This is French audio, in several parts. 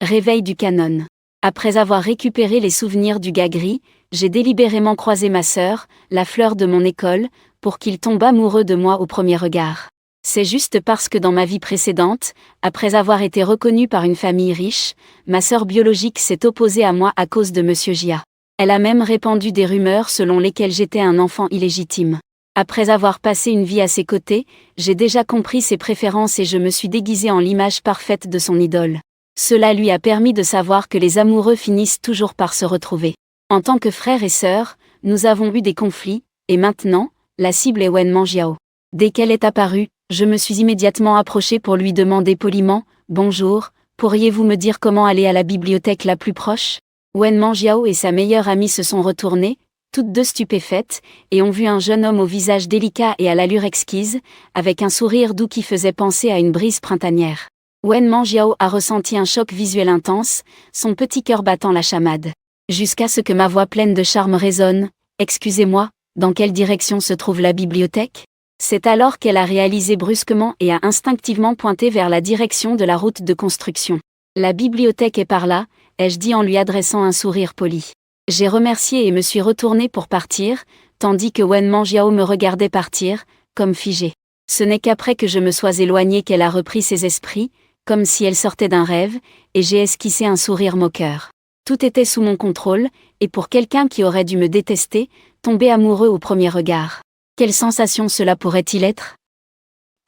Réveil du canon. Après avoir récupéré les souvenirs du gars gris, j'ai délibérément croisé ma sœur, la fleur de mon école, pour qu'il tombe amoureux de moi au premier regard. C'est juste parce que dans ma vie précédente, après avoir été reconnue par une famille riche, ma sœur biologique s'est opposée à moi à cause de Monsieur Jia. Elle a même répandu des rumeurs selon lesquelles j'étais un enfant illégitime. Après avoir passé une vie à ses côtés, j'ai déjà compris ses préférences et je me suis déguisée en l'image parfaite de son idole. Cela lui a permis de savoir que les amoureux finissent toujours par se retrouver. En tant que frères et sœurs, nous avons eu des conflits, et maintenant, la cible est Wen Manjiao. Dès qu'elle est apparue, je me suis immédiatement approchée pour lui demander poliment « Bonjour, pourriez-vous me dire comment aller à la bibliothèque la plus proche ?» Wen Manjiao et sa meilleure amie se sont retournées, toutes deux stupéfaites, et ont vu un jeune homme au visage délicat et à l'allure exquise, avec un sourire doux qui faisait penser à une brise printanière. Wen Manjiao a ressenti un choc visuel intense, son petit cœur battant la chamade. Jusqu'à ce que ma voix pleine de charme résonne « Excusez-moi, dans quelle direction se trouve la bibliothèque ?» C'est alors qu'elle a réalisé brusquement et a instinctivement pointé vers la direction de la route de construction. « La bibliothèque est par là », ai-je dit en lui adressant un sourire poli. J'ai remercié et me suis retournée pour partir, tandis que Wen Manjiao me regardait partir, comme figée. Ce n'est qu'après que je me sois éloignée qu'elle a repris ses esprits, comme si elle sortait d'un rêve, et j'ai esquissé un sourire moqueur. Tout était sous mon contrôle, et pour quelqu'un qui aurait dû me détester, tomber amoureux au premier regard. Quelle sensation cela pourrait-il être ?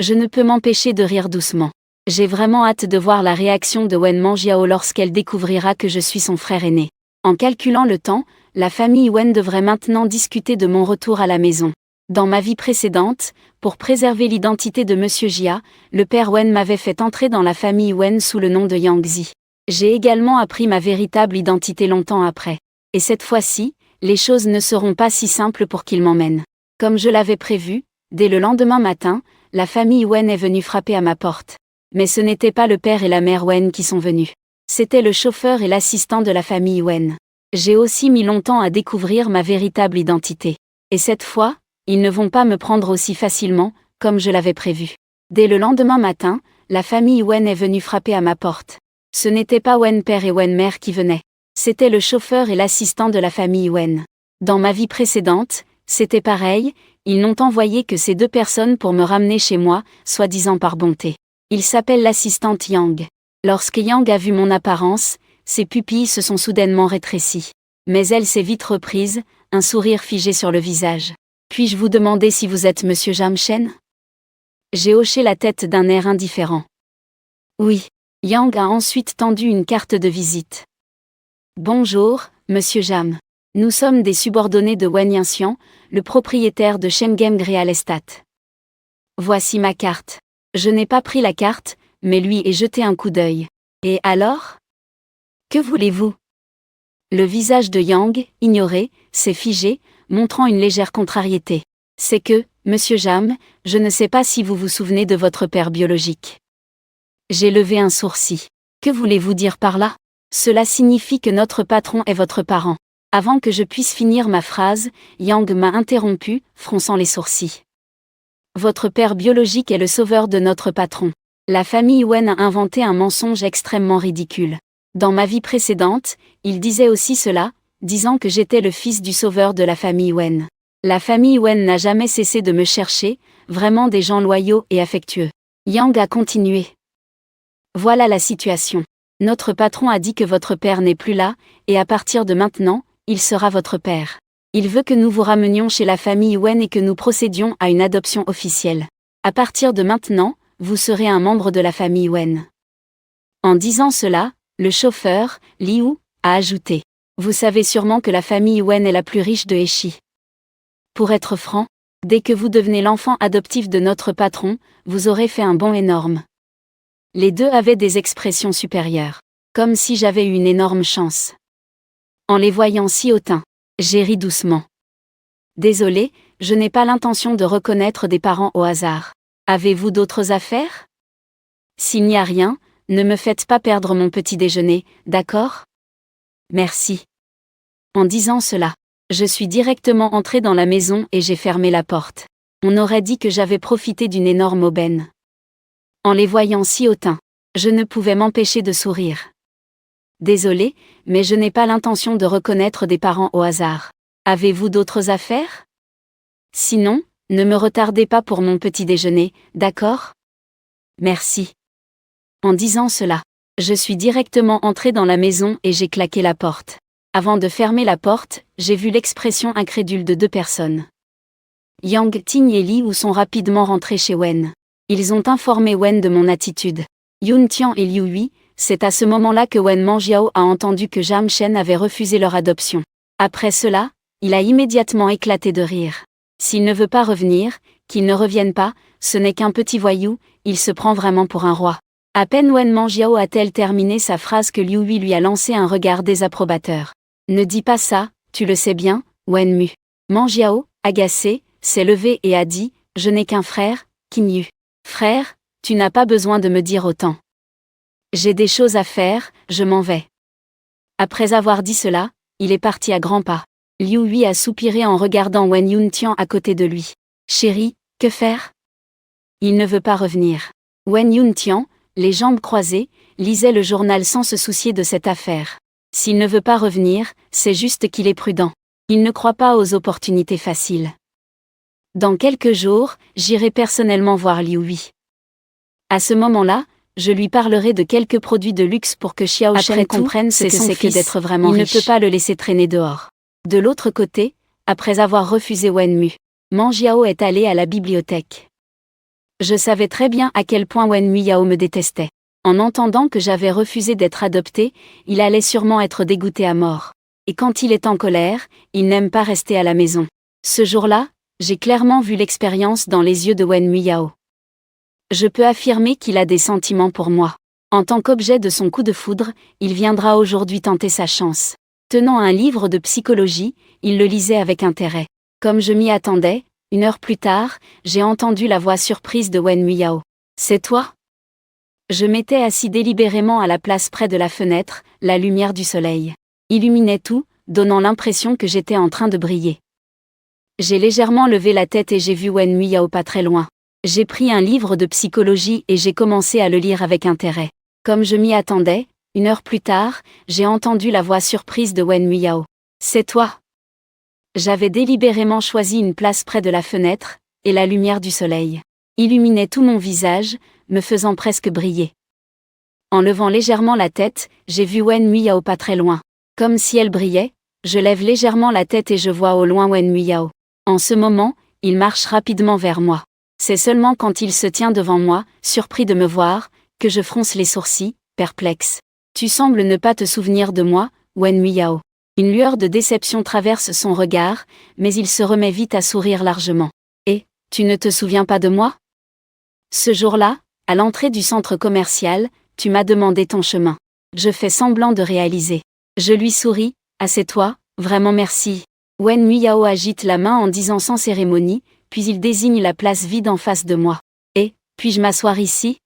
Je ne peux m'empêcher de rire doucement. J'ai vraiment hâte de voir la réaction de Wen Manjiao lorsqu'elle découvrira que je suis son frère aîné. En calculant le temps, la famille Wen devrait maintenant discuter de mon retour à la maison. Dans ma vie précédente, pour préserver l'identité de Monsieur Jia, le père Wen m'avait fait entrer dans la famille Wen sous le nom de Yang Zi. J'ai également appris ma véritable identité longtemps après. Et cette fois-ci, les choses ne seront pas si simples pour qu'il m'emmène. Comme je l'avais prévu, dès le lendemain matin, la famille Wen est venue frapper à ma porte. Mais ce n'était pas le père et la mère Wen qui sont venus. C'était le chauffeur et l'assistant de la famille Wen. J'ai aussi mis longtemps à découvrir ma véritable identité. Et cette fois, ils ne vont pas me prendre aussi facilement, comme je l'avais prévu. Dès le lendemain matin, la famille Wen est venue frapper à ma porte. Ce n'était pas Wen père et Wen mère qui venaient. C'était le chauffeur et l'assistant de la famille Wen. Dans ma vie précédente, c'était pareil, ils n'ont envoyé que ces deux personnes pour me ramener chez moi, soi-disant par bonté. Il s'appelle l'assistante Yang. Lorsque Yang a vu mon apparence, ses pupilles se sont soudainement rétrécies. Mais elle s'est vite reprise, un sourire figé sur le visage. « Puis-je vous demander si vous êtes Monsieur Jamchen ?» J'ai hoché la tête d'un air indifférent. « Oui. » Yang a ensuite tendu une carte de visite. « Bonjour, Monsieur Jam. Nous sommes des subordonnés de Wen Yanxian, le propriétaire de Shengem Real Estate. Voici ma carte. » Je n'ai pas pris la carte, mais lui ai jeté un coup d'œil. « Et alors ? Que voulez-vous » Le visage de Yang, ignoré, s'est figé, montrant une légère contrariété. « C'est que, Monsieur Jam, je ne sais pas si vous vous souvenez de votre père biologique. » J'ai levé un sourcil. « Que voulez-vous dire par là ? Cela signifie que notre patron est votre parent. » Avant que je puisse finir ma phrase, Yang m'a interrompu, fronçant les sourcils. « Votre père biologique est le sauveur de notre patron. » La famille Wen a inventé un mensonge extrêmement ridicule. Dans ma vie précédente, il disait aussi cela, disant que j'étais le fils du sauveur de la famille Wen. La famille Wen n'a jamais cessé de me chercher, vraiment des gens loyaux et affectueux. Yang a continué. Voilà la situation. Notre patron a dit que votre père n'est plus là, et à partir de maintenant, il sera votre père. Il veut que nous vous ramenions chez la famille Wen et que nous procédions à une adoption officielle. À partir de maintenant, vous serez un membre de la famille Wen. En disant cela, le chauffeur, Liu, a ajouté. Vous savez sûrement que la famille Wen est la plus riche de Hechi. Pour être franc, dès que vous devenez l'enfant adoptif de notre patron, vous aurez fait un bond énorme. Les deux avaient des expressions supérieures. Comme si j'avais eu une énorme chance. En les voyant si hautains, j'ai ri doucement. Désolé, je n'ai pas l'intention de reconnaître des parents au hasard. Avez-vous d'autres affaires ? S'il n'y a rien, ne me faites pas perdre mon petit déjeuner, d'accord ? Merci. En disant cela, je suis directement entré dans la maison et j'ai fermé la porte. On aurait dit que j'avais profité d'une énorme aubaine. En les voyant si hautains, je ne pouvais m'empêcher de sourire. Désolé, mais je n'ai pas l'intention de reconnaître des parents au hasard. Avez-vous d'autres affaires? Sinon, ne me retardez pas pour mon petit déjeuner, d'accord? Merci. En disant cela, je suis directement entré dans la maison et j'ai claqué la porte. Avant de fermer la porte, j'ai vu l'expression incrédule de deux personnes. Yang Ting et Li Wu sont rapidement rentrés chez Wen. Ils ont informé Wen de mon attitude. Yun Tian et Liu Hui, c'est à ce moment-là que Wen Manjiao a entendu que Zhang Shen avait refusé leur adoption. Après cela, il a immédiatement éclaté de rire. S'il ne veut pas revenir, qu'il ne revienne pas, ce n'est qu'un petit voyou, il se prend vraiment pour un roi. À peine Wen Manjiao a-t-elle terminé sa phrase que Liu Hui lui a lancé un regard désapprobateur. Ne dis pas ça, tu le sais bien, Wen Mu. Manjiao, agacé, s'est levé et a dit, je n'ai qu'un frère, Qin Yu. Frère, tu n'as pas besoin de me dire autant. J'ai des choses à faire, je m'en vais. Après avoir dit cela, il est parti à grands pas. Liu Hui a soupiré en regardant Wen Yuntian à côté de lui. Chérie, que faire? Il ne veut pas revenir. Wen Yuntian, les jambes croisées, lisait le journal sans se soucier de cette affaire. S'il ne veut pas revenir, c'est juste qu'il est prudent. Il ne croit pas aux opportunités faciles. Dans quelques jours, j'irai personnellement voir Liu Hui. À ce moment-là, je lui parlerai de quelques produits de luxe pour que Xiao Shen comprenne ce que c'est que d'être vraiment riche. Il ne peut pas le laisser traîner dehors. De l'autre côté, après avoir refusé Wen Mu, Manjiao est allé à la bibliothèque. Je savais très bien à quel point Wen Muyao me détestait. En entendant que j'avais refusé d'être adopté, il allait sûrement être dégoûté à mort. Et quand il est en colère, il n'aime pas rester à la maison. Ce jour-là, j'ai clairement vu l'expérience dans les yeux de Wen Muyao. Je peux affirmer qu'il a des sentiments pour moi. En tant qu'objet de son coup de foudre, il viendra aujourd'hui tenter sa chance. Tenant un livre de psychologie, il le lisait avec intérêt. Comme je m'y attendais, 1 heure plus tard, j'ai entendu la voix surprise de Wen Muyao. « C'est toi ?» Je m'étais assis délibérément à la place près de la fenêtre, la lumière du soleil illuminait tout, donnant l'impression que j'étais en train de briller. J'ai légèrement levé la tête et j'ai vu Wen Muyao pas très loin. J'ai pris un livre de psychologie et j'ai commencé à le lire avec intérêt. Comme je m'y attendais, 1 heure plus tard, j'ai entendu la voix surprise de Wen Muyao. « C'est toi ?» J'avais délibérément choisi une place près de la fenêtre, et la lumière du soleil illuminait tout mon visage, me faisant presque briller. En levant légèrement la tête, j'ai vu Wen Muyao pas très loin. Comme si elle brillait, je lève légèrement la tête et je vois au loin Wen Muyao. En ce moment, il marche rapidement vers moi. C'est seulement quand il se tient devant moi, surpris de me voir, que je fronce les sourcils, perplexe. « Tu sembles ne pas te souvenir de moi, Wen Muyao. » Une lueur de déception traverse son regard, mais il se remet vite à sourire largement. « Et, tu ne te souviens pas de moi? Ce jour-là, à l'entrée du centre commercial, tu m'as demandé ton chemin. Je fais semblant de réaliser. Je lui souris, « Assieds-toi, vraiment merci. » Wen Muyao agite la main en disant sans cérémonie, puis il désigne la place vide en face de moi. « Et, puis-je m'asseoir ici ?»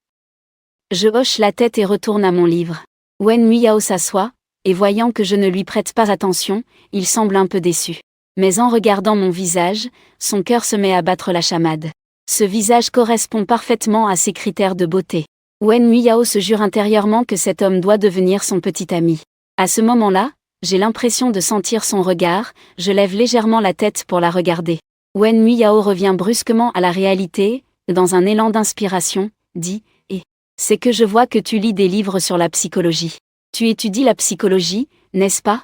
Je hoche la tête et retourne à mon livre. Wen Muyao s'assoit, et voyant que je ne lui prête pas attention, il semble un peu déçu. Mais en regardant mon visage, son cœur se met à battre la chamade. Ce visage correspond parfaitement à ses critères de beauté. Wen Muyao se jure intérieurement que cet homme doit devenir son petit ami. À ce moment-là, j'ai l'impression de sentir son regard, je lève légèrement la tête pour la regarder. Wen Muyao revient brusquement à la réalité, dans un élan d'inspiration, dit « Et c'est que je vois que tu lis des livres sur la psychologie. Tu étudies la psychologie, n'est-ce pas ?»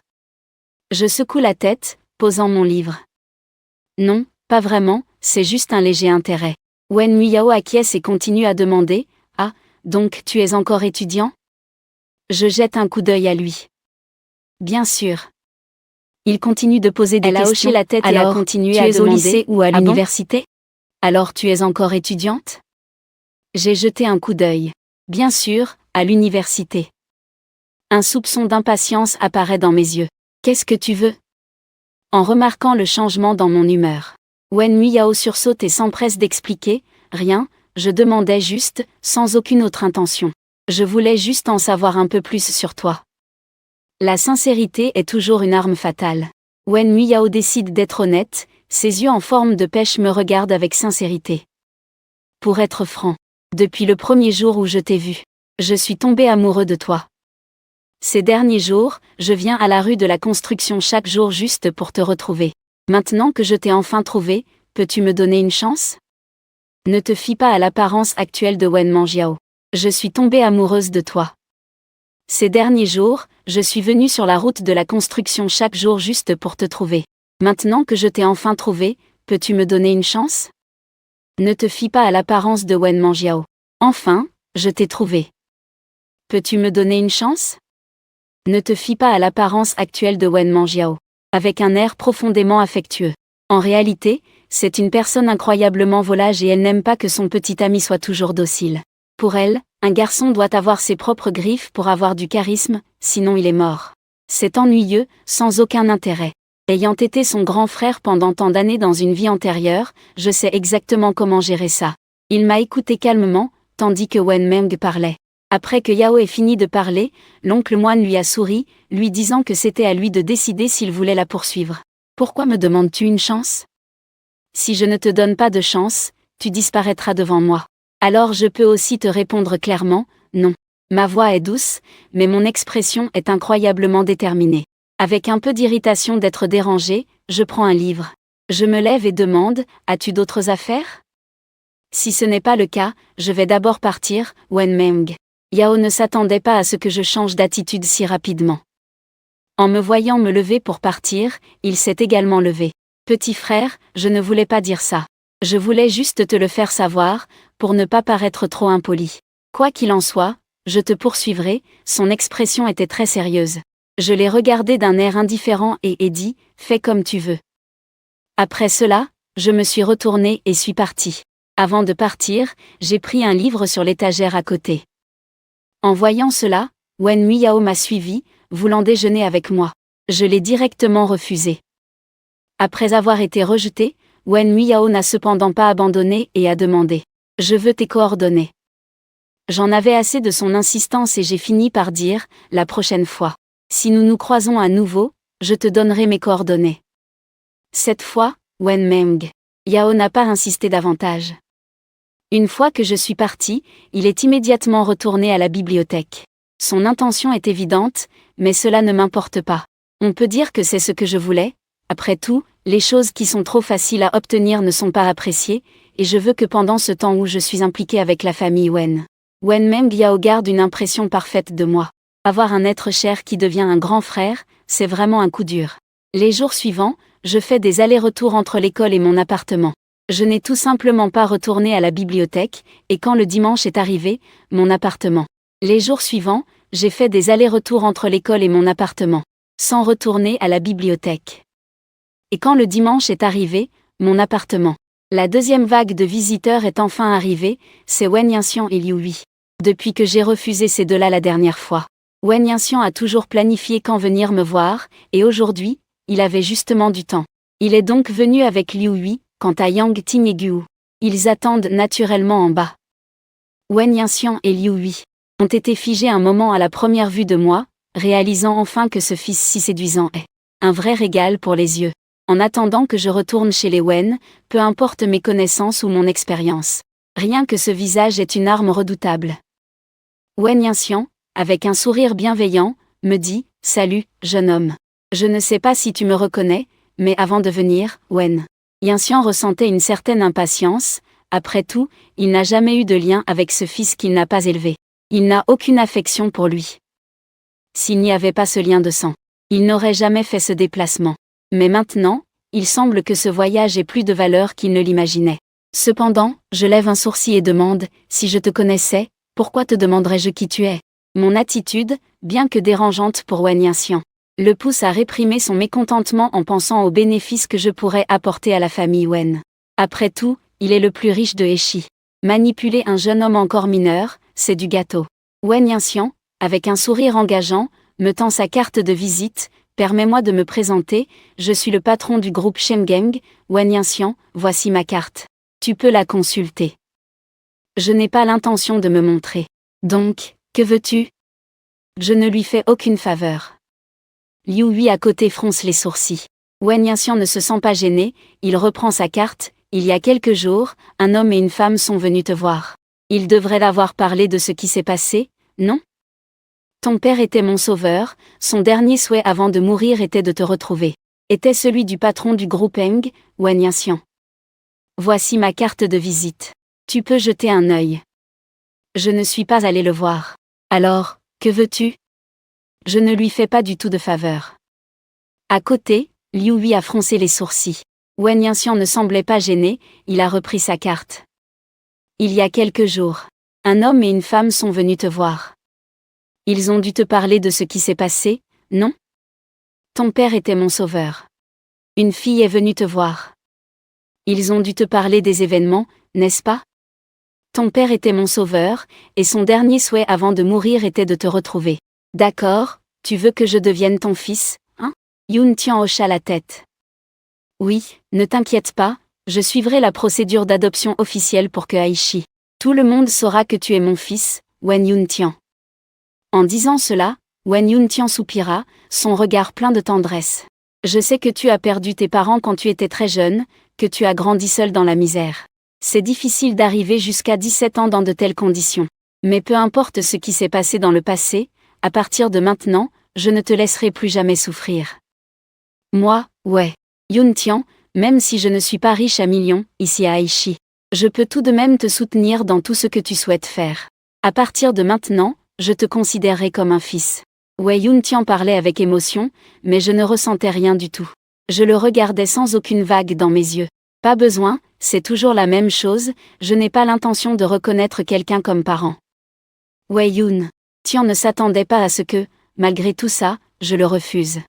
Je secoue la tête, posant mon livre. « Non, pas vraiment, c'est juste un léger intérêt. » Wen Muyao acquiesce et continue à demander « Ah, donc tu es encore étudiant ?» Je jette un coup d'œil à lui. « Bien sûr. » Il continue de poser des questions. Elle a hoché la tête et a continué à demander « Tu es au lycée ou à l'université ? Alors tu es encore étudiante ?» J'ai jeté un coup d'œil. « Bien sûr, à l'université. » Un soupçon d'impatience apparaît dans mes yeux. « Qu'est-ce que tu veux ?» En remarquant le changement dans mon humeur, Wen Muyao sursaute et s'empresse d'expliquer « Rien, je demandais juste, sans aucune autre intention. Je voulais juste en savoir un peu plus sur toi. » La sincérité est toujours une arme fatale. Wen Muyao décide d'être honnête, ses yeux en forme de pêche me regardent avec sincérité. Pour être franc, depuis le premier jour où je t'ai vu, je suis tombé amoureux de toi. Ces derniers jours, je viens à la rue de la Construction chaque jour juste pour te retrouver. Maintenant que je t'ai enfin trouvé, peux-tu me donner une chance? Ne te fie pas à l'apparence actuelle de Wen Manjiao. Je suis tombée amoureuse de toi. Ces derniers jours, je suis venue sur la route de la Construction chaque jour juste pour te trouver. Maintenant que je t'ai enfin trouvé, peux-tu me donner une chance? Ne te fie pas à l'apparence de Wen Manjiao. Enfin, je t'ai trouvé. Peux-tu me donner une chance? Ne te fie pas à l'apparence actuelle de Wen Manjiao. Avec un air profondément affectueux. En réalité, c'est une personne incroyablement volage et elle n'aime pas que son petit ami soit toujours docile. Pour elle, un garçon doit avoir ses propres griffes pour avoir du charisme, sinon il est mort. C'est ennuyeux, sans aucun intérêt. Ayant été son grand frère pendant tant d'années dans une vie antérieure, je sais exactement comment gérer ça. Il m'a écouté calmement, tandis que Wen Meng parlait. Après que Yao ait fini de parler, l'oncle moine lui a souri, lui disant que c'était à lui de décider s'il voulait la poursuivre. Pourquoi me demandes-tu une chance? Si je ne te donne pas de chance, tu disparaîtras devant moi. Alors je peux aussi te répondre clairement, non. Ma voix est douce, mais mon expression est incroyablement déterminée. Avec un peu d'irritation d'être dérangée, je prends un livre. Je me lève et demande, as-tu d'autres affaires? Si ce n'est pas le cas, je vais d'abord partir, Wen Meng. Yao ne s'attendait pas à ce que je change d'attitude si rapidement. En me voyant me lever pour partir, il s'est également levé. Petit frère, je ne voulais pas dire ça. Je voulais juste te le faire savoir, pour ne pas paraître trop impoli. Quoi qu'il en soit, je te poursuivrai, son expression était très sérieuse. Je l'ai regardé d'un air indifférent et ai dit, fais comme tu veux. Après cela, je me suis retournée et suis partie. Avant de partir, j'ai pris un livre sur l'étagère à côté. En voyant cela, Wen Muyao m'a suivi, voulant déjeuner avec moi. Je l'ai directement refusé. Après avoir été rejeté, Wen Muyao n'a cependant pas abandonné et a demandé « Je veux tes coordonnées ». J'en avais assez de son insistance et j'ai fini par dire « La prochaine fois. Si nous nous croisons à nouveau, je te donnerai mes coordonnées ». Cette fois, Wen Meng. Yao n'a pas insisté davantage. Une fois que je suis partie, il est immédiatement retourné à la bibliothèque. Son intention est évidente, mais cela ne m'importe pas. On peut dire que c'est ce que je voulais. Après tout, les choses qui sont trop faciles à obtenir ne sont pas appréciées, et je veux que pendant ce temps où je suis impliquée avec la famille Wen Meng Yao garde une impression parfaite de moi. Avoir un être cher qui devient un grand frère, c'est vraiment un coup dur. Les jours suivants, je fais des allers-retours entre l'école et mon appartement. Je n'ai tout simplement pas retourné à la bibliothèque, et quand le dimanche est arrivé, mon appartement. Les jours suivants, j'ai fait des allers-retours entre l'école et mon appartement, sans retourner à la bibliothèque. Et quand le dimanche est arrivé, mon appartement. La deuxième vague de visiteurs est enfin arrivée, c'est Wen Yanxian et Liu Hui. Depuis que j'ai refusé ces deux-là la dernière fois, Wen Yanxian a toujours planifié quand venir me voir, et aujourd'hui, il avait justement du temps. Il est donc venu avec Liu Hui. Quant à Yang Ting et Guo, ils attendent naturellement en bas. Wen Yanxian et Liu Hui ont été figés un moment à la première vue de moi, réalisant enfin que ce fils si séduisant est un vrai régal pour les yeux. En attendant que je retourne chez les Wen, peu importe mes connaissances ou mon expérience. Rien que ce visage est une arme redoutable. Wen Yanxian, avec un sourire bienveillant, me dit « Salut, jeune homme. Je ne sais pas si tu me reconnais, mais avant de venir, Wen Yanxian ressentait une certaine impatience. Après tout, il n'a jamais eu de lien avec ce fils qu'il n'a pas élevé. Il n'a aucune affection pour lui. S'il n'y avait pas ce lien de sang, il n'aurait jamais fait ce déplacement. Mais maintenant, il semble que ce voyage ait plus de valeur qu'il ne l'imaginait. Cependant, je lève un sourcil et demande, si je te connaissais, pourquoi te demanderais-je qui tu es? Mon attitude, bien que dérangeante pour Wen Yanxian, le pousse à réprimer son mécontentement en pensant aux bénéfices que je pourrais apporter à la famille Wen. Après tout, il est le plus riche de Hechi. Manipuler un jeune homme encore mineur, c'est du gâteau. Wen Yanxian, avec un sourire engageant, me tend sa carte de visite. Permets-moi de me présenter, je suis le patron du groupe Shengeng, Wen Yanxian, voici ma carte. Tu peux la consulter. Je n'ai pas l'intention de me montrer. Donc, que veux-tu? Je ne lui fais aucune faveur. Liu Hui à côté fronce les sourcils. Wen Yanxian ne se sent pas gêné, il reprend sa carte. Il y a quelques jours, un homme et une femme sont venus te voir. Ils devraient avoir parlé de ce qui s'est passé, non? Ton père était mon sauveur, son dernier souhait avant de mourir était de te retrouver. Était celui du patron du groupe Eng, Wen Yanxian. Voici ma carte de visite. Tu peux jeter un œil. Je ne suis pas allé le voir. Alors, que veux-tu? Je ne lui fais pas du tout de faveur. À côté, Liu Hui a froncé les sourcils. Wen Yanxian ne semblait pas gêné, il a repris sa carte. Il y a quelques jours, un homme et une femme sont venus te voir. Ils ont dû te parler de ce qui s'est passé, non? Ton père était mon sauveur. Une fille est venue te voir. Ils ont dû te parler des événements, n'est-ce pas? Ton père était mon sauveur, et son dernier souhait avant de mourir était de te retrouver. D'accord, tu veux que je devienne ton fils, hein? Yun Tian hocha la tête. Oui, ne t'inquiète pas, je suivrai la procédure d'adoption officielle pour que Aishi. Tout le monde saura que tu es mon fils, Wen Yuntian. En disant cela, Wen Yuntian soupira, son regard plein de tendresse. Je sais que tu as perdu tes parents quand tu étais très jeune, que tu as grandi seul dans la misère. C'est difficile d'arriver jusqu'à 17 ans dans de telles conditions. Mais peu importe ce qui s'est passé dans le passé, à partir de maintenant, je ne te laisserai plus jamais souffrir. Moi, ouais. Yuntian, même si je ne suis pas riche à millions, ici à Aichi, je peux tout de même te soutenir dans tout ce que tu souhaites faire. À partir de maintenant, je te considérerai comme un fils. Wei Yuntian parlait avec émotion, mais je ne ressentais rien du tout. Je le regardais sans aucune vague dans mes yeux. Pas besoin, c'est toujours la même chose, je n'ai pas l'intention de reconnaître quelqu'un comme parent. Wei Yuntian ne s'attendait pas à ce que, malgré tout ça, je le refuse.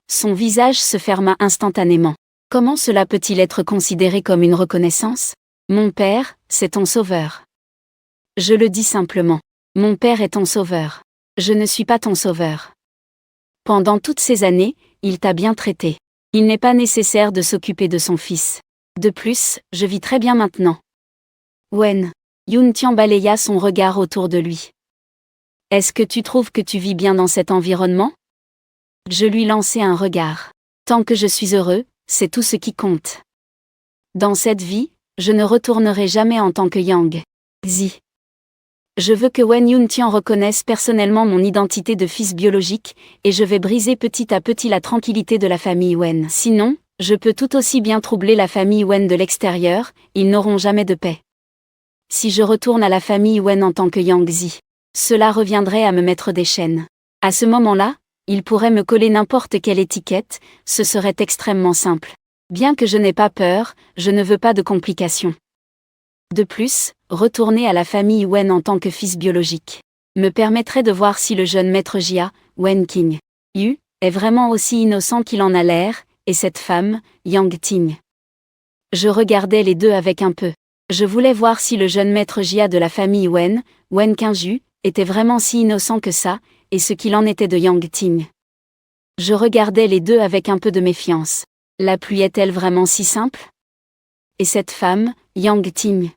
Son visage se ferma instantanément. Comment cela peut-il être considéré comme une reconnaissance? Mon père, c'est ton sauveur. Je le dis simplement. Mon père est ton sauveur. Je ne suis pas ton sauveur. Pendant toutes ces années, il t'a bien traité. Il n'est pas nécessaire de s'occuper de son fils. De plus, je vis très bien maintenant. Wen Yuntian balaya son regard autour de lui. Est-ce que tu trouves que tu vis bien dans cet environnement? Je lui lançai un regard. Tant que je suis heureux, c'est tout ce qui compte. Dans cette vie, je ne retournerai jamais en tant que Yang Zi. Je veux que Wen Yuntian reconnaisse personnellement mon identité de fils biologique, et je vais briser petit à petit la tranquillité de la famille Wen. Sinon, je peux tout aussi bien troubler la famille Wen de l'extérieur, ils n'auront jamais de paix. Si je retourne à la famille Wen en tant que Yang Zi, cela reviendrait à me mettre des chaînes. À ce moment-là, il pourrait me coller n'importe quelle étiquette, ce serait extrêmement simple. Bien que je n'ai pas peur, je ne veux pas de complications. De plus, retourner à la famille Wen en tant que fils biologique me permettrait de voir si le jeune maître Jia, Wen King Yu, est vraiment aussi innocent qu'il en a l'air, et cette femme, Yang Ting. Je regardais les deux avec un peu. Je voulais voir si le jeune maître Jia de la famille Wen, Wen Qingju, était vraiment si innocent que ça, et ce qu'il en était de Yang Ting. Je regardais les deux avec un peu de méfiance. La pluie est-elle vraiment si simple? Et cette femme, Yang Ting?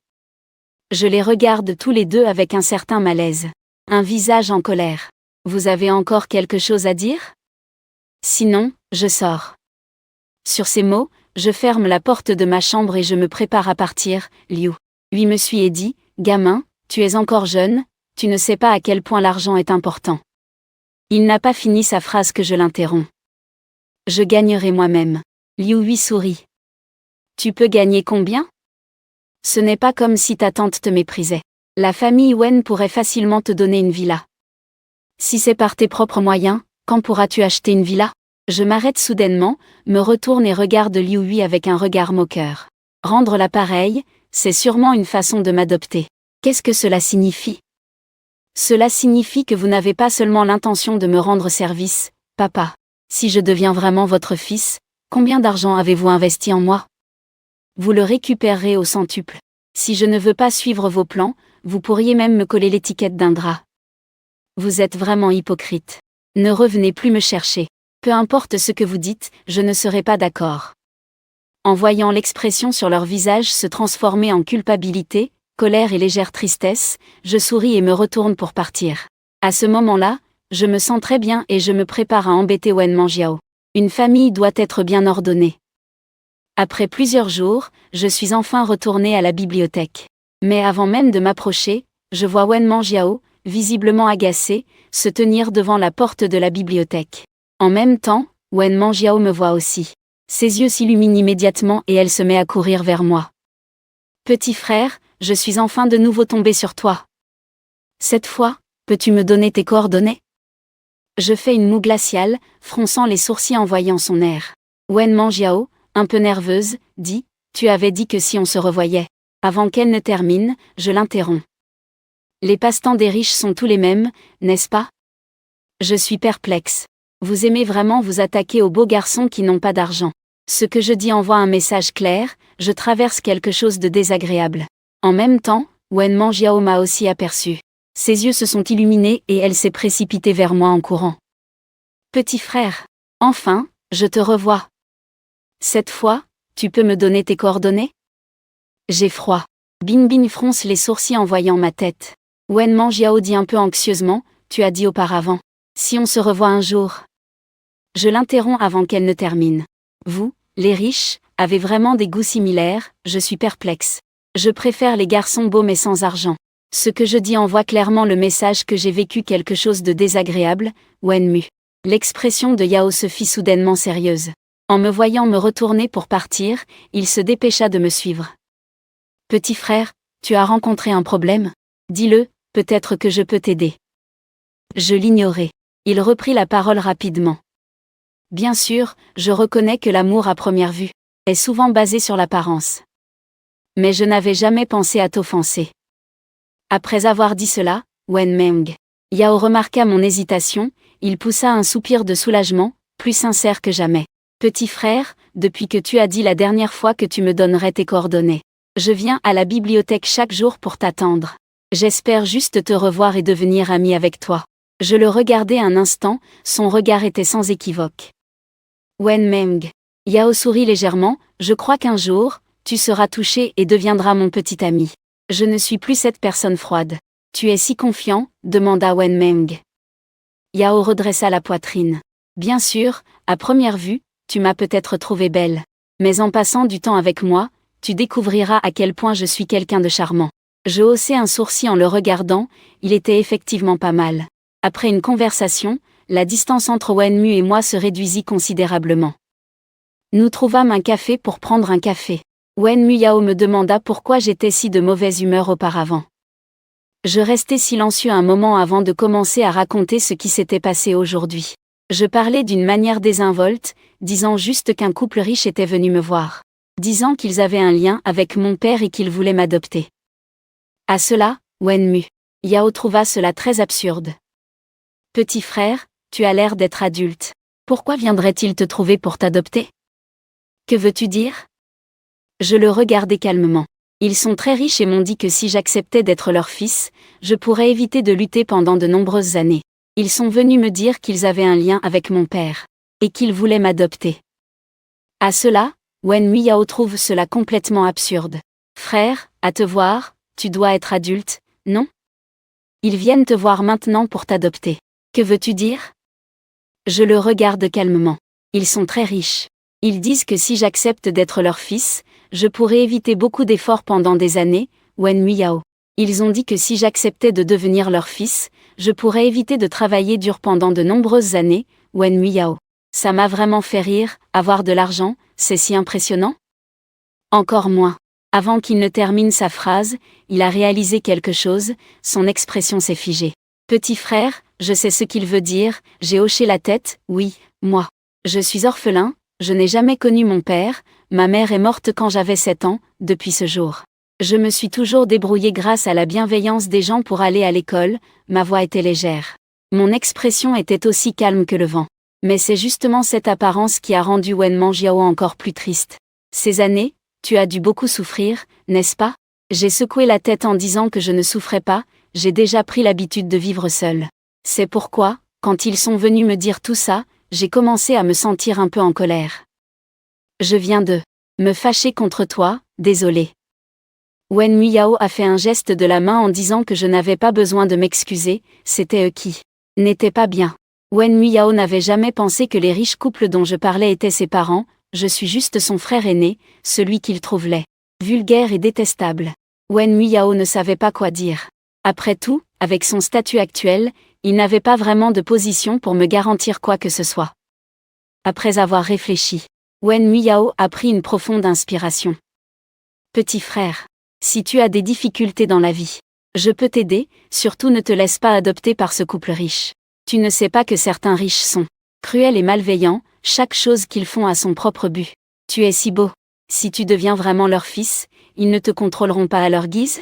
Je les regarde tous les deux avec un certain malaise. Un visage en colère. Vous avez encore quelque chose à dire? Sinon, je sors. Sur ces mots, je ferme la porte de ma chambre et je me prépare à partir. Liu Hui me suit et dit, gamin, tu es encore jeune, tu ne sais pas à quel point l'argent est important. Il n'a pas fini sa phrase que je l'interromps. Je gagnerai moi-même. Liu Hui sourit. Tu peux gagner combien? Ce n'est pas comme si ta tante te méprisait. La famille Wen pourrait facilement te donner une villa. Si c'est par tes propres moyens, quand pourras-tu acheter une villa? Je m'arrête soudainement, me retourne et regarde Liu Hui avec un regard moqueur. Rendre l'appareil, c'est sûrement une façon de m'adopter. Qu'est-ce que cela signifie? Cela signifie que vous n'avez pas seulement l'intention de me rendre service, papa. Si je deviens vraiment votre fils, combien d'argent avez-vous investi en moi? Vous le récupérerez au centuple. Si je ne veux pas suivre vos plans, vous pourriez même me coller l'étiquette d'ingrat. Vous êtes vraiment hypocrite. Ne revenez plus me chercher. Peu importe ce que vous dites, je ne serai pas d'accord. En voyant l'expression sur leur visage se transformer en culpabilité, colère et légère tristesse, je souris et me retourne pour partir. À ce moment-là, je me sens très bien et je me prépare à embêter Wen Manjiao. Une famille doit être bien ordonnée. Après plusieurs jours, je suis enfin retournée à la bibliothèque. Mais avant même de m'approcher, je vois Wen Manjiao, visiblement agacée, se tenir devant la porte de la bibliothèque. En même temps, Wen Manjiao me voit aussi. Ses yeux s'illuminent immédiatement et elle se met à courir vers moi. Petit frère, je suis enfin de nouveau tombée sur toi. Cette fois, peux-tu me donner tes coordonnées? Je fais une moue glaciale, fronçant les sourcils en voyant son air. Wen Manjiao, un peu nerveuse, dit, tu avais dit que si on se revoyait. Avant qu'elle ne termine, je l'interromps. Les passe-temps des riches sont tous les mêmes, n'est-ce pas? Je suis perplexe. Vous aimez vraiment vous attaquer aux beaux garçons qui n'ont pas d'argent. Ce que je dis envoie un message clair, je traverse quelque chose de désagréable. En même temps, Wen Manjiao m'a aussi aperçu. Ses yeux se sont illuminés et elle s'est précipitée vers moi en courant. Petit frère, enfin, je te revois. Cette fois, tu peux me donner tes coordonnées? J'ai froid. Bin Bin fronce les sourcils en voyant ma tête. Wen Manjiao dit un peu anxieusement, tu as dit auparavant. Si on se revoit un jour. Je l'interromps avant qu'elle ne termine. Vous, les riches, avez vraiment des goûts similaires, je suis perplexe. Je préfère les garçons beaux mais sans argent. Ce que je dis envoie clairement le message que j'ai vécu quelque chose de désagréable, Wen Mu. L'expression de Yao se fit soudainement sérieuse. En me voyant me retourner pour partir, il se dépêcha de me suivre. Petit frère, tu as rencontré un problème? Dis-le, peut-être que je peux t'aider. Je l'ignorais. Il reprit la parole rapidement. Bien sûr, je reconnais que l'amour à première vue est souvent basé sur l'apparence. Mais je n'avais jamais pensé à t'offenser. Après avoir dit cela, Wen Meng Yao remarqua mon hésitation, il poussa un soupir de soulagement, plus sincère que jamais. Petit frère, depuis que tu as dit la dernière fois que tu me donnerais tes coordonnées, je viens à la bibliothèque chaque jour pour t'attendre. J'espère juste te revoir et devenir ami avec toi. Je le regardai un instant, son regard était sans équivoque. Wen Meng Yao sourit légèrement, je crois qu'un jour, tu seras touché et deviendras mon petit ami. Je ne suis plus cette personne froide. Tu es si confiant, demanda Wen Meng. Yao redressa la poitrine. Bien sûr, à première vue, tu m'as peut-être trouvée belle. Mais en passant du temps avec moi, tu découvriras à quel point je suis quelqu'un de charmant. Je haussai un sourcil en le regardant, il était effectivement pas mal. Après une conversation, la distance entre Wen Mu et moi se réduisit considérablement. Nous trouvâmes un café pour prendre un café. Wen Mu Yao me demanda pourquoi j'étais si de mauvaise humeur auparavant. Je restai silencieux un moment avant de commencer à raconter ce qui s'était passé aujourd'hui. Je parlais d'une manière désinvolte, disant juste qu'un couple riche était venu me voir. Disant qu'ils avaient un lien avec mon père et qu'ils voulaient m'adopter. À cela, Wen Mu Yao trouva cela très absurde. Petit frère, tu as l'air d'être adulte. Pourquoi viendrait-il te trouver pour t'adopter? Que veux-tu dire? Je le regardai calmement. Ils sont très riches et m'ont dit que si j'acceptais d'être leur fils, je pourrais éviter de lutter pendant de nombreuses années. Ils sont venus me dire qu'ils avaient un lien avec mon père. Et qu'ils voulaient m'adopter. À cela, Wen Mu Yao trouve cela complètement absurde. Frère, à te voir, tu dois être adulte, non? Ils viennent te voir maintenant pour t'adopter. Que veux-tu dire? Je le regarde calmement. Ils sont très riches. Ils disent que si j'accepte d'être leur fils, je pourrais éviter beaucoup d'efforts pendant des années, Wen Mu Yao. Ils ont dit que si j'acceptais de devenir leur fils, je pourrais éviter de travailler dur pendant de nombreuses années, Wen Mu Yao. Ça m'a vraiment fait rire, avoir de l'argent, c'est si impressionnant? Encore moins. Avant qu'il ne termine sa phrase, il a réalisé quelque chose, son expression s'est figée. Petit frère, je sais ce qu'il veut dire, j'ai hoché la tête, oui, moi. Je suis orphelin, je n'ai jamais connu mon père, ma mère est morte quand j'avais 7 ans, depuis ce jour. Je me suis toujours débrouillé grâce à la bienveillance des gens pour aller à l'école, ma voix était légère. Mon expression était aussi calme que le vent. Mais c'est justement cette apparence qui a rendu Wen Manjiao encore plus triste. Ces années, tu as dû beaucoup souffrir, n'est-ce pas? J'ai secoué la tête en disant que je ne souffrais pas, j'ai déjà pris l'habitude de vivre seule. C'est pourquoi, quand ils sont venus me dire tout ça, j'ai commencé à me sentir un peu en colère. Je viens de me fâcher contre toi, désolé. Wen Mu Yao a fait un geste de la main en disant que je n'avais pas besoin de m'excuser, c'était eux qui n'étaient pas bien. Wen Mu Yao n'avait jamais pensé que les riches couples dont je parlais étaient ses parents, je suis juste son frère aîné, celui qu'il trouve laid, vulgaire et détestable. Wen Mu Yao ne savait pas quoi dire. Après tout, Avec son statut actuel, il n'avait pas vraiment de position pour me garantir quoi que ce soit. Après avoir réfléchi, Wen Muyao a pris une profonde inspiration. Petit frère, si tu as des difficultés dans la vie, je peux t'aider, surtout ne te laisse pas adopter par ce couple riche. Tu ne sais pas que certains riches sont cruels et malveillants, chaque chose qu'ils font a son propre but. Tu es si beau. Si tu deviens vraiment leur fils, ils ne te contrôleront pas à leur guise?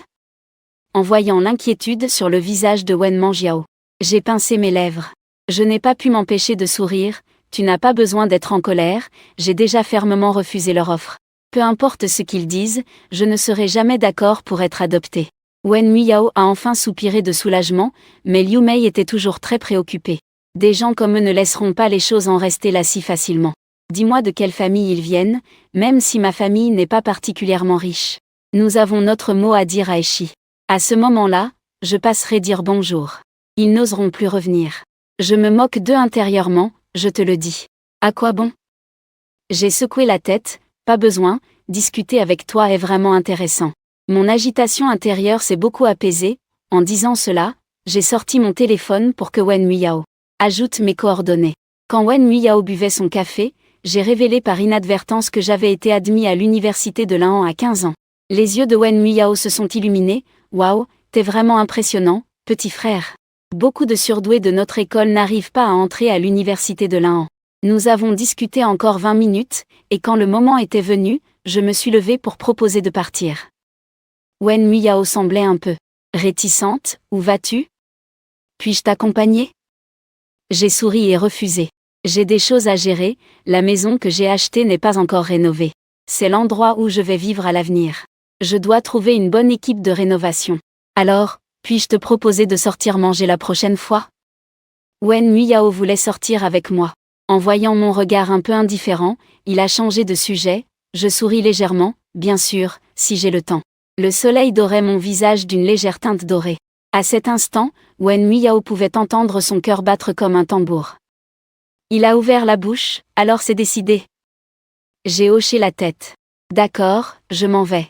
En voyant l'inquiétude sur le visage de Wen Manjiao, j'ai pincé mes lèvres. Je n'ai pas pu m'empêcher de sourire. Tu n'as pas besoin d'être en colère, j'ai déjà fermement refusé leur offre. Peu importe ce qu'ils disent, je ne serai jamais d'accord pour être adopté. Wen Muyao a enfin soupiré de soulagement, mais Liu Mei était toujours très préoccupée. Des gens comme eux ne laisseront pas les choses en rester là si facilement. Dis-moi de quelle famille ils viennent, même si ma famille n'est pas particulièrement riche. Nous avons notre mot à dire à Eshi. À ce moment-là, je passerai dire bonjour. Ils n'oseront plus revenir. Je me moque d'eux intérieurement, je te le dis. À quoi bon? J'ai secoué la tête, pas besoin, discuter avec toi est vraiment intéressant. Mon agitation intérieure s'est beaucoup apaisée. En disant cela, j'ai sorti mon téléphone pour que Wen Muyao ajoute mes coordonnées. Quand Wen Muyao buvait son café, j'ai révélé par inadvertance que j'avais été admis à l'université de La'an à 15 ans. Les yeux de Wen Muyao se sont illuminés. Waouh, t'es vraiment impressionnant, petit frère. Beaucoup de surdoués de notre école n'arrivent pas à entrer à l'université de La'an. Nous avons discuté encore 20 minutes, et quand le moment était venu, je me suis levée pour proposer de partir. Wen Muyao semblait un peu réticente. Où vas-tu? Puis-je t'accompagner? J'ai souri et refusé. J'ai des choses à gérer, la maison que j'ai achetée n'est pas encore rénovée. C'est l'endroit où je vais vivre à l'avenir. Je dois trouver une bonne équipe de rénovation. Alors, puis-je te proposer de sortir manger la prochaine fois? Wen Muyao voulait sortir avec moi. En voyant mon regard un peu indifférent, il a changé de sujet. Je souris légèrement, bien sûr, si j'ai le temps. Le soleil dorait mon visage d'une légère teinte dorée. À cet instant, Wen Muyao pouvait entendre son cœur battre comme un tambour. Il a ouvert la bouche, alors c'est décidé. J'ai hoché la tête. D'accord, je m'en vais.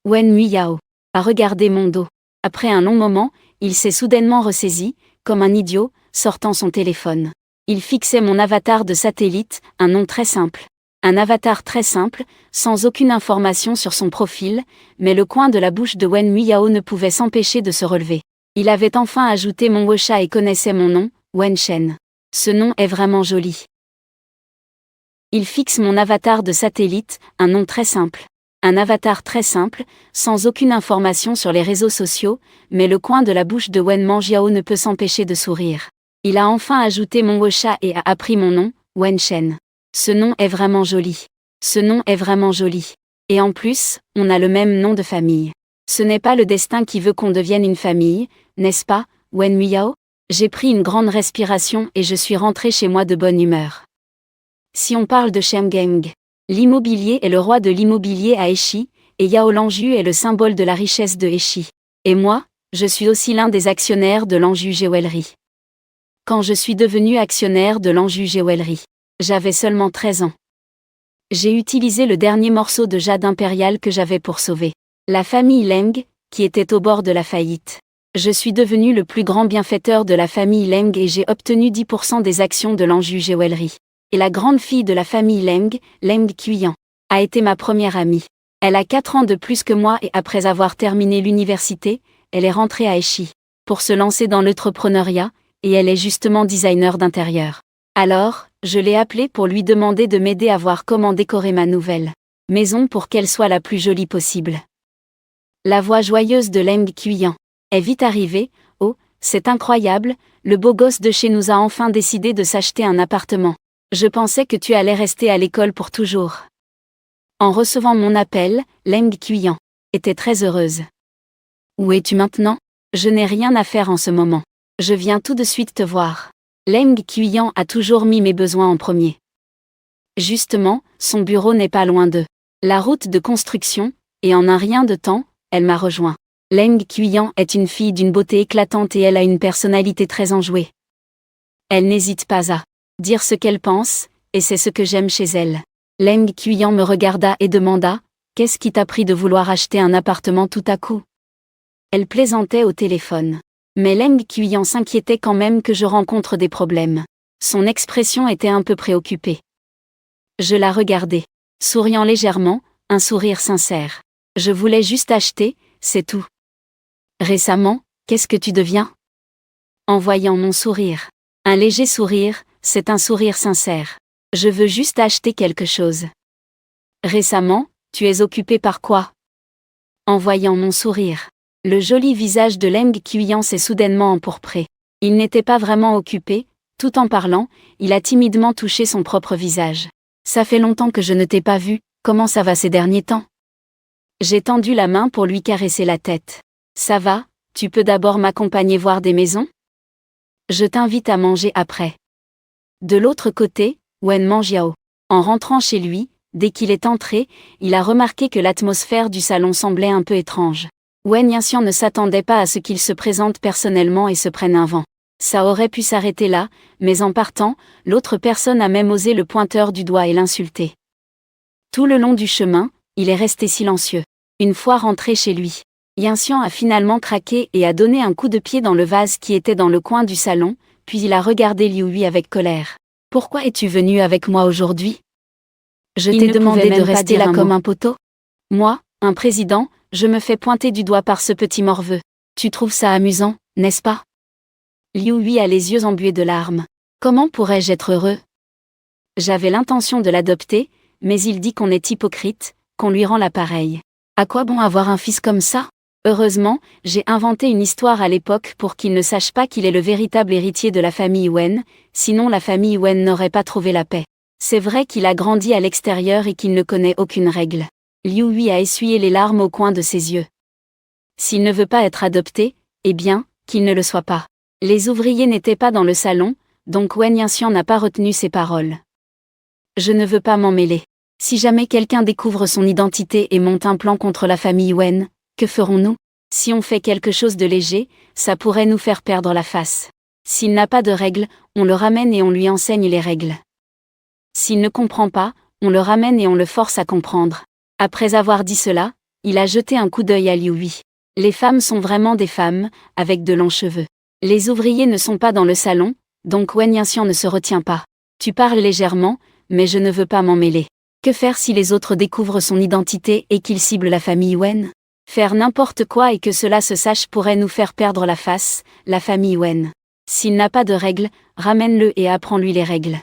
Wen Muyao a regardé mon dos. Après un long moment, il s'est soudainement ressaisi, comme un idiot, sortant son téléphone. Il fixait mon avatar de satellite, un nom très simple. Un avatar très simple, sans aucune information sur son profil, mais le coin de la bouche de Wen Muyao ne pouvait s'empêcher de se relever. Il avait enfin ajouté mon WeChat et connaissait mon nom, Wen Shen. Ce nom est vraiment joli. Il fixe mon avatar de satellite, un nom très simple. Un avatar très simple, sans aucune information sur les réseaux sociaux, mais le coin de la bouche de Wen Manjiao ne peut s'empêcher de sourire. Il a enfin ajouté mon WeChat et a appris mon nom, Wen Shen. Ce nom est vraiment joli. Ce nom est vraiment joli. Et en plus, on a le même nom de famille. Ce n'est pas le destin qui veut qu'on devienne une famille, n'est-ce pas, Wen Muyao? J'ai pris une grande respiration et je suis rentré chez moi de bonne humeur. Si on parle de Shengeng, l'immobilier est le roi de l'immobilier à Eshi, et Yao Lanju est le symbole de la richesse de Eshi. Et moi, je suis aussi l'un des actionnaires de Lanju Jewelry. Quand je suis devenu actionnaire de Lanju Jewelry, j'avais seulement 13 ans. J'ai utilisé le dernier morceau de jade impérial que j'avais pour sauver la famille Leng, qui était au bord de la faillite. Je suis devenu le plus grand bienfaiteur de la famille Leng et j'ai obtenu 10% des actions de Lanju Jewelry. Et la grande fille de la famille Leng, Leng Qiyan, a été ma première amie. Elle a 4 ans de plus que moi et après avoir terminé l'université, elle est rentrée à Eshi pour se lancer dans l'entrepreneuriat, et elle est justement designer d'intérieur. Alors, je l'ai appelée pour lui demander de m'aider à voir comment décorer ma nouvelle maison pour qu'elle soit la plus jolie possible. La voix joyeuse de Leng Qiyan est vite arrivée. Oh, c'est incroyable, le beau gosse de chez nous a enfin décidé de s'acheter un appartement. Je pensais que tu allais rester à l'école pour toujours. En recevant mon appel, Leng Qiyan était très heureuse. Où es-tu maintenant? Je n'ai rien à faire en ce moment. Je viens tout de suite te voir. Leng Qiyan a toujours mis mes besoins en premier. Justement, son bureau n'est pas loin de la route de construction, et en un rien de temps, elle m'a rejoint. Leng Qiyan est une fille d'une beauté éclatante et elle a une personnalité très enjouée. Elle n'hésite pas à dire ce qu'elle pense, et c'est ce que j'aime chez elle. Leng Qiyan me regarda et demanda « Qu'est-ce qui t'a pris de vouloir acheter un appartement tout à coup ?» Elle plaisantait au téléphone. Mais Leng Qiyan s'inquiétait quand même que je rencontre des problèmes. Son expression était un peu préoccupée. Je la regardais, souriant légèrement, un sourire sincère. Je voulais juste acheter, c'est tout. Récemment, qu'est-ce que tu deviens ? En voyant mon sourire. Un léger sourire, c'est un sourire sincère. Je veux juste acheter quelque chose. Récemment, tu es occupé par quoi ? En voyant mon sourire. Le joli visage de Leng Qiyan s'est soudainement empourpré. Il n'était pas vraiment occupé, tout en parlant, il a timidement touché son propre visage. Ça fait longtemps que je ne t'ai pas vu, comment ça va ces derniers temps ? J'ai tendu la main pour lui caresser la tête. Ça va, tu peux d'abord m'accompagner voir des maisons ? Je t'invite à manger après. De l'autre côté, Wen Manjiao. En rentrant chez lui, dès qu'il est entré, il a remarqué que l'atmosphère du salon semblait un peu étrange. Wen Yanxian ne s'attendait pas à ce qu'il se présente personnellement et se prenne un vent. Ça aurait pu s'arrêter là, mais en partant, l'autre personne a même osé le pointeur du doigt et l'insulter. Tout le long du chemin, il est resté silencieux. Une fois rentré chez lui, Yanxian a finalement craqué et a donné un coup de pied dans le vase qui était dans le coin du salon, puis il a regardé Liu Hui avec colère. « Pourquoi es-tu venu avec moi aujourd'hui ? Je t'ai demandé de rester là comme un poteau ? Moi, un président, je me fais pointer du doigt par ce petit morveux. Tu trouves ça amusant, n'est-ce pas ? » Liu Hui a les yeux embués de larmes. « Comment pourrais-je être heureux ? J'avais l'intention de l'adopter, mais il dit qu'on est hypocrite, qu'on lui rend l'appareil. À quoi bon avoir un fils comme ça ? Heureusement, j'ai inventé une histoire à l'époque pour qu'il ne sache pas qu'il est le véritable héritier de la famille Wen, sinon la famille Wen n'aurait pas trouvé la paix. C'est vrai qu'il a grandi à l'extérieur et qu'il ne connaît aucune règle. » Liu Hui a essuyé les larmes au coin de ses yeux. S'il ne veut pas être adopté, eh bien, qu'il ne le soit pas. Les ouvriers n'étaient pas dans le salon, donc Wen Yanxian n'a pas retenu ses paroles. Je ne veux pas m'en mêler. Si jamais quelqu'un découvre son identité et monte un plan contre la famille Wen, que ferons-nous ? Si on fait quelque chose de léger, ça pourrait nous faire perdre la face. S'il n'a pas de règles, on le ramène et on lui enseigne les règles. S'il ne comprend pas, on le ramène et on le force à comprendre. Après avoir dit cela, il a jeté un coup d'œil à Liu Hui. Les femmes sont vraiment des femmes, avec de longs cheveux. Les ouvriers ne sont pas dans le salon, donc Wen Yanxian ne se retient pas. Tu parles légèrement, mais je ne veux pas m'en mêler. Que faire si les autres découvrent son identité et qu'ils ciblent la famille Wen ? Faire n'importe quoi et que cela se sache pourrait nous faire perdre la face, la famille Wen. S'il n'a pas de règles, ramène-le et apprends-lui les règles.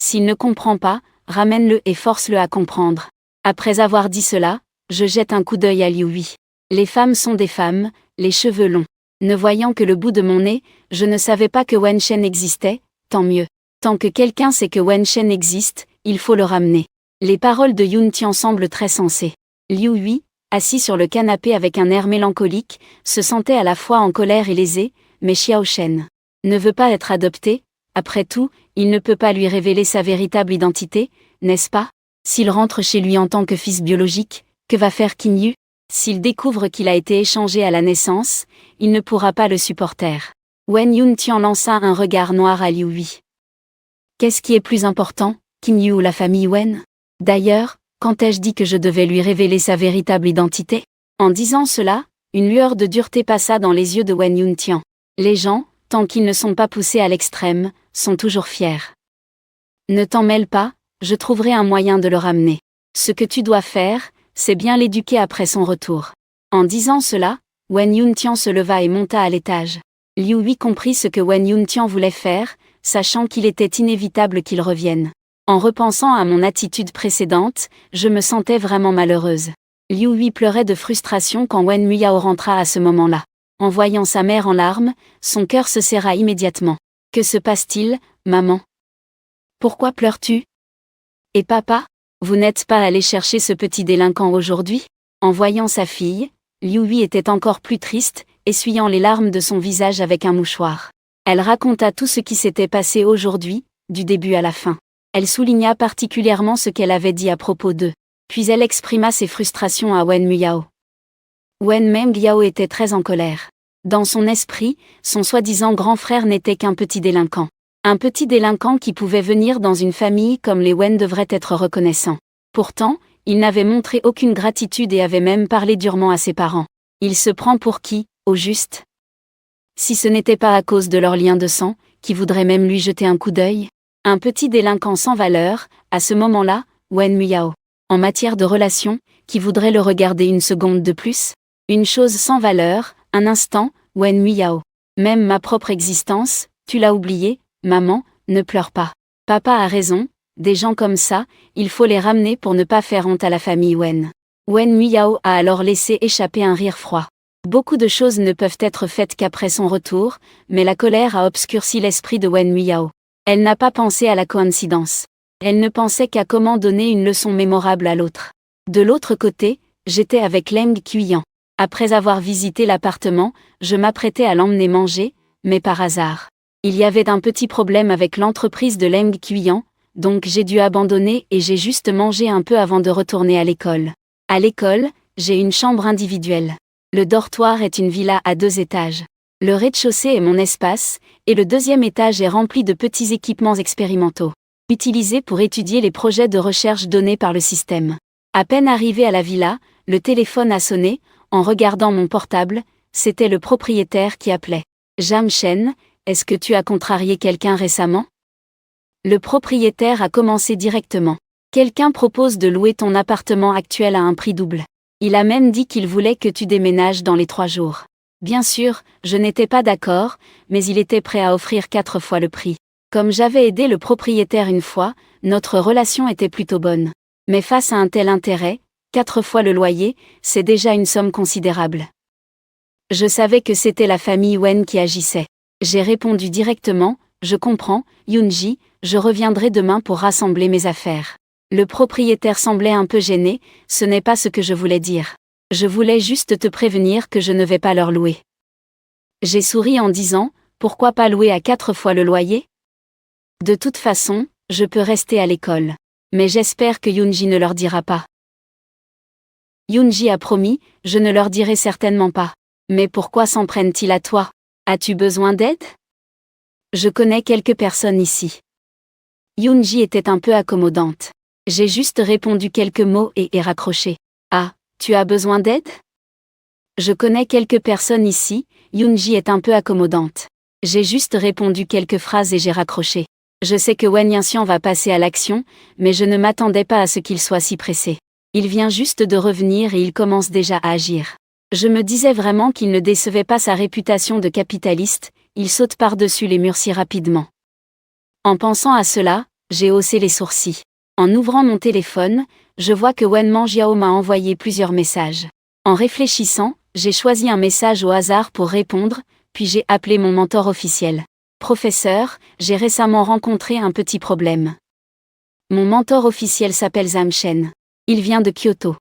S'il ne comprend pas, ramène-le et force-le à comprendre. Après avoir dit cela, je jette un coup d'œil à Liu Hui. Les femmes sont des femmes, les cheveux longs. Ne voyant que le bout de mon nez, je ne savais pas que Wen Shen existait, tant mieux. Tant que quelqu'un sait que Wen Shen existe, il faut le ramener. Les paroles de Yun Tian semblent très sensées. Liu Hui, assis sur le canapé avec un air mélancolique, se sentait à la fois en colère et lésé, mais Xiao Shen ne veut pas être adopté, après tout, il ne peut pas lui révéler sa véritable identité, n'est-ce pas ? S'il rentre chez lui en tant que fils biologique, que va faire Qin Yu ? S'il découvre qu'il a été échangé à la naissance, il ne pourra pas le supporter. Wen Yun Tian lança un regard noir à Liu Hui. Qu'est-ce qui est plus important, Qin Yu ou la famille Wen ? D'ailleurs, quand ai-je dit que je devais lui révéler sa véritable identité ? En disant cela, une lueur de dureté passa dans les yeux de Wen Yun Tian. Les gens, tant qu'ils ne sont pas poussés à l'extrême, sont toujours fiers. Ne t'en mêle pas, je trouverai un moyen de le ramener. Ce que tu dois faire, c'est bien l'éduquer après son retour. En disant cela, Wen Yun Tian se leva et monta à l'étage. Liu Hui comprit ce que Wen Yun Tian voulait faire, sachant qu'il était inévitable qu'il revienne. En repensant à mon attitude précédente, je me sentais vraiment malheureuse. Liu Hui pleurait de frustration quand Wen Muyao rentra à ce moment-là. En voyant sa mère en larmes, son cœur se serra immédiatement. Que se passe-t-il, maman ? Pourquoi pleures-tu ? Et papa ? Vous n'êtes pas allé chercher ce petit délinquant aujourd'hui ? En voyant sa fille, Liu Hui était encore plus triste, essuyant les larmes de son visage avec un mouchoir. Elle raconta tout ce qui s'était passé aujourd'hui, du début à la fin. Elle souligna particulièrement ce qu'elle avait dit à propos d'eux. Puis elle exprima ses frustrations à Wen Muyao. Wen Mengyao était très en colère. Dans son esprit, son soi-disant grand frère n'était qu'un petit délinquant. Un petit délinquant qui pouvait venir dans une famille comme les Wen devrait être reconnaissant. Pourtant, il n'avait montré aucune gratitude et avait même parlé durement à ses parents. Il se prend pour qui, au juste ? Si ce n'était pas à cause de leur lien de sang, qui voudrait même lui jeter un coup d'œil? Un petit délinquant sans valeur, à ce moment-là, Wen Muyao. En matière de relations, qui voudrait le regarder une seconde de plus? Une chose sans valeur, un instant, Wen Muyao. Même ma propre existence, tu l'as oublié, maman, ne pleure pas. Papa a raison, des gens comme ça, il faut les ramener pour ne pas faire honte à la famille Wen. Wen Muyao a alors laissé échapper un rire froid. Beaucoup de choses ne peuvent être faites qu'après son retour, mais la colère a obscurci l'esprit de Wen Muyao. Elle n'a pas pensé à la coïncidence. Elle ne pensait qu'à comment donner une leçon mémorable à l'autre. De l'autre côté, j'étais avec Leng Kuyan. Après avoir visité l'appartement, je m'apprêtais à l'emmener manger, mais par hasard. Il y avait un petit problème avec l'entreprise de Leng Kuyan, donc j'ai dû abandonner et j'ai juste mangé un peu avant de retourner à l'école. À l'école, j'ai une chambre individuelle. Le dortoir est une villa à 2 étages. Le rez-de-chaussée est mon espace, et le 2e étage est rempli de petits équipements expérimentaux, utilisés pour étudier les projets de recherche donnés par le système. À peine arrivé à la villa, le téléphone a sonné. En regardant mon portable, c'était le propriétaire qui appelait. Jam Shen, est-ce que tu as contrarié quelqu'un récemment? Le propriétaire a commencé directement. Quelqu'un propose de louer ton appartement actuel à un prix double. Il a même dit qu'il voulait que tu déménages dans les 3 jours. Bien sûr, je n'étais pas d'accord, mais il était prêt à offrir 4 fois le prix. Comme j'avais aidé le propriétaire une fois, notre relation était plutôt bonne. Mais face à un tel intérêt, 4 fois le loyer, c'est déjà une somme considérable. Je savais que c'était la famille Wen qui agissait. J'ai répondu directement, je comprends, Yoonji, je reviendrai demain pour rassembler mes affaires. Le propriétaire semblait un peu gêné, ce n'est pas ce que je voulais dire. Je voulais juste te prévenir que je ne vais pas leur louer. J'ai souri en disant, pourquoi pas louer à 4 fois le loyer? De toute façon, je peux rester à l'école. Mais j'espère que Yoonji ne leur dira pas. Yoonji a promis, je ne leur dirai certainement pas. Mais pourquoi s'en prennent-ils à toi? As-tu besoin d'aide? Je connais quelques personnes ici. Yoonji était un peu accommodante. J'ai juste répondu quelques mots et raccroché. Ah, tu as besoin d'aide? Je connais quelques personnes ici, Yoonji est un peu accommodante. J'ai juste répondu quelques phrases et j'ai raccroché. Je sais que Wen Yanxian va passer à l'action, mais je ne m'attendais pas à ce qu'il soit si pressé. Il vient juste de revenir et il commence déjà à agir. Je me disais vraiment qu'il ne décevait pas sa réputation de capitaliste, il saute par-dessus les murs si rapidement. En pensant à cela, j'ai haussé les sourcils. En ouvrant mon téléphone, je vois que Wen Manjiao m'a envoyé plusieurs messages. En réfléchissant, j'ai choisi un message au hasard pour répondre, puis j'ai appelé mon mentor officiel. Professeur, j'ai récemment rencontré un petit problème. Mon mentor officiel s'appelle Jam Shen. Il vient de Kyoto.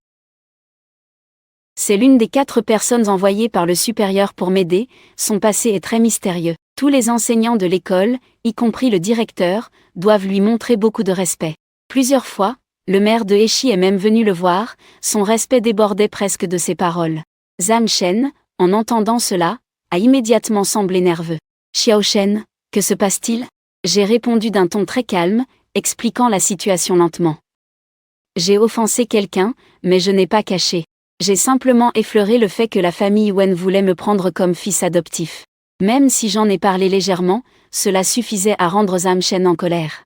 C'est l'une des 4 personnes envoyées par le supérieur pour m'aider, son passé est très mystérieux. Tous les enseignants de l'école, y compris le directeur, doivent lui montrer beaucoup de respect. Plusieurs fois, le maire de Hechi est même venu le voir, son respect débordait presque de ses paroles. Jam Shen, en entendant cela, a immédiatement semblé nerveux. Xiao Shen, que se passe-t-il? J'ai répondu d'un ton très calme, expliquant la situation lentement. J'ai offensé quelqu'un, mais je n'ai pas caché. J'ai simplement effleuré le fait que la famille Wen voulait me prendre comme fils adoptif. Même si j'en ai parlé légèrement, cela suffisait à rendre Jam Shen en colère.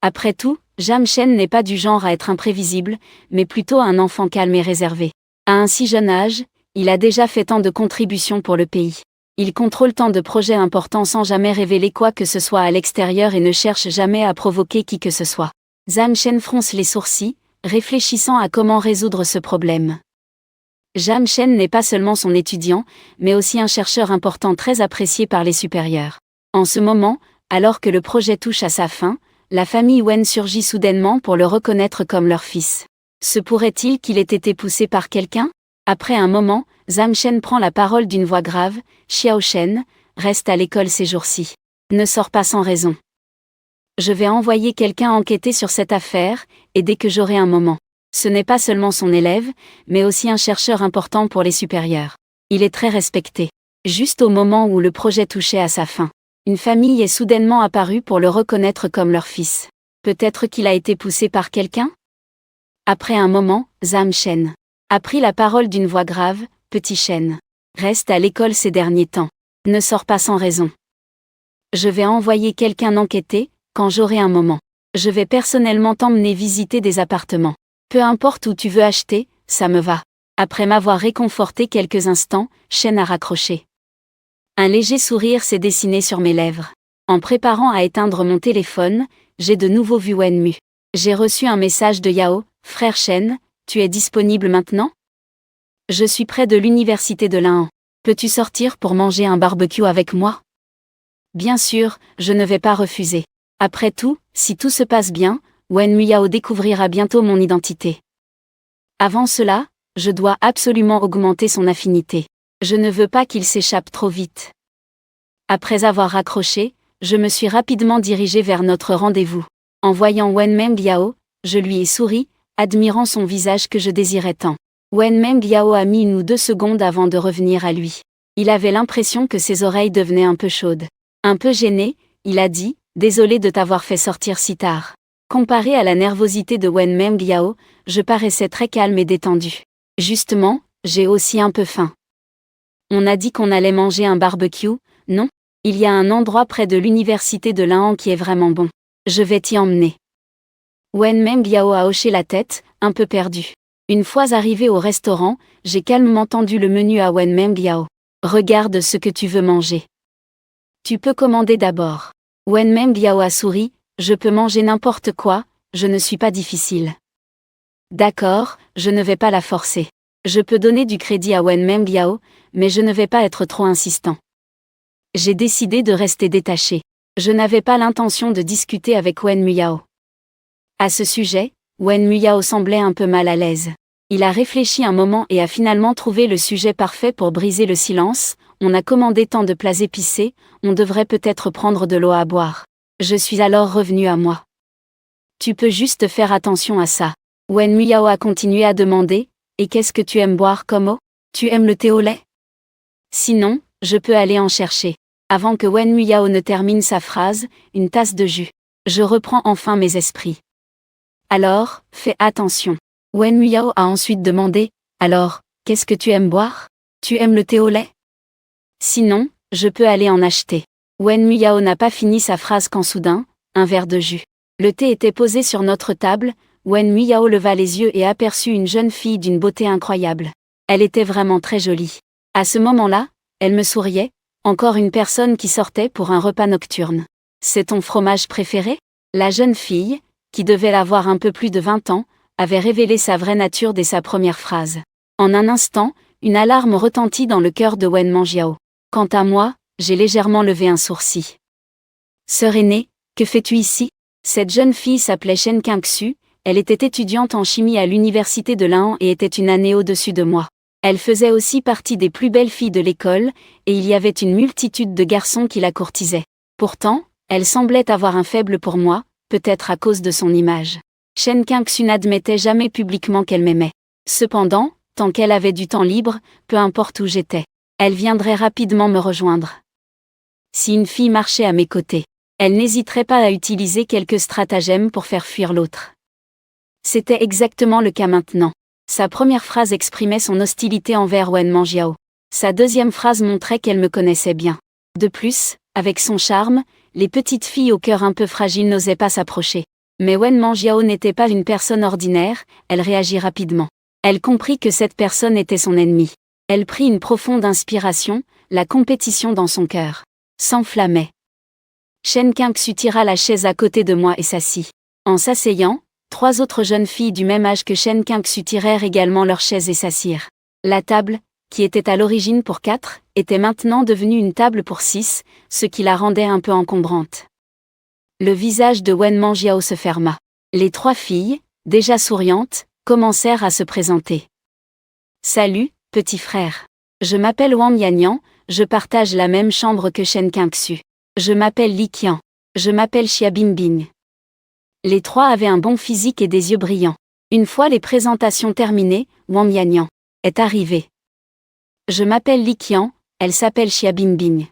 Après tout, Jam Shen n'est pas du genre à être imprévisible, mais plutôt un enfant calme et réservé. À un si jeune âge, il a déjà fait tant de contributions pour le pays. Il contrôle tant de projets importants sans jamais révéler quoi que ce soit à l'extérieur et ne cherche jamais à provoquer qui que ce soit. Jam Shen fronce les sourcils, réfléchissant à comment résoudre ce problème. Jam Shen n'est pas seulement son étudiant, mais aussi un chercheur important très apprécié par les supérieurs. En ce moment, alors que le projet touche à sa fin, la famille Wen surgit soudainement pour le reconnaître comme leur fils. Se pourrait-il qu'il ait été poussé par quelqu'un? Après un moment, Jam Shen prend la parole d'une voix grave, Xiao Shen, reste à l'école ces jours-ci. Ne sors pas sans raison. Je vais envoyer quelqu'un enquêter sur cette affaire, et dès que j'aurai un moment. Ce n'est pas seulement son élève, mais aussi un chercheur important pour les supérieurs. Il est très respecté. Juste au moment où le projet touchait à sa fin, une famille est soudainement apparue pour le reconnaître comme leur fils. Peut-être qu'il a été poussé par quelqu'un? Après un moment, Jam Shen a pris la parole d'une voix grave, Petit Shen. Reste à l'école ces derniers temps. Ne sors pas sans raison. Je vais envoyer quelqu'un enquêter, quand j'aurai un moment. Je vais personnellement t'emmener visiter des appartements. Peu importe où tu veux acheter, ça me va. Après m'avoir réconforté quelques instants, Shen a raccroché. Un léger sourire s'est dessiné sur mes lèvres. En préparant à éteindre mon téléphone, j'ai de nouveau vu Wenmu. J'ai reçu un message de Yao, frère Shen, tu es disponible maintenant? Je suis près de l'université de l'Inhan. Peux-tu sortir pour manger un barbecue avec moi? Bien sûr, je ne vais pas refuser. Après tout, si tout se passe bien, Wenmu Yao découvrira bientôt mon identité. Avant cela, je dois absolument augmenter son affinité. Je ne veux pas qu'il s'échappe trop vite. Après avoir raccroché, je me suis rapidement dirigé vers notre rendez-vous. En voyant Wenmeng Yao, je lui ai souri, admirant son visage que je désirais tant. Wenmeng Yao a mis 1 ou 2 secondes avant de revenir à lui. Il avait l'impression que ses oreilles devenaient un peu chaudes. Un peu gêné, il a dit, « Désolé de t'avoir fait sortir si tard. » Comparé à la nervosité de Wenmeng Yao, je paraissais très calme et détendu. Justement, j'ai aussi un peu faim. On a dit qu'on allait manger un barbecue, non? Il y a un endroit près de l'université de l'Inhan qui est vraiment bon. Je vais t'y emmener. Wenmeng Yao a hoché la tête, un peu perdu. Une fois arrivé au restaurant, j'ai calmement tendu le menu à Wenmeng Yao. Regarde ce que tu veux manger. Tu peux commander d'abord. Wenmeng Yao a souri, je peux manger n'importe quoi, je ne suis pas difficile. D'accord, je ne vais pas la forcer. Je peux donner du crédit à Wenmeng Yao, mais je ne vais pas être trop insistant. J'ai décidé de rester détaché. Je n'avais pas l'intention de discuter avec Wenmu Yao. À ce sujet, Wenmu Yao semblait un peu mal à l'aise. Il a réfléchi un moment et a finalement trouvé le sujet parfait pour briser le silence. On a commandé tant de plats épicés, on devrait peut-être prendre de l'eau à boire. Je suis alors revenu à moi. Tu peux juste faire attention à ça. Wenmu Yao a continué à demander, et qu'est-ce que tu aimes boire comme eau? Tu aimes le thé au lait? Sinon, je peux aller en chercher. Avant que Wenmu Yao ne termine sa phrase, une tasse de jus. Je reprends enfin mes esprits. Alors, fais attention. Wenmu Yao a ensuite demandé, alors, qu'est-ce que tu aimes boire? Tu aimes le thé au lait? Sinon, je peux aller en acheter. Wenmu Yao n'a pas fini sa phrase quand soudain, un verre de jus. Le thé était posé sur notre table, Wenmu Yao leva les yeux et aperçut une jeune fille d'une beauté incroyable. Elle était vraiment très jolie. À ce moment-là, elle me souriait, encore une personne qui sortait pour un repas nocturne. C'est ton fromage préféré? La jeune fille, qui devait avoir un peu plus de 20 ans, avait révélé sa vraie nature dès sa première phrase. En un instant, une alarme retentit dans le cœur de Wenmeng Yao. Quant à moi, j'ai légèrement levé un sourcil. Sœur aînée, que fais-tu ici? Cette jeune fille s'appelait Shen Qingxu, elle était étudiante en chimie à l'université de l'Inhan et était une année au-dessus de moi. Elle faisait aussi partie des plus belles filles de l'école, et il y avait une multitude de garçons qui la courtisaient. Pourtant, elle semblait avoir un faible pour moi, peut-être à cause de son image. Shen Qingxu n'admettait jamais publiquement qu'elle m'aimait. Cependant, tant qu'elle avait du temps libre, peu importe où j'étais, elle viendrait rapidement me rejoindre. Si une fille marchait à mes côtés, elle n'hésiterait pas à utiliser quelques stratagèmes pour faire fuir l'autre. C'était exactement le cas maintenant. Sa première phrase exprimait son hostilité envers Wenmeng Yao. Sa deuxième phrase montrait qu'elle me connaissait bien. De plus, avec son charme, les petites filles au cœur un peu fragile n'osaient pas s'approcher. Mais Wenmeng Yao n'était pas une personne ordinaire, elle réagit rapidement. Elle comprit que cette personne était son ennemi. Elle prit une profonde inspiration, la compétition dans son cœur s'enflammait. Shen Qingxu tira la chaise à côté de moi et s'assit. En s'asseyant, 3 autres jeunes filles du même âge que Shen Qingxu tirèrent également leur chaise et s'assirent. La table, qui était à l'origine pour 4, était maintenant devenue une table pour 6, ce qui la rendait un peu encombrante. Le visage de Wenmeng Yao se ferma. Les 3 filles, déjà souriantes, commencèrent à se présenter. Salut, petit frère. Je m'appelle Wang Yanyan, je partage la même chambre que Shen Qingxu. Je m'appelle Li Qian. Je m'appelle Xia Bingbing. Les 3 avaient un bon physique et des yeux brillants. Une fois les présentations terminées, Wang Yanyan est arrivé. Je m'appelle Li Qian, elle s'appelle Xia Bingbing.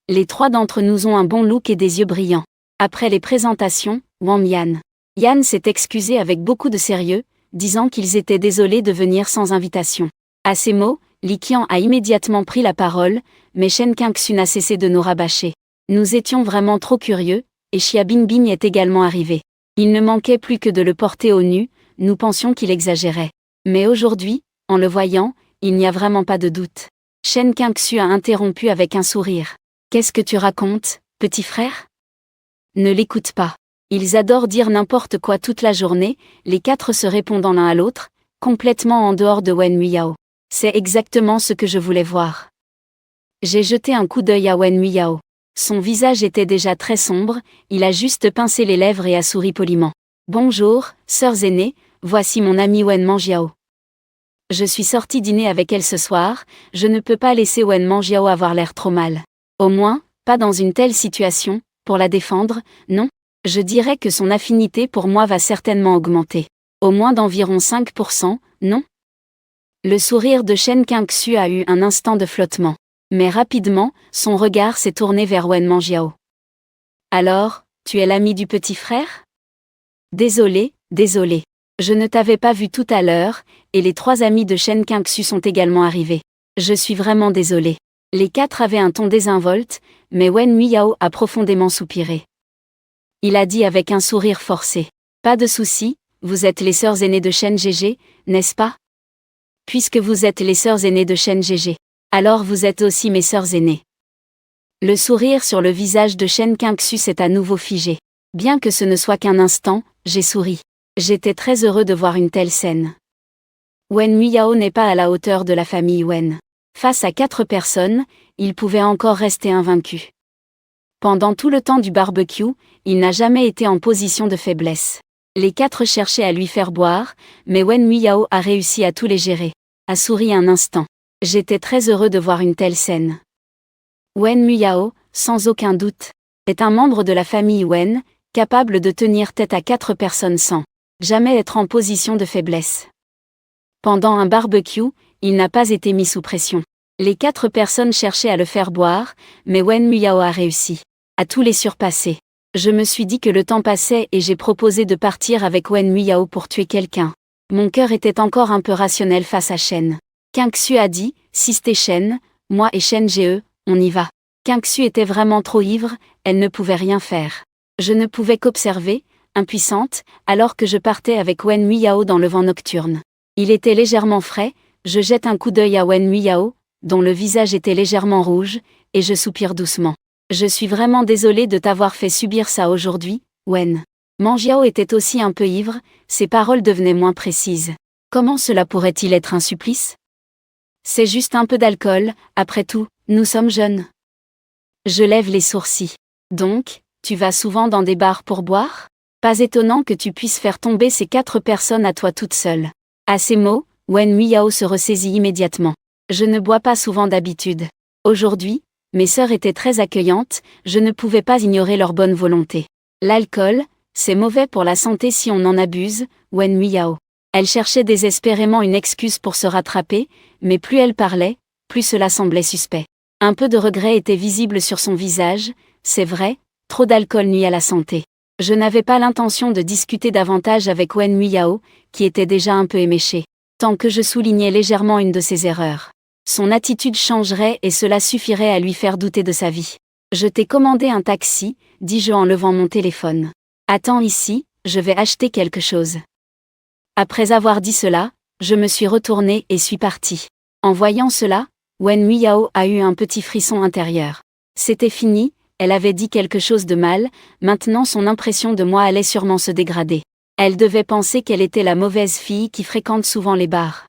Les 3 d'entre nous ont un bon look et des yeux brillants. Après les présentations, Wang Yan s'est excusé avec beaucoup de sérieux, disant qu'ils étaient désolés de venir sans invitation. À ces mots, Li Qian a immédiatement pris la parole, mais Shen Qingxu n'a cessé de nous rabâcher. Nous étions vraiment trop curieux, et Xia Bingbing est également arrivé. Il ne manquait plus que de le porter au nu, nous pensions qu'il exagérait. Mais aujourd'hui, en le voyant, il n'y a vraiment pas de doute. Shen Qingxu a interrompu avec un sourire. « Qu'est-ce que tu racontes, petit frère ?» Ne l'écoute pas. Ils adorent dire n'importe quoi toute la journée, les quatre se répondant l'un à l'autre, complètement en dehors de Wen Muyao. C'est exactement ce que je voulais voir. J'ai jeté un coup d'œil à Wen Muyao. Son visage était déjà très sombre, il a juste pincé les lèvres et a souri poliment. « Bonjour, sœurs aînées, voici mon amie Wen Manjiao. Je suis sortie dîner avec elle ce soir, je ne peux pas laisser Wen Manjiao avoir l'air trop mal. Au moins, pas dans une telle situation, pour la défendre, non. Je dirais que son affinité pour moi va certainement augmenter. Au moins d'environ 5%, non ?» Le sourire de Shen Qingxu a eu un instant de flottement. Mais rapidement, son regard s'est tourné vers Wen Manjiao. « Alors, tu es l'ami du petit frère ? » Désolé. Je ne t'avais pas vu tout à l'heure, et les trois amis de Shen Qingxu sont également arrivés. Je suis vraiment désolé. Les quatre avaient un ton désinvolte, mais Wen Muyao a profondément soupiré. Il a dit avec un sourire forcé. « Pas de souci, vous êtes les sœurs aînées de Shen Gege, n'est-ce pas ? Puisque vous êtes les sœurs aînées de Shen Gege, alors vous êtes aussi mes sœurs aînées. » Le sourire sur le visage de Shen Qingxu s'est à nouveau figé. Bien que ce ne soit qu'un instant, j'ai souri. J'étais très heureux de voir une telle scène. Wen Muyao n'est pas à la hauteur de la famille Wen. Face à 4 personnes, il pouvait encore rester invaincu. Pendant tout le temps du barbecue, il n'a jamais été en position de faiblesse. Les 4 cherchaient à lui faire boire, mais Wen Muyao a réussi à tout les gérer. A souri un instant. J'étais très heureux de voir une telle scène. Wen Muyao, sans aucun doute, est un membre de la famille Wen, capable de tenir tête à 4 personnes sans jamais être en position de faiblesse. Pendant un barbecue, il n'a pas été mis sous pression. Les 4 personnes cherchaient à le faire boire, mais Wen Muyao a réussi à tout les surpasser. Je me suis dit que le temps passait et j'ai proposé de partir avec Wen Muyao pour tuer quelqu'un. Mon cœur était encore un peu rationnel face à Shen Qingxu a dit, si c'était Shen, moi et Shen Ge, on y va. Qingxu était vraiment trop ivre, elle ne pouvait rien faire. Je ne pouvais qu'observer, impuissante, alors que je partais avec Wen Muyao dans le vent nocturne. Il était légèrement frais, je jette un coup d'œil à Wen Muyao, dont le visage était légèrement rouge, et je soupire doucement. Je suis vraiment désolée de t'avoir fait subir ça aujourd'hui, Wen. Manjiao était aussi un peu ivre, ses paroles devenaient moins précises. Comment cela pourrait-il être un supplice ? C'est juste un peu d'alcool, après tout, nous sommes jeunes. Je lève les sourcils. Donc, tu vas souvent dans des bars pour boire ? Pas étonnant que tu puisses faire tomber ces 4 personnes à toi toute seule. À ces mots, Wen Muyao se ressaisit immédiatement. Je ne bois pas souvent d'habitude. Aujourd'hui, mes sœurs étaient très accueillantes, je ne pouvais pas ignorer leur bonne volonté. L'alcool, c'est mauvais pour la santé si on en abuse, Wen Muyao. Elle cherchait désespérément une excuse pour se rattraper, mais plus elle parlait, plus cela semblait suspect. Un peu de regret était visible sur son visage, c'est vrai, trop d'alcool nuit à la santé. Je n'avais pas l'intention de discuter davantage avec Wen Muyao, qui était déjà un peu éméché. Tant que je soulignais légèrement une de ses erreurs. Son attitude changerait et cela suffirait à lui faire douter de sa vie. Je t'ai commandé un taxi, dis-je en levant mon téléphone. Attends ici, je vais acheter quelque chose. Après avoir dit cela, je me suis retournée et suis partie. En voyant cela, Wen Muyao a eu un petit frisson intérieur. C'était fini, elle avait dit quelque chose de mal, maintenant son impression de moi allait sûrement se dégrader. Elle devait penser qu'elle était la mauvaise fille qui fréquente souvent les bars.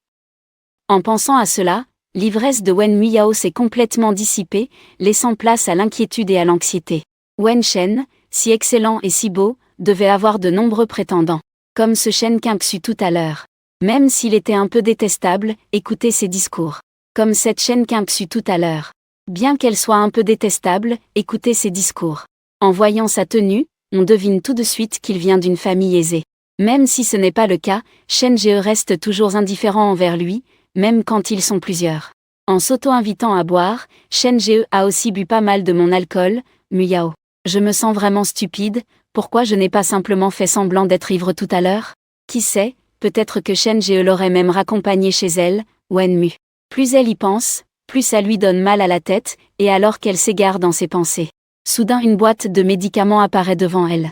En pensant à cela, l'ivresse de Wen Muyao s'est complètement dissipée, laissant place à l'inquiétude et à l'anxiété. Wen Shen, si excellent et si beau, devait avoir de nombreux prétendants. Comme ce Shen Qingxu tout à l'heure. Même s'il était un peu détestable, écoutez ses discours. Comme cette Shen Qingxu tout à l'heure. Bien qu'elle soit un peu détestable, écoutez ses discours. En voyant sa tenue, on devine tout de suite qu'il vient d'une famille aisée. Même si ce n'est pas le cas, Shen Ge reste toujours indifférent envers lui, même quand ils sont plusieurs. En s'auto-invitant à boire, Shen Ge a aussi bu pas mal de mon alcool, Muyao. Je me sens vraiment stupide, pourquoi je n'ai pas simplement fait semblant d'être ivre tout à l'heure ? Qui sait, peut-être que Shen Ge l'aurait même raccompagnée chez elle, Wen Mu. Plus elle y pense, plus ça lui donne mal à la tête, et alors qu'elle s'égare dans ses pensées. Soudain une boîte de médicaments apparaît devant elle.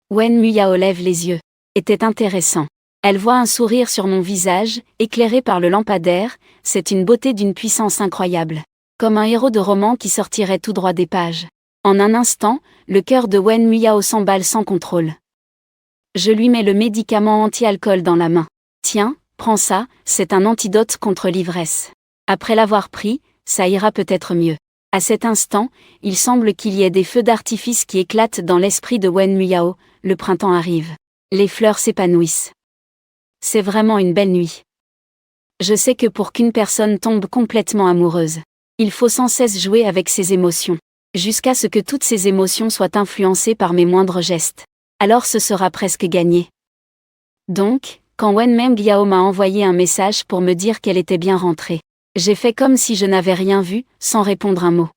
Wen Muyao lève les yeux. Était intéressant. Elle voit un sourire sur mon visage, éclairé par le lampadaire, c'est une beauté d'une puissance incroyable. Comme un héros de roman qui sortirait tout droit des pages. En un instant, le cœur de Wen Muyao s'emballe sans contrôle. Je lui mets le médicament anti-alcool dans la main. Tiens, prends ça, c'est un antidote contre l'ivresse. Après l'avoir pris, ça ira peut-être mieux. À cet instant, il semble qu'il y ait des feux d'artifice qui éclatent dans l'esprit de Wen Muyao, le printemps arrive. Les fleurs s'épanouissent. C'est vraiment une belle nuit. Je sais que pour qu'une personne tombe complètement amoureuse, il faut sans cesse jouer avec ses émotions, jusqu'à ce que toutes ces émotions soient influencées par mes moindres gestes. Alors ce sera presque gagné. Donc, quand Wen Mengyao m'a envoyé un message pour me dire qu'elle était bien rentrée, j'ai fait comme si je n'avais rien vu, sans répondre un mot.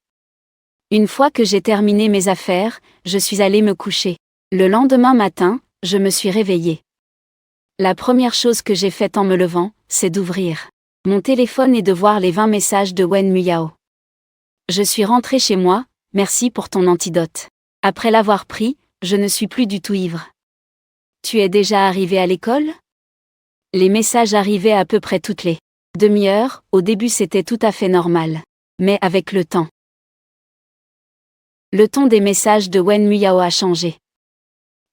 Une fois que j'ai terminé mes affaires, je suis allée me coucher. Le lendemain matin, je me suis réveillée. La première chose que j'ai faite en me levant, c'est d'ouvrir mon téléphone et de voir les 20 messages de Wen Muyao. Je suis rentrée chez moi, merci pour ton antidote. Après l'avoir pris, je ne suis plus du tout ivre. Tu es déjà arrivé à l'école ? Les messages arrivaient à peu près toutes les demi-heures, au début c'était tout à fait normal. Mais avec le temps, le ton des messages de Wen Muyao a changé.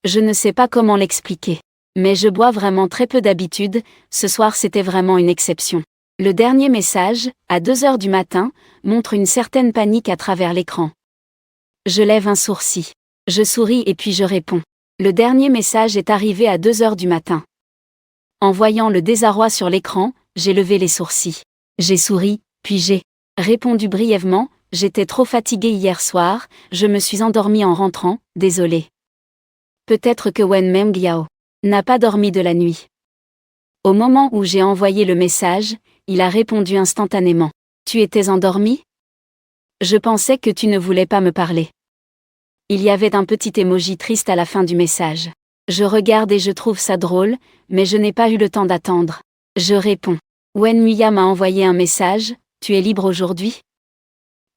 Je ne sais pas comment l'expliquer. Mais je bois vraiment très peu d'habitude, ce soir c'était vraiment une exception. Le dernier message, à 2h du matin, montre une certaine panique à travers l'écran. Je lève un sourcil. Je souris et puis je réponds. Le dernier message est arrivé à 2h du matin. En voyant le désarroi sur l'écran, j'ai levé les sourcils. J'ai souri, puis j'ai répondu brièvement, j'étais trop fatiguée hier soir, je me suis endormie en rentrant, désolée. Peut-être que Wen Mengyao n'a pas dormi de la nuit. Au moment où j'ai envoyé le message, il a répondu instantanément. Tu étais endormi ? Je pensais que tu ne voulais pas me parler. Il y avait un petit emoji triste à la fin du message. Je regarde et je trouve ça drôle, mais je n'ai pas eu le temps d'attendre. Je réponds. Wen Muyao m'a envoyé un message, tu es libre aujourd'hui ?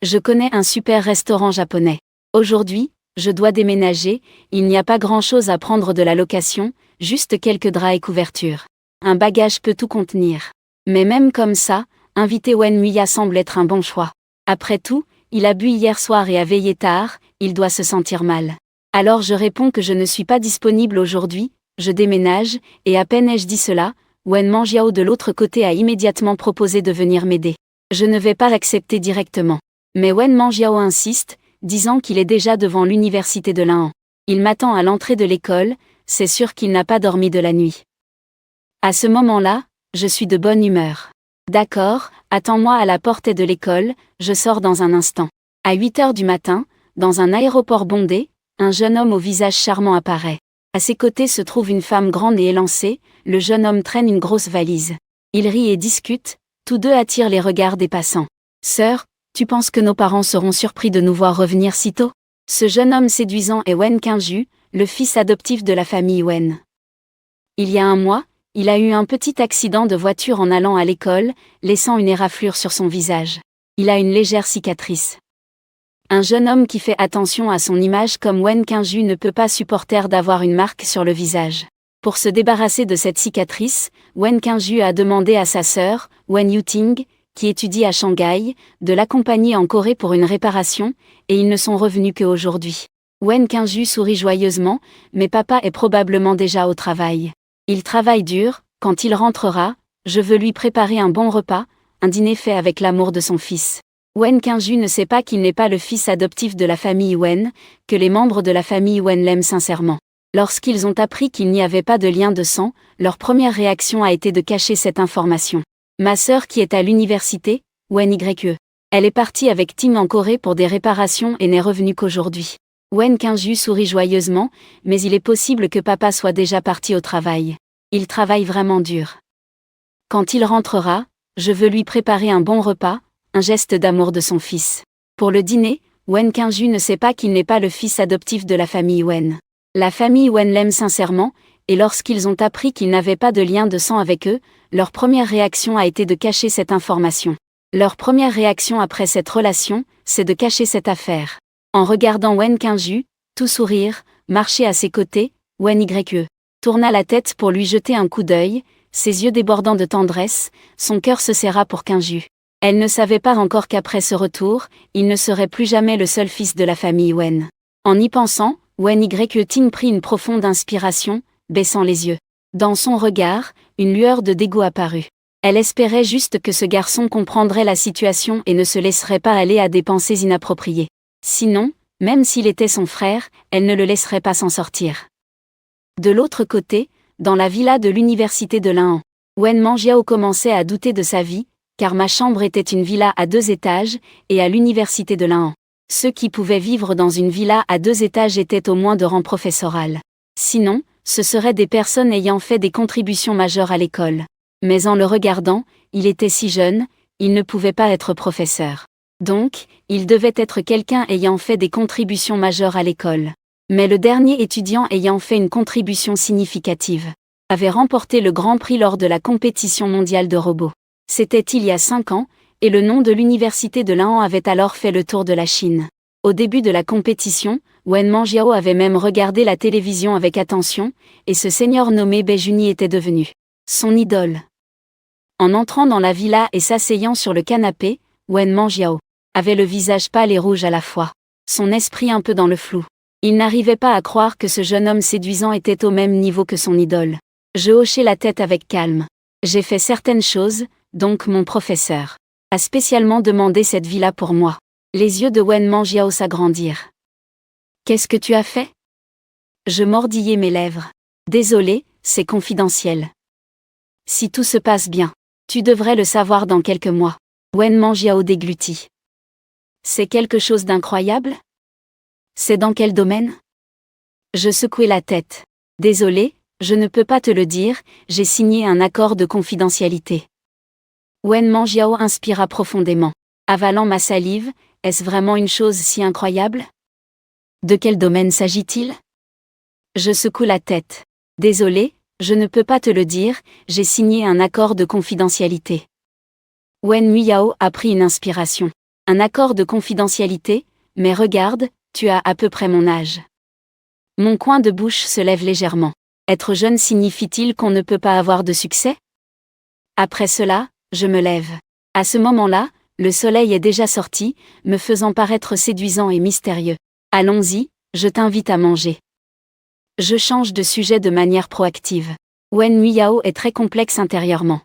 Je connais un super restaurant japonais. Aujourd'hui, je dois déménager, il n'y a pas grand-chose à prendre de la location, juste quelques draps et couvertures. Un bagage peut tout contenir. Mais même comme ça, inviter Wen Muyao semble être un bon choix. Après tout, il a bu hier soir et a veillé tard, il doit se sentir mal. Alors je réponds que je ne suis pas disponible aujourd'hui, je déménage, et à peine ai-je dit cela, Wen Mengyao de l'autre côté a immédiatement proposé de venir m'aider. Je ne vais pas l'accepter directement. Mais Wen Mengyao insiste, disant qu'il est déjà devant l'université de l'Inhan. Il m'attend à l'entrée de l'école, c'est sûr qu'il n'a pas dormi de la nuit. À ce moment-là, je suis de bonne humeur. D'accord, attends-moi à la porte de l'école, je sors dans un instant. À 8h du matin, dans un aéroport bondé, un jeune homme au visage charmant apparaît. À ses côtés se trouve une femme grande et élancée, le jeune homme traîne une grosse valise. Ils rient et discutent, tous deux attirent les regards des passants. Sœur, tu penses que nos parents seront surpris de nous voir revenir si tôt ? Ce jeune homme séduisant est Wen Qingju, le fils adoptif de la famille Wen. Il y a un mois, il a eu un petit accident de voiture en allant à l'école, laissant une éraflure sur son visage. Il a une légère cicatrice. Un jeune homme qui fait attention à son image comme Wen Qingju ne peut pas supporter d'avoir une marque sur le visage. Pour se débarrasser de cette cicatrice, Wen Qingju a demandé à sa sœur, Wen Yuting, qui étudie à Shanghai, de l'accompagner en Corée pour une réparation, et ils ne sont revenus qu'aujourd'hui. Wen Qingju sourit joyeusement, mais papa est probablement déjà au travail. Il travaille dur, quand il rentrera, je veux lui préparer un bon repas, un dîner fait avec l'amour de son fils. Wen Qingju ne sait pas qu'il n'est pas le fils adoptif de la famille Wen, que les membres de la famille Wen l'aiment sincèrement. Lorsqu'ils ont appris qu'il n'y avait pas de lien de sang, leur première réaction a été de cacher cette information. Ma sœur qui est à l'université, Wen Yue. Elle est partie avec Tim en Corée pour des réparations et n'est revenue qu'aujourd'hui. Wen Qingju sourit joyeusement, mais il est possible que papa soit déjà parti au travail. Il travaille vraiment dur. Quand il rentrera, je veux lui préparer un bon repas, un geste d'amour de son fils. Pour le dîner, Wen Qingju ne sait pas qu'il n'est pas le fils adoptif de la famille Wen. La famille Wen l'aime sincèrement, et lorsqu'ils ont appris qu'il n'avait pas de lien de sang avec eux, leur première réaction a été de cacher cette information. Leur première réaction après cette relation, c'est de cacher cette affaire. En regardant Wen Qingju, tout sourire, marcher à ses côtés, Wen Yue tourna la tête pour lui jeter un coup d'œil, ses yeux débordant de tendresse, son cœur se serra pour Qingju. Elle ne savait pas encore qu'après ce retour, il ne serait plus jamais le seul fils de la famille Wen. En y pensant, Wen Yue prit une profonde inspiration, baissant les yeux. Dans son regard, une lueur de dégoût apparut. Elle espérait juste que ce garçon comprendrait la situation et ne se laisserait pas aller à des pensées inappropriées. Sinon, même s'il était son frère, elle ne le laisserait pas s'en sortir. De l'autre côté, dans la villa de l'université de Linhan, Wen Manjiao commençait à douter de sa vie, car ma chambre était une villa à 2 étages, et à l'université de Linhan. Ceux qui pouvaient vivre dans une villa à 2 étages étaient au moins de rang professoral. Sinon, ce seraient des personnes ayant fait des contributions majeures à l'école. Mais en le regardant, il était si jeune, il ne pouvait pas être professeur. Donc, il devait être quelqu'un ayant fait des contributions majeures à l'école. Mais le dernier étudiant ayant fait une contribution significative avait remporté le Grand Prix lors de la compétition mondiale de robots. C'était il y a 5 ans, et le nom de l'université de Linhan avait alors fait le tour de la Chine. Au début de la compétition, Wen Manjiao avait même regardé la télévision avec attention, et ce seigneur nommé Beijuni était devenu son idole. En entrant dans la villa et s'asseyant sur le canapé, Wen Manjiao avait le visage pâle et rouge à la fois, son esprit un peu dans le flou. Il n'arrivait pas à croire que ce jeune homme séduisant était au même niveau que son idole. Je hochai la tête avec calme. J'ai fait certaines choses, donc mon professeur a spécialement demandé cette villa pour moi. Les yeux de Wen Manjiao s'agrandirent. Qu'est-ce que tu as fait? Je mordillai mes lèvres. Désolé, c'est confidentiel. Si tout se passe bien, tu devrais le savoir dans quelques mois. Wen Manjiao déglutit. C'est quelque chose d'incroyable? C'est dans quel domaine? Je secouai la tête. Désolé, je ne peux pas te le dire, j'ai signé un accord de confidentialité. Wen Manjiao inspira profondément. Avalant ma salive, est-ce vraiment une chose si incroyable? De quel domaine s'agit-il? Je secoue la tête. Désolé, je ne peux pas te le dire, j'ai signé un accord de confidentialité. Wen Muyao a pris une inspiration. Un accord de confidentialité, mais regarde, tu as à peu près mon âge. Mon coin de bouche se lève légèrement. Être jeune signifie-t-il qu'on ne peut pas avoir de succès? Après cela, je me lève. À ce moment-là, le soleil est déjà sorti, me faisant paraître séduisant et mystérieux. Allons-y, je t'invite à manger. Je change de sujet de manière proactive. Wen Muyao est très complexe intérieurement.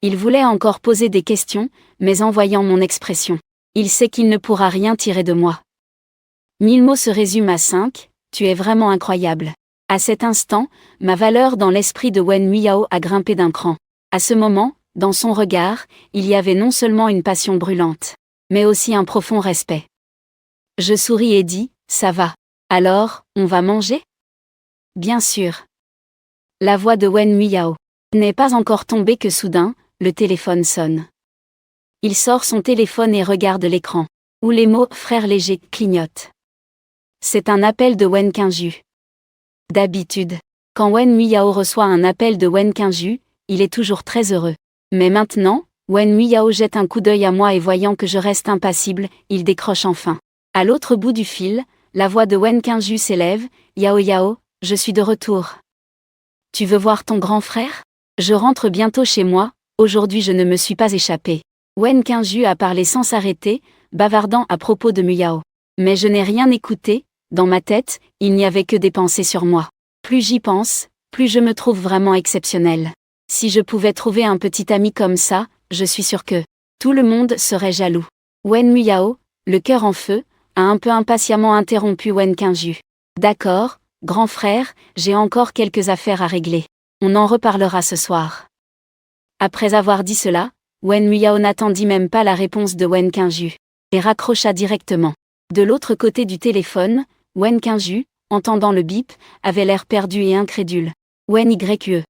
Il voulait encore poser des questions, mais en voyant mon expression, il sait qu'il ne pourra rien tirer de moi. 1000 mots se résument à 5, tu es vraiment incroyable. À cet instant, ma valeur dans l'esprit de Wen Muyao a grimpé d'un cran. À ce moment, dans son regard, il y avait non seulement une passion brûlante, mais aussi un profond respect. Je souris et dis, ça va. Alors, on va manger? Bien sûr. La voix de Wen Muyao n'est pas encore tombée que soudain, le téléphone sonne. Il sort son téléphone et regarde l'écran, où les mots « frère léger » clignotent. C'est un appel de Wen Qingju. D'habitude, quand Wen Muyao reçoit un appel de Wen Qingju, il est toujours très heureux. Mais maintenant, Wen Muyao jette un coup d'œil à moi et voyant que je reste impassible, il décroche enfin. À l'autre bout du fil, la voix de Wen Qingju s'élève, « Yao Yao, je suis de retour. Tu veux voir ton grand frère? Je rentre bientôt chez moi, aujourd'hui je ne me suis pas échappé. » Wen Qingju a parlé sans s'arrêter, bavardant à propos de Muyao. Mais je n'ai rien écouté, dans ma tête, il n'y avait que des pensées sur moi. Plus j'y pense, plus je me trouve vraiment exceptionnelle. Si je pouvais trouver un petit ami comme ça, je suis sûre que tout le monde serait jaloux. Wen Muyao, le cœur en feu, a un peu impatiemment interrompu Wen Qingju. D'accord, grand frère, j'ai encore quelques affaires à régler. On en reparlera ce soir. Après avoir dit cela, Wen Muyao n'attendit même pas la réponse de Wen Qingju, et raccrocha directement. De l'autre côté du téléphone, Wen Qingju, entendant le bip, avait l'air perdu et incrédule. Wen Yue.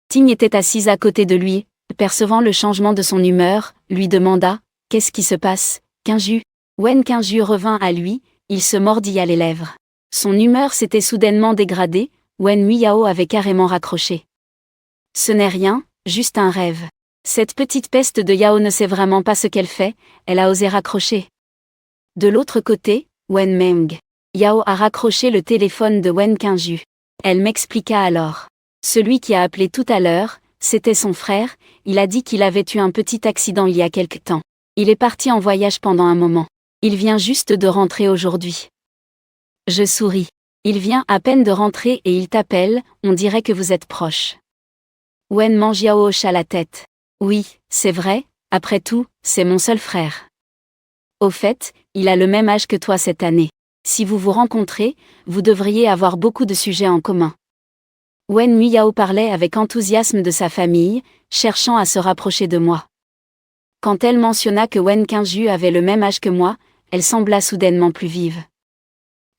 Ting était assise à côté de lui, percevant le changement de son humeur, lui demanda « Qu'est-ce qui se passe, Qingju ?» Wen Qingju revint à lui, il se mordilla les lèvres. Son humeur s'était soudainement dégradée, Wen Muyao avait carrément raccroché. « Ce n'est rien, juste un rêve. Cette petite peste de Yao ne sait vraiment pas ce qu'elle fait, elle a osé raccrocher. De l'autre côté, Wen Meng. Yao a raccroché le téléphone de Wen Qingju. Elle m'expliqua alors. Celui qui a appelé tout à l'heure, c'était son frère, il a dit qu'il avait eu un petit accident il y a quelque temps. Il est parti en voyage pendant un moment. Il vient juste de rentrer aujourd'hui. Je souris. Il vient à peine de rentrer et il t'appelle, on dirait que vous êtes proches. Wen Manjiao hocha la tête. Oui, c'est vrai, après tout, c'est mon seul frère. Au fait, il a le même âge que toi cette année. Si vous vous rencontrez, vous devriez avoir beaucoup de sujets en commun. Wen Muyao parlait avec enthousiasme de sa famille, cherchant à se rapprocher de moi. Quand elle mentionna que Wen Qingju avait le même âge que moi, elle sembla soudainement plus vive.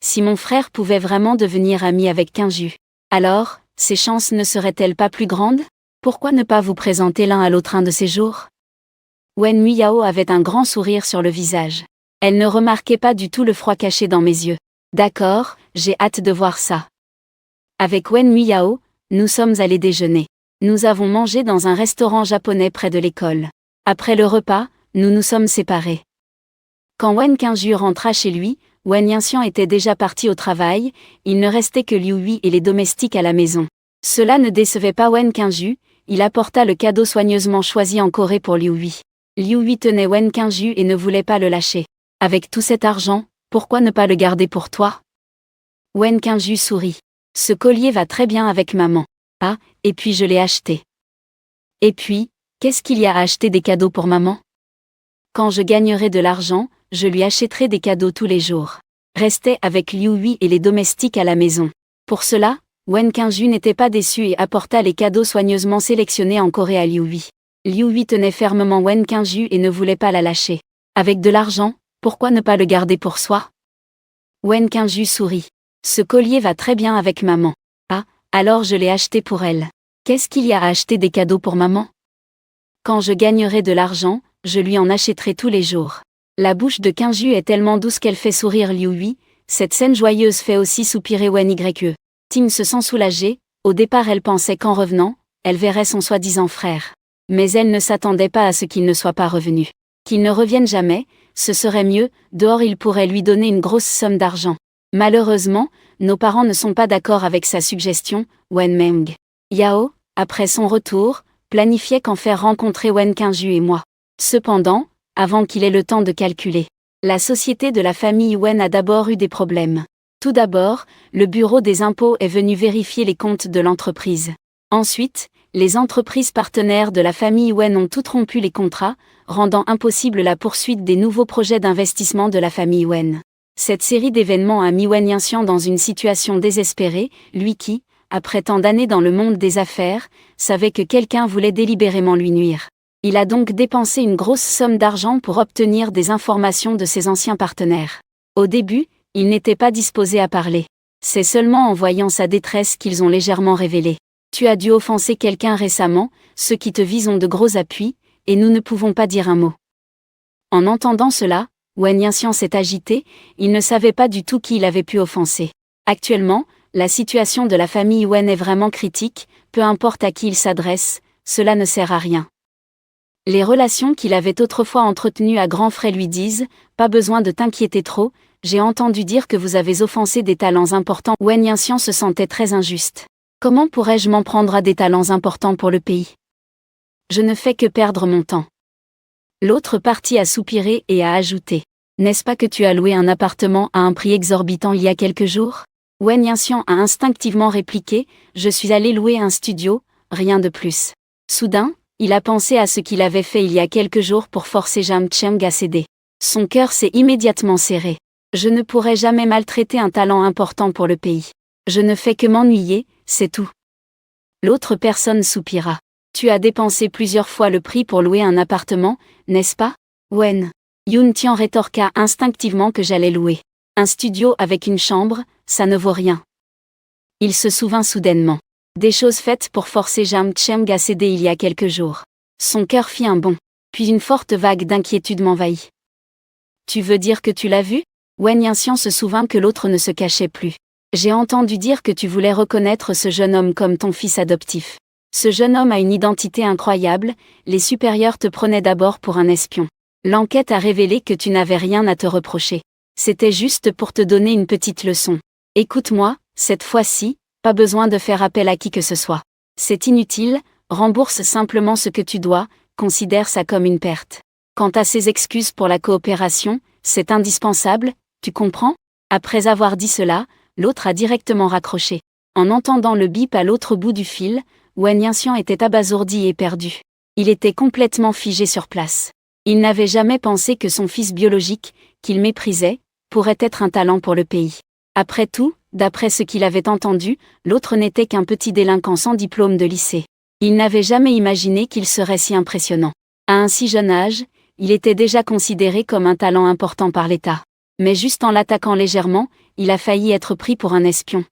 Si mon frère pouvait vraiment devenir ami avec Qingju, alors, ses chances ne seraient-elles pas plus grandes? Pourquoi ne pas vous présenter l'un à l'autre un de ces jours? Wen Muyao avait un grand sourire sur le visage. Elle ne remarquait pas du tout le froid caché dans mes yeux. D'accord, j'ai hâte de voir ça. Avec Wen Muyao, nous sommes allés déjeuner. Nous avons mangé dans un restaurant japonais près de l'école. Après le repas, nous nous sommes séparés. Quand Wen Qingju rentra chez lui, Wen Yanxian était déjà parti au travail, il ne restait que Liu Hui et les domestiques à la maison. Cela ne décevait pas Wen Qingju, il apporta le cadeau soigneusement choisi en Corée pour Liu Hui. Liu Hui tenait Wen Qingju et ne voulait pas le lâcher. Avec tout cet argent, pourquoi ne pas le garder pour toi? Wen Qingju sourit. Ce collier va très bien avec maman. Ah, et puis je l'ai acheté. Et puis, qu'est-ce qu'il y a à acheter des cadeaux pour maman? Quand je gagnerai de l'argent, je lui achèterai des cadeaux tous les jours. Restait avec Liu Hui et les domestiques à la maison. Pour cela, Wen Qingju n'était pas déçu et apporta les cadeaux soigneusement sélectionnés en Corée à Liu Hui. Liu Hui tenait fermement Wen Qingju et ne voulait pas la lâcher. Avec de l'argent, pourquoi ne pas le garder pour soi? Wen Qingju sourit. Ce collier va très bien avec maman. Ah, alors je l'ai acheté pour elle. Qu'est-ce qu'il y a à acheter des cadeaux pour maman? Quand je gagnerai de l'argent, je lui en achèterai tous les jours. La bouche de Qingju est tellement douce qu'elle fait sourire Liu Hui, cette scène joyeuse fait aussi soupirer Wen Yue. Ting se sent soulagée, au départ elle pensait qu'en revenant, elle verrait son soi-disant frère. Mais elle ne s'attendait pas à ce qu'il ne soit pas revenu. Qu'il ne revienne jamais, ce serait mieux, dehors il pourrait lui donner une grosse somme d'argent. Malheureusement, nos parents ne sont pas d'accord avec sa suggestion, Wen Meng. Yao, après son retour, planifiait qu'en faire rencontrer Wen Qingju et moi. Cependant, avant qu'il ait le temps de calculer, la société de la famille Wen a d'abord eu des problèmes. Tout d'abord, le bureau des impôts est venu vérifier les comptes de l'entreprise. Ensuite, les entreprises partenaires de la famille Wen ont toutes rompu les contrats, rendant impossible la poursuite des nouveaux projets d'investissement de la famille Wen. Cette série d'événements a mis Wen Yanxian dans une situation désespérée, lui qui, après tant d'années dans le monde des affaires, savait que quelqu'un voulait délibérément lui nuire. Il a donc dépensé une grosse somme d'argent pour obtenir des informations de ses anciens partenaires. Au début, il n'était pas disposé à parler. C'est seulement en voyant sa détresse qu'ils ont légèrement révélé. Tu as dû offenser quelqu'un récemment, ceux qui te visent ont de gros appuis, et nous ne pouvons pas dire un mot. En entendant cela, Wen Yanxian s'est agité, il ne savait pas du tout qui il avait pu offenser. Actuellement, la situation de la famille Wen est vraiment critique, peu importe à qui il s'adresse, cela ne sert à rien. Les relations qu'il avait autrefois entretenues à grands frais lui disent « Pas besoin de t'inquiéter trop, j'ai entendu dire que vous avez offensé des talents importants. » Wen Yanxian se sentait très injuste. Comment pourrais-je m'en prendre à des talents importants pour le pays? Je ne fais que perdre mon temps. L'autre partie a soupiré et a ajouté. N'est-ce pas que tu as loué un appartement à un prix exorbitant il y a quelques jours? Wen Yanxian a instinctivement répliqué, je suis allé louer un studio, rien de plus. Soudain, il a pensé à ce qu'il avait fait il y a quelques jours pour forcer Jam Cheng à céder. Son cœur s'est immédiatement serré. Je ne pourrai jamais maltraiter un talent important pour le pays. Je ne fais que m'ennuyer, c'est tout. L'autre personne soupira. Tu as dépensé plusieurs fois le prix pour louer un appartement, n'est-ce pas? Wen Yuntian rétorqua instinctivement que j'allais louer un studio avec une chambre, ça ne vaut rien. Il se souvint soudainement des choses faites pour forcer Jam Cheng à céder il y a quelques jours. Son cœur fit un bond, puis une forte vague d'inquiétude m'envahit. Tu veux dire que tu l'as vu? Wen Yanxian se souvint que l'autre ne se cachait plus. J'ai entendu dire que tu voulais reconnaître ce jeune homme comme ton fils adoptif. Ce jeune homme a une identité incroyable, les supérieurs te prenaient d'abord pour un espion. L'enquête a révélé que tu n'avais rien à te reprocher. C'était juste pour te donner une petite leçon. Écoute-moi, cette fois-ci, pas besoin de faire appel à qui que ce soit. C'est inutile, rembourse simplement ce que tu dois, considère ça comme une perte. Quant à ses excuses pour la coopération, c'est indispensable, tu comprends ? Après avoir dit cela, l'autre a directement raccroché. En entendant le bip à l'autre bout du fil, Wen Yinxian était abasourdi et perdu. Il était complètement figé sur place. Il n'avait jamais pensé que son fils biologique, qu'il méprisait, pourrait être un talent pour le pays. Après tout, d'après ce qu'il avait entendu, l'autre n'était qu'un petit délinquant sans diplôme de lycée. Il n'avait jamais imaginé qu'il serait si impressionnant. À un si jeune âge, il était déjà considéré comme un talent important par l'État. Mais juste en l'attaquant légèrement, il a failli être pris pour un espion.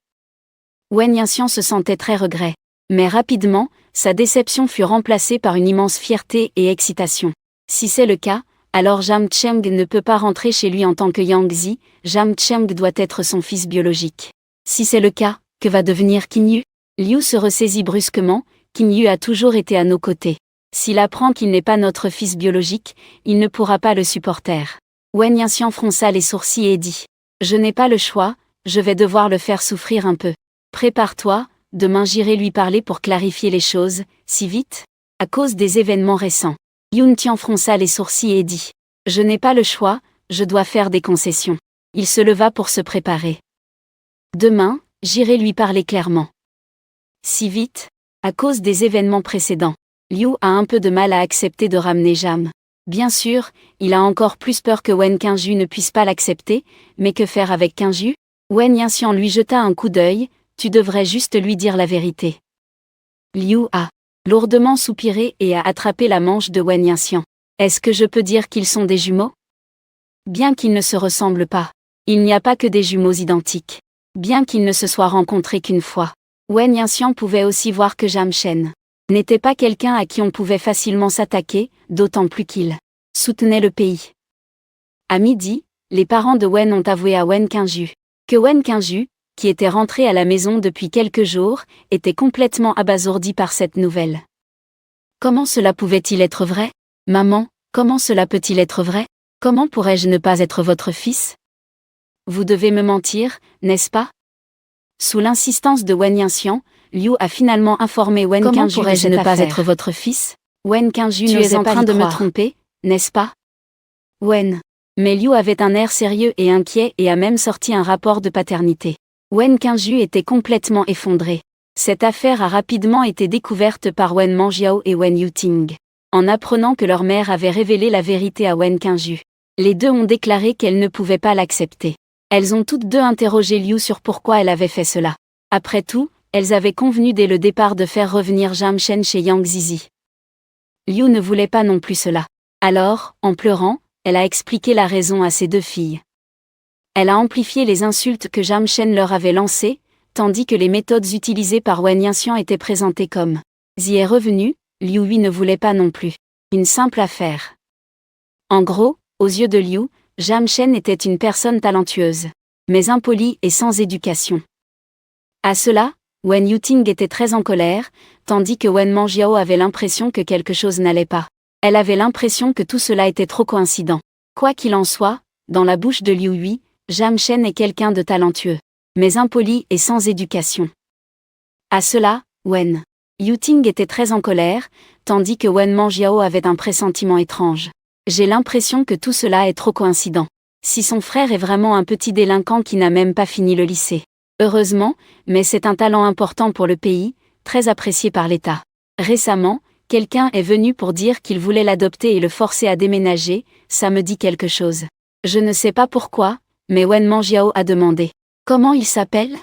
Wen Yinxian se sentait très regret. Mais rapidement, sa déception fut remplacée par une immense fierté et excitation. Si c'est le cas, alors Zhang Cheng ne peut pas rentrer chez lui en tant que Yang Zi, Zhang Cheng doit être son fils biologique. Si c'est le cas, que va devenir Qin Yu ? Liu se ressaisit brusquement, Qin Yu a toujours été à nos côtés. S'il apprend qu'il n'est pas notre fils biologique, il ne pourra pas le supporter. Wen Yinxian fronça les sourcils et dit : Je n'ai pas le choix, je vais devoir le faire souffrir un peu. Prépare-toi, demain j'irai lui parler pour clarifier les choses, si vite ? À cause des événements récents. Yun Tian fronça les sourcils et dit : Je n'ai pas le choix, je dois faire des concessions. Il se leva pour se préparer. Demain, j'irai lui parler clairement. Si vite ? À cause des événements précédents. Liu a un peu de mal à accepter de ramener Jam. Bien sûr, il a encore plus peur que Wen Qingju ne puisse pas l'accepter, mais que faire avec Qingju ? Wen Yinxian lui jeta un coup d'œil, tu devrais juste lui dire la vérité. Liu a lourdement soupiré et a attrapé la manche de Wen Yinxian. Est-ce que je peux dire qu'ils sont des jumeaux ? Bien qu'ils ne se ressemblent pas. Il n'y a pas que des jumeaux identiques. Bien qu'ils ne se soient rencontrés qu'une fois. Wen Yinxian pouvait aussi voir que Zhang Shen n'était pas quelqu'un à qui on pouvait facilement s'attaquer, d'autant plus qu'il soutenait le pays. À midi, les parents de Wen ont avoué à Wen Qingju que Wen Qingju, qui était rentré à la maison depuis quelques jours, était complètement abasourdi par cette nouvelle. Comment cela pouvait-il être vrai ? Maman, comment cela peut-il être vrai ? Comment pourrais-je ne pas être votre fils ? Vous devez me mentir, n'est-ce pas ? Sous l'insistance de Wen Yinxian, Liu a finalement informé Wen Qingju de cette affaire. Comment pourrais-je ne pas être votre fils ? Wen Qingju n'osait pas en train de me tromper, n'est-ce pas ? Wen. Mais Liu avait un air sérieux et inquiet et a même sorti un rapport de paternité. Wen Qingju était complètement effondré. Cette affaire a rapidement été découverte par Wen Manjiao et Wen Yuting. En apprenant que leur mère avait révélé la vérité à Wen Qingju, les deux ont déclaré qu'elles ne pouvaient pas l'accepter. Elles ont toutes deux interrogé Liu sur pourquoi elle avait fait cela. Après tout, elles avaient convenu dès le départ de faire revenir Zhang Shen chez Yang Zizi. Liu ne voulait pas non plus cela. Alors, en pleurant, elle a expliqué la raison à ses deux filles. Elle a amplifié les insultes que Zhang Shen leur avait lancées, tandis que les méthodes utilisées par Wen Yinxian étaient présentées comme Zi est revenu, Liu Hui ne voulait pas non plus. Une simple affaire. En gros, aux yeux de Liu, Zhang Shen était une personne talentueuse, mais impolie et sans éducation. À cela, Wen Yuting était très en colère, tandis que Wen Manjiao avait l'impression que quelque chose n'allait pas. Elle avait l'impression que tout cela était trop coïncident. Quoi qu'il en soit, dans la bouche de Liu Hui, Zhang Shen est quelqu'un de talentueux, mais impoli et sans éducation. À cela, Wen Yuting était très en colère, tandis que Wen Manjiao avait un pressentiment étrange. J'ai l'impression que tout cela est trop coïncident. Si son frère est vraiment un petit délinquant qui n'a même pas fini le lycée. Heureusement, mais c'est un talent important pour le pays, très apprécié par l'État. Récemment, quelqu'un est venu pour dire qu'il voulait l'adopter et le forcer à déménager, ça me dit quelque chose. Je ne sais pas pourquoi, mais Wen Manjiao a demandé. Comment il s'appelle ?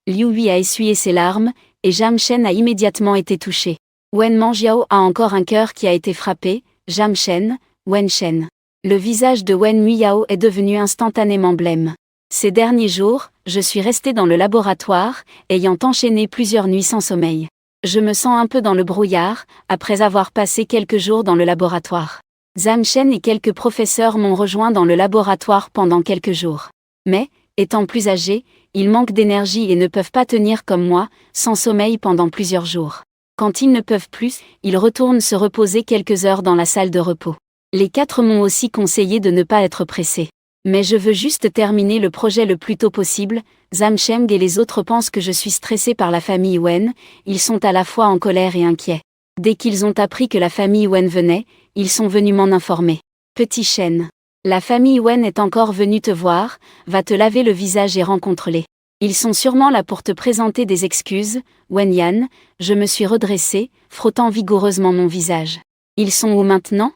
Liu Hui a essuyé ses larmes, et Zhang Shen a immédiatement été touché. Wen Manjiao a encore un cœur qui a été frappé, Zhang Shen, Wen Shen. Le visage de Wen Muyao est devenu instantanément blême. Ces derniers jours, je suis resté dans le laboratoire, ayant enchaîné plusieurs nuits sans sommeil. Je me sens un peu dans le brouillard, après avoir passé quelques jours dans le laboratoire. Zhang Shen et quelques professeurs m'ont rejoint dans le laboratoire pendant quelques jours. Mais, étant plus âgés, ils manquent d'énergie et ne peuvent pas tenir comme moi, sans sommeil pendant plusieurs jours. Quand ils ne peuvent plus, ils retournent se reposer quelques heures dans la salle de repos. Les 4 m'ont aussi conseillé de ne pas être pressé. Mais je veux juste terminer le projet le plus tôt possible. Zamcheng et les autres pensent que je suis stressé par la famille Wen, ils sont à la fois en colère et inquiets. Dès qu'ils ont appris que la famille Wen venait, ils sont venus m'en informer. Petit Shen. La famille Wen est encore venue te voir, va te laver le visage et rencontre-les. Ils sont sûrement là pour te présenter des excuses. Wen Yan, je me suis redressé, frottant vigoureusement mon visage. Ils sont où maintenant?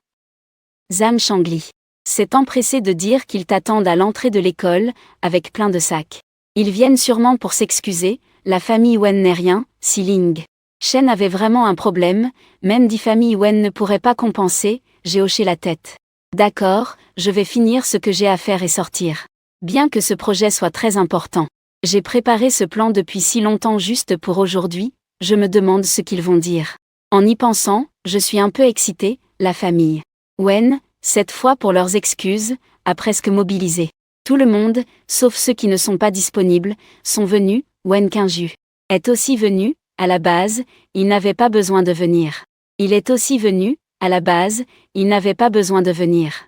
Zam Shangli s'est empressé de dire qu'ils t'attendent à l'entrée de l'école, avec plein de sacs. Ils viennent sûrement pour s'excuser, la famille Wen n'est rien, si Ling Shen avait vraiment un problème, même 10 familles Wen ne pourraient pas compenser, j'ai hoché la tête. D'accord, je vais finir ce que j'ai à faire et sortir. Bien que ce projet soit très important. J'ai préparé ce plan depuis si longtemps juste pour aujourd'hui, je me demande ce qu'ils vont dire. En y pensant, je suis un peu excitée, la famille Wen, cette fois pour leurs excuses, a presque mobilisé. Tout le monde, sauf ceux qui ne sont pas disponibles, sont venus. Wen Qingju est aussi venu, à la base, il n'avait pas besoin de venir. Il est aussi venu, à la base, il n'avait pas besoin de venir.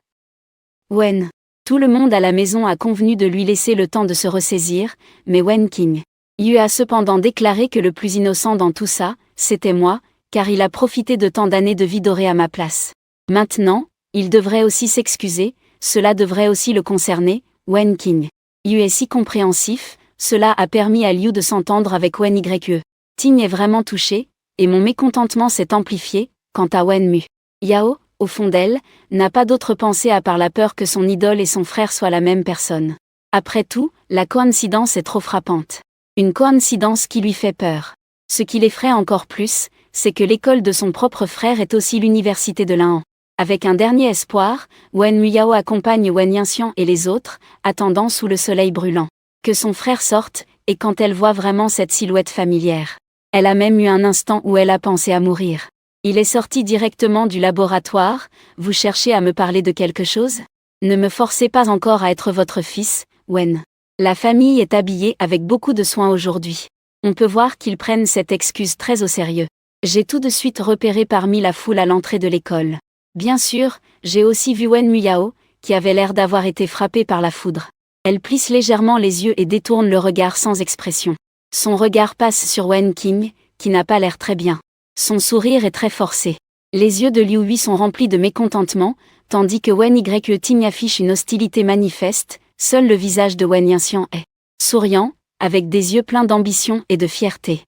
Wen. Tout le monde à la maison a convenu de lui laisser le temps de se ressaisir, mais Wen Qingyu a cependant déclaré que le plus innocent dans tout ça, c'était moi, car il a profité de tant d'années de vie dorée à ma place. Maintenant, il devrait aussi s'excuser, cela devrait aussi le concerner. Wen Qingyu est si compréhensif, cela a permis à Liu de s'entendre avec Wen Yue. Ting est vraiment touché, et mon mécontentement s'est amplifié. Quant à Wen Mu, Yao, au fond d'elle, n'a pas d'autre pensée à part la peur que son idole et son frère soient la même personne. Après tout, la coïncidence est trop frappante. Une coïncidence qui lui fait peur. Ce qui l'effraie encore plus, c'est que l'école de son propre frère est aussi l'université de l'Inhan. Avec un dernier espoir, Wen Muyao accompagne Wen Yanxian et les autres, attendant sous le soleil brûlant. Que son frère sorte, et quand elle voit vraiment cette silhouette familière. Elle a même eu un instant où elle a pensé à mourir. Il est sorti directement du laboratoire. Vous cherchez à me parler de quelque chose? Ne me forcez pas encore à être votre fils, Wen. La famille est habillée avec beaucoup de soin aujourd'hui. On peut voir qu'ils prennent cette excuse très au sérieux. J'ai tout de suite repéré parmi la foule à l'entrée de l'école. Bien sûr, j'ai aussi vu Wen Muyao, qui avait l'air d'avoir été frappée par la foudre. Elle plisse légèrement les yeux et détourne le regard sans expression. Son regard passe sur Wen Qingyu, qui n'a pas l'air très bien. Son sourire est très forcé. Les yeux de Liu Hui sont remplis de mécontentement, tandis que Wen Yue affiche une hostilité manifeste. Seul le visage de Wen Yanxian est souriant, avec des yeux pleins d'ambition et de fierté.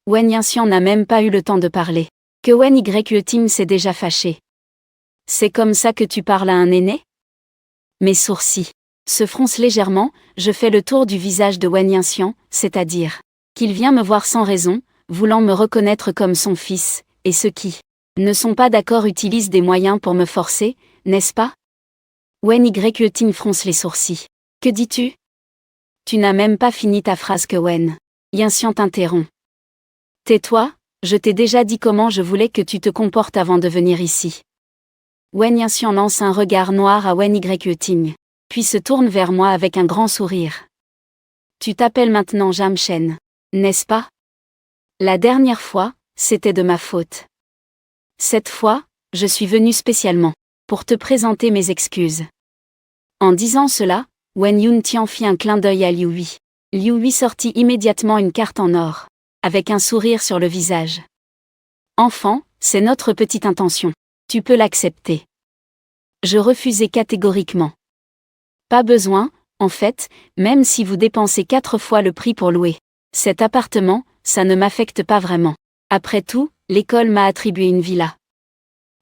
Wen Yanxian n'a même pas eu le temps de parler. Que Wen Yue s'est déjà fâché. C'est comme ça que tu parles à un aîné? Mes sourcils se froncent légèrement, je fais le tour du visage de Wen Yanxian, c'est-à-dire qu'il vient me voir sans raison, voulant me reconnaître comme son fils, et ceux qui ne sont pas d'accord utilisent des moyens pour me forcer, n'est-ce pas? Wen Yue fronce les sourcils. Que dis-tu? Tu n'as même pas fini ta phrase que Wen Yanxian t'interrompt. Tais-toi, je t'ai déjà dit comment je voulais que tu te comportes avant de venir ici. Wen Yanxian lance un regard noir à Wen Yue, puis se tourne vers moi avec un grand sourire. Tu t'appelles maintenant Jam Shen, n'est-ce pas? La dernière fois, c'était de ma faute. Cette fois, je suis venu spécialement pour te présenter mes excuses. En disant cela, Wen Yuntian fit un clin d'œil à Liu Hui. Liu Hui sortit immédiatement une carte en or, avec un sourire sur le visage. Enfant, c'est notre petite intention. Tu peux l'accepter. Je refusai catégoriquement. Pas besoin, en fait, même si vous dépensez 4 fois le prix pour louer cet appartement, ça ne m'affecte pas vraiment. Après tout, l'école m'a attribué une villa.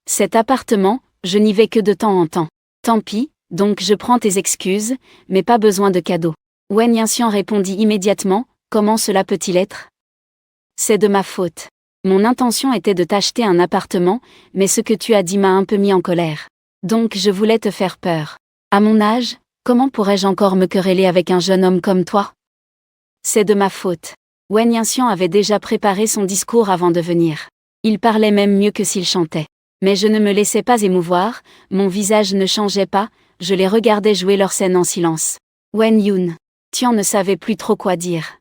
Cet appartement, je n'y vais que de temps en temps. Tant pis, donc je prends tes excuses, mais pas besoin de cadeaux. Wen Yanxian répondit immédiatement, comment cela peut-il être? C'est de ma faute. Mon intention était de t'acheter un appartement, mais ce que tu as dit m'a un peu mis en colère. Donc je voulais te faire peur. À mon âge, comment pourrais-je encore me quereller avec un jeune homme comme toi? C'est de ma faute. Wen Yanxian avait déjà préparé son discours avant de venir. Il parlait même mieux que s'il chantait. Mais je ne me laissais pas émouvoir, mon visage ne changeait pas, je les regardais jouer leur scène en silence. Wen Yun Tian ne savait plus trop quoi dire.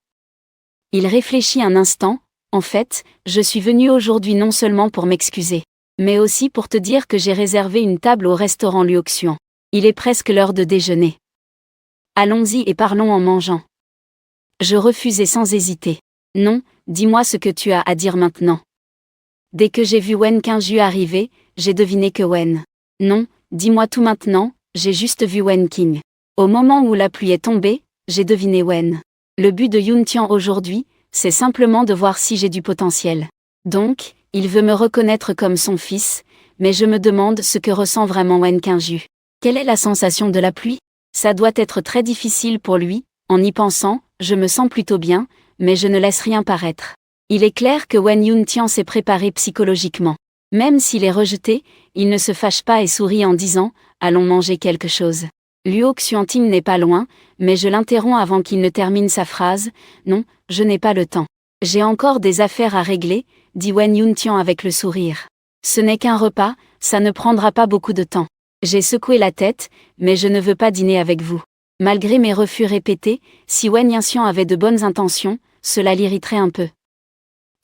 Il réfléchit un instant, En fait, je suis venu aujourd'hui non seulement pour m'excuser, mais aussi pour te dire que j'ai réservé une table au restaurant Luoxian. Il est presque l'heure de déjeuner. Allons-y et parlons en mangeant. Je refusai sans hésiter. Non, dis-moi ce que tu as à dire maintenant. Dès que j'ai vu Wen Qingju arriver, j'ai deviné que Wen. Non, dis-moi tout maintenant, j'ai juste vu Wen Qing. Au moment où la pluie est tombée, j'ai deviné Wen. Le but de Yuntian aujourd'hui, c'est simplement de voir si j'ai du potentiel. Donc, il veut me reconnaître comme son fils, mais je me demande ce que ressent vraiment Wen Qingju. Quelle est la sensation de la pluie? Ça doit être très difficile pour lui, en y pensant, je me sens plutôt bien, mais je ne laisse rien paraître. Il est clair que Wen Yuntian s'est préparé psychologiquement. Même s'il est rejeté, il ne se fâche pas et sourit en disant « Allons manger quelque chose ». Luo Xuanting n'est pas loin, mais je l'interromps avant qu'il ne termine sa phrase « Non, je n'ai pas le temps. J'ai encore des affaires à régler », dit Wen Yuntian avec le sourire. « Ce n'est qu'un repas, ça ne prendra pas beaucoup de temps. » J'ai secoué la tête, mais je ne veux pas dîner avec vous. Malgré mes refus répétés, si Wen Yuntian avait de bonnes intentions, cela l'irriterait un peu.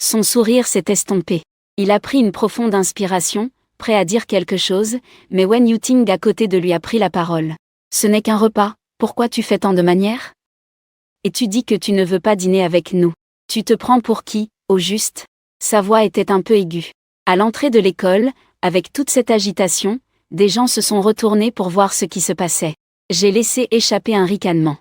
Son sourire s'est estompé. Il a pris une profonde inspiration, prêt à dire quelque chose, mais Wen Yuting à côté de lui a pris la parole. « Ce n'est qu'un repas, pourquoi tu fais tant de manières? Et tu dis que tu ne veux pas dîner avec nous. Tu te prends pour qui, au juste ?» Sa voix était un peu aiguë. À l'entrée de l'école, avec toute cette agitation, des gens se sont retournés pour voir ce qui se passait. J'ai laissé échapper un ricanement.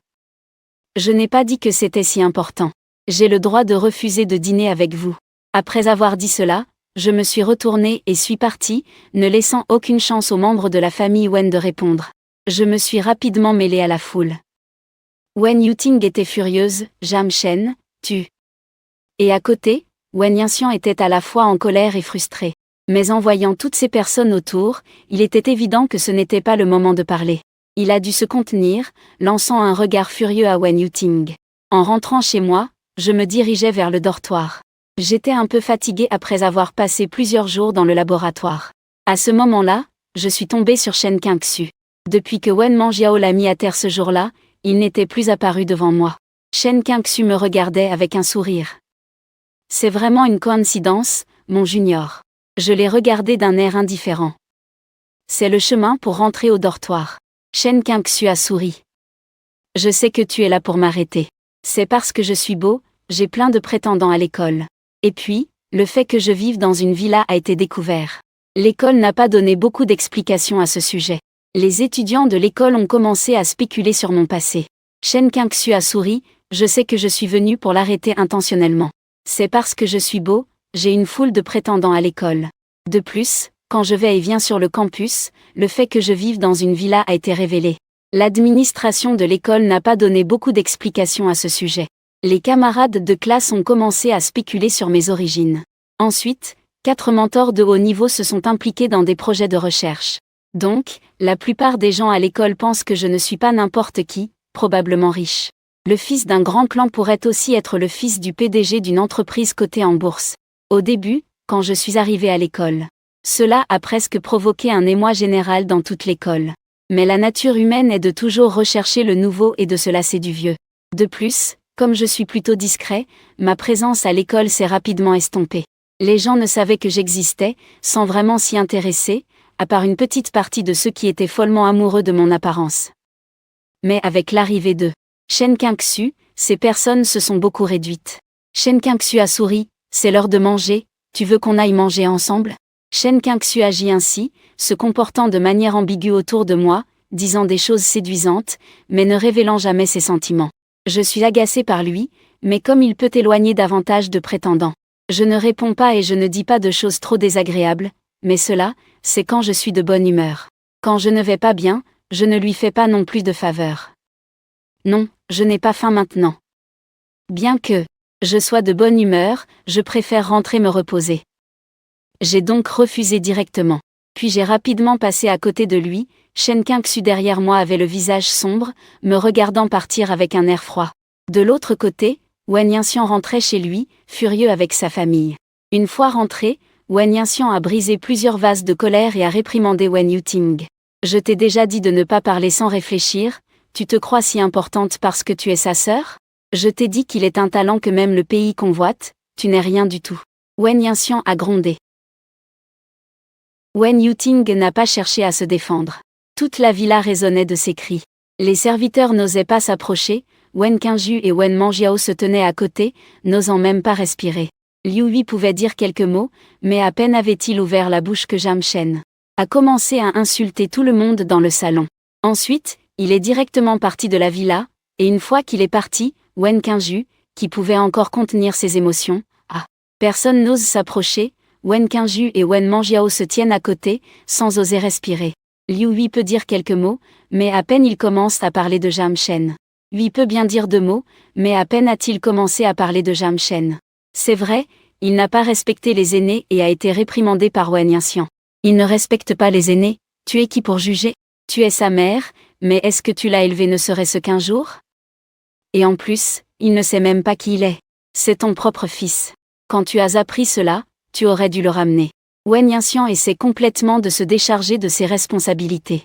Je n'ai pas dit que c'était si important. J'ai le droit de refuser de dîner avec vous. Après avoir dit cela, je me suis retournée et suis partie, ne laissant aucune chance aux membres de la famille Wen de répondre. Je me suis rapidement mêlée à la foule. Wen Yuting était furieuse, Jam Shen, tu. Et à côté, Wen Yunxian était à la fois en colère et frustré. Mais en voyant toutes ces personnes autour, il était évident que ce n'était pas le moment de parler. Il a dû se contenir, lançant un regard furieux à Wen Yuting. En rentrant chez moi, je me dirigeais vers le dortoir. J'étais un peu fatiguée après avoir passé plusieurs jours dans le laboratoire. À ce moment-là, je suis tombée sur Shen Qingxu. Depuis que Wen Manjiao l'a mis à terre ce jour-là, il n'était plus apparu devant moi. Shen Qingxu me regardait avec un sourire. C'est vraiment une coïncidence, mon junior. Je l'ai regardé d'un air indifférent. C'est le chemin pour rentrer au dortoir. Shen Qingxu a souri. Je sais que tu es là pour m'arrêter. C'est parce que je suis beau, j'ai plein de prétendants à l'école. Et puis, le fait que je vive dans une villa a été découvert. L'école n'a pas donné beaucoup d'explications à ce sujet. Les étudiants de l'école ont commencé à spéculer sur mon passé. Shen Qingxu a souri, je sais que je suis venu pour l'arrêter intentionnellement. C'est parce que je suis beau, j'ai une foule de prétendants à l'école. De plus, quand je vais et viens sur le campus, le fait que je vive dans une villa a été révélé. L'administration de l'école n'a pas donné beaucoup d'explications à ce sujet. Les camarades de classe ont commencé à spéculer sur mes origines. Ensuite, 4 mentors de haut niveau se sont impliqués dans des projets de recherche. Donc, la plupart des gens à l'école pensent que je ne suis pas n'importe qui, probablement riche. Le fils d'un grand clan pourrait aussi être le fils du PDG d'une entreprise cotée en bourse. Au début, quand je suis arrivée à l'école, cela a presque provoqué un émoi général dans toute l'école. Mais la nature humaine est de toujours rechercher le nouveau et de se lasser du vieux. De plus, comme je suis plutôt discret, ma présence à l'école s'est rapidement estompée. Les gens ne savaient que j'existais, sans vraiment s'y intéresser, à part une petite partie de ceux qui étaient follement amoureux de mon apparence. Mais avec l'arrivée de Shen Qingxu, ces personnes se sont beaucoup réduites. Shen Qingxu a souri, c'est l'heure de manger, tu veux qu'on aille manger ensemble? Shen Qingxu agit ainsi, se comportant de manière ambiguë autour de moi, disant des choses séduisantes, mais ne révélant jamais ses sentiments. Je suis agacée par lui, mais comme il peut éloigner davantage de prétendants. Je ne réponds pas et je ne dis pas de choses trop désagréables, mais cela, c'est quand je suis de bonne humeur. Quand je ne vais pas bien, je ne lui fais pas non plus de faveur. Non, je n'ai pas faim maintenant. Bien que je sois de bonne humeur, je préfère rentrer me reposer. J'ai donc refusé directement. Puis j'ai rapidement passé à côté de lui, Shen Qingxu derrière moi avait le visage sombre, me regardant partir avec un air froid. De l'autre côté, Wen Yunxian rentrait chez lui, furieux avec sa famille. Une fois rentré, Wen Yunxian a brisé plusieurs vases de colère et a réprimandé Wen Yuting. Je t'ai déjà dit de ne pas parler sans réfléchir, tu te crois si importante parce que tu es sa sœur? Je t'ai dit qu'il est un talent que même le pays convoite, Tu n'es rien du tout. Wen Yinxian a grondé. Wen Yuting n'a pas cherché à se défendre. Toute la villa résonnait de ses cris. Les serviteurs n'osaient pas s'approcher, Wen Qingju et Wen Manjiao se tenaient à côté, n'osant même pas respirer. Liu Hui pouvait dire quelques mots, mais à peine avait-il ouvert la bouche que Zham Shen a commencé à insulter tout le monde dans le salon. Ensuite, il est directement parti de la villa, et une fois qu'il est parti, Wen Qingju, qui pouvait encore contenir ses émotions, personne n'ose s'approcher, Wen Qingju et Wen Manjiao se tiennent à côté, sans oser respirer. Liu Hui peut dire quelques mots, mais à peine il commence à parler de Zham Shen. Lui peut bien dire 2 mots, mais à peine a-t-il commencé à parler de Zham Shen. C'est vrai, il n'a pas respecté les aînés et a été réprimandé par Wen Yinxian. Il ne respecte pas les aînés, tu es qui pour juger? Tu es sa mère, mais est-ce que tu l'as élevé ne serait-ce qu'un jour? Et en plus, il ne sait même pas qui il est. C'est ton propre fils. Quand tu as appris cela, tu aurais dû le ramener. Wen Yinxian essaie complètement de se décharger de ses responsabilités.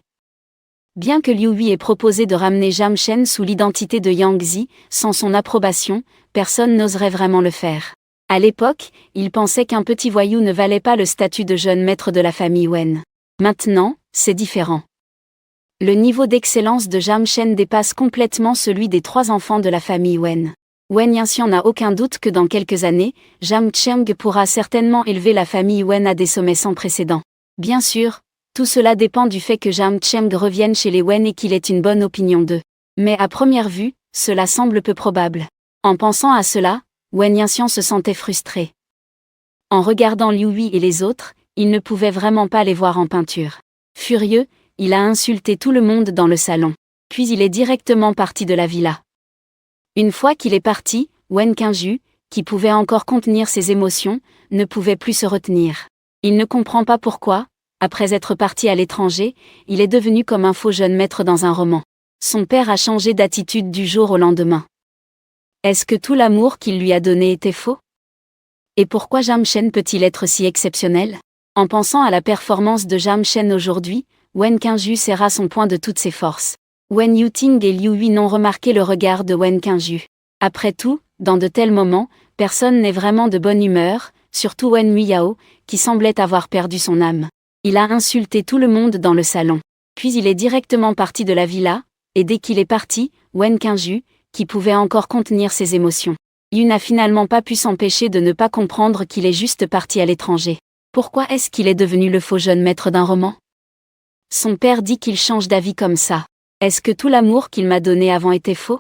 Bien que Liu Hui ait proposé de ramener Zham Shen sous l'identité de Yang Zi, sans son approbation, personne n'oserait vraiment le faire. À l'époque, il pensait qu'un petit voyou ne valait pas le statut de jeune maître de la famille Wen. Maintenant, c'est différent. Le niveau d'excellence de Zham Shen dépasse complètement celui des 3 enfants de la famille Wen. Wen Yinxian n'a aucun doute que dans quelques années, Zham Cheng pourra certainement élever la famille Wen à des sommets sans précédent. Bien sûr, tout cela dépend du fait que Zham Cheng revienne chez les Wen et qu'il ait une bonne opinion d'eux. Mais à première vue, cela semble peu probable. En pensant à cela, Wen Yinxian se sentait frustré. En regardant Liu Hui et les autres, il ne pouvait vraiment pas les voir en peinture. Furieux, il a insulté tout le monde dans le salon. Puis il est directement parti de la villa. Une fois qu'il est parti, Wen Qingju, qui pouvait encore contenir ses émotions, ne pouvait plus se retenir. Il ne comprend pas pourquoi, après être parti à l'étranger, il est devenu comme un faux jeune maître dans un roman. Son père a changé d'attitude du jour au lendemain. Est-ce que tout l'amour qu'il lui a donné était faux? Et pourquoi Zham Shen peut-il être si exceptionnel? En pensant à la performance de Zham Shen aujourd'hui, Wen Qingju serra son poing de toutes ses forces. Wen Yuting et Liu Hui n'ont remarqué le regard de Wen Qingju. Après tout, dans de tels moments, personne n'est vraiment de bonne humeur, surtout Wen Muyao, qui semblait avoir perdu son âme. Il a insulté tout le monde dans le salon. Puis il est directement parti de la villa, et dès qu'il est parti, Wen Qingju, qui pouvait encore contenir ses émotions, il n'a finalement pas pu s'empêcher de ne pas comprendre qu'il est juste parti à l'étranger. Pourquoi est-ce qu'il est devenu le faux jeune maître d'un roman? Son père dit qu'il change d'avis comme ça. Est-ce que tout l'amour qu'il m'a donné avant était faux?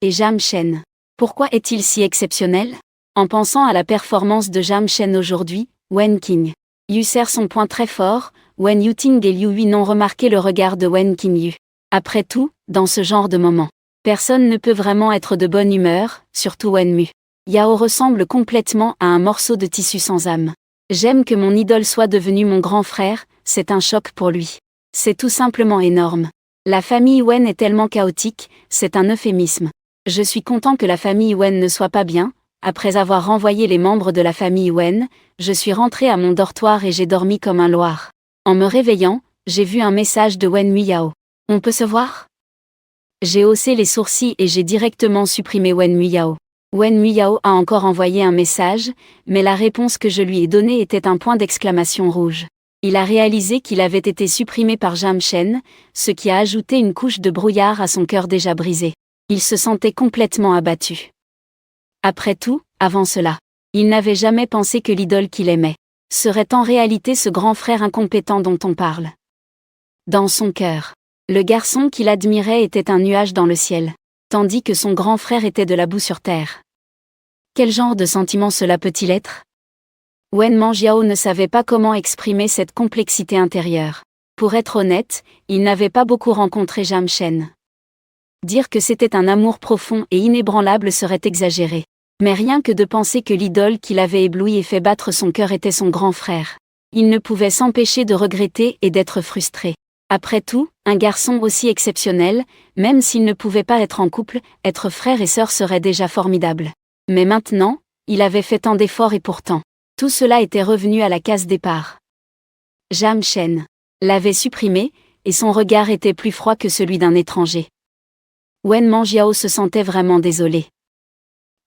Et Zham Shen, pourquoi est-il si exceptionnel? En pensant à la performance de Zham Shen aujourd'hui, Wen Qingyu serre son poing très fort, Wen Yuting et Liu Hui n'ont remarqué le regard de Wen Qingyu. Après tout, dans ce genre de moment, personne ne peut vraiment être de bonne humeur, surtout Wen Muyao ressemble complètement à un morceau de tissu sans âme. J'aime que mon idole soit devenue mon grand frère, c'est un choc pour lui. C'est tout simplement énorme. La famille Wen est tellement chaotique, c'est un euphémisme. Je suis content que la famille Wen ne soit pas bien. Après avoir renvoyé les membres de la famille Wen, je suis rentré à mon dortoir et j'ai dormi comme un loir. En me réveillant, j'ai vu un message de Wen Muyao. On peut se voir? J'ai haussé les sourcils et j'ai directement supprimé Wen Muyao. Wen Muyao a encore envoyé un message, mais la réponse que je lui ai donnée était un point d'exclamation rouge. Il a réalisé qu'il avait été supprimé par Zham Shen, ce qui a ajouté une couche de brouillard à son cœur déjà brisé. Il se sentait complètement abattu. Après tout, avant cela, il n'avait jamais pensé que l'idole qu'il aimait serait en réalité ce grand frère incompétent dont on parle. Dans son cœur, le garçon qu'il admirait était un nuage dans le ciel, tandis que son grand frère était de la boue sur terre. Quel genre de sentiment cela peut-il être? Wen Manjiao ne savait pas comment exprimer cette complexité intérieure. Pour être honnête, il n'avait pas beaucoup rencontré Zham Shen. Dire que c'était un amour profond et inébranlable serait exagéré. Mais rien que de penser que l'idole qui l'avait ébloui et fait battre son cœur était son grand frère, il ne pouvait s'empêcher de regretter et d'être frustré. Après tout, un garçon aussi exceptionnel, même s'il ne pouvait pas être en couple, être frère et sœur serait déjà formidable. Mais maintenant, il avait fait tant d'efforts et pourtant, tout cela était revenu à la case départ. Zham Shen l'avait supprimé, et son regard était plus froid que celui d'un étranger. Wen Manjiao se sentait vraiment désolé.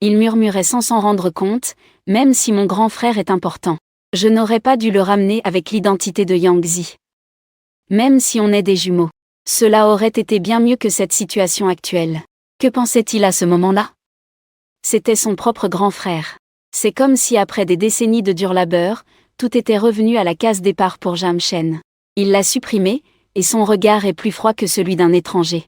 Il murmurait sans s'en rendre compte, même si mon grand frère est important. Je n'aurais pas dû le ramener avec l'identité de Yang Zi. Même si on est des jumeaux. Cela aurait été bien mieux que cette situation actuelle. Que pensait-il à ce moment-là? C'était son propre grand frère. C'est comme si après des décennies de dur labeur, tout était revenu à la case départ pour Jam Shen. Il l'a supprimé, et son regard est plus froid que celui d'un étranger.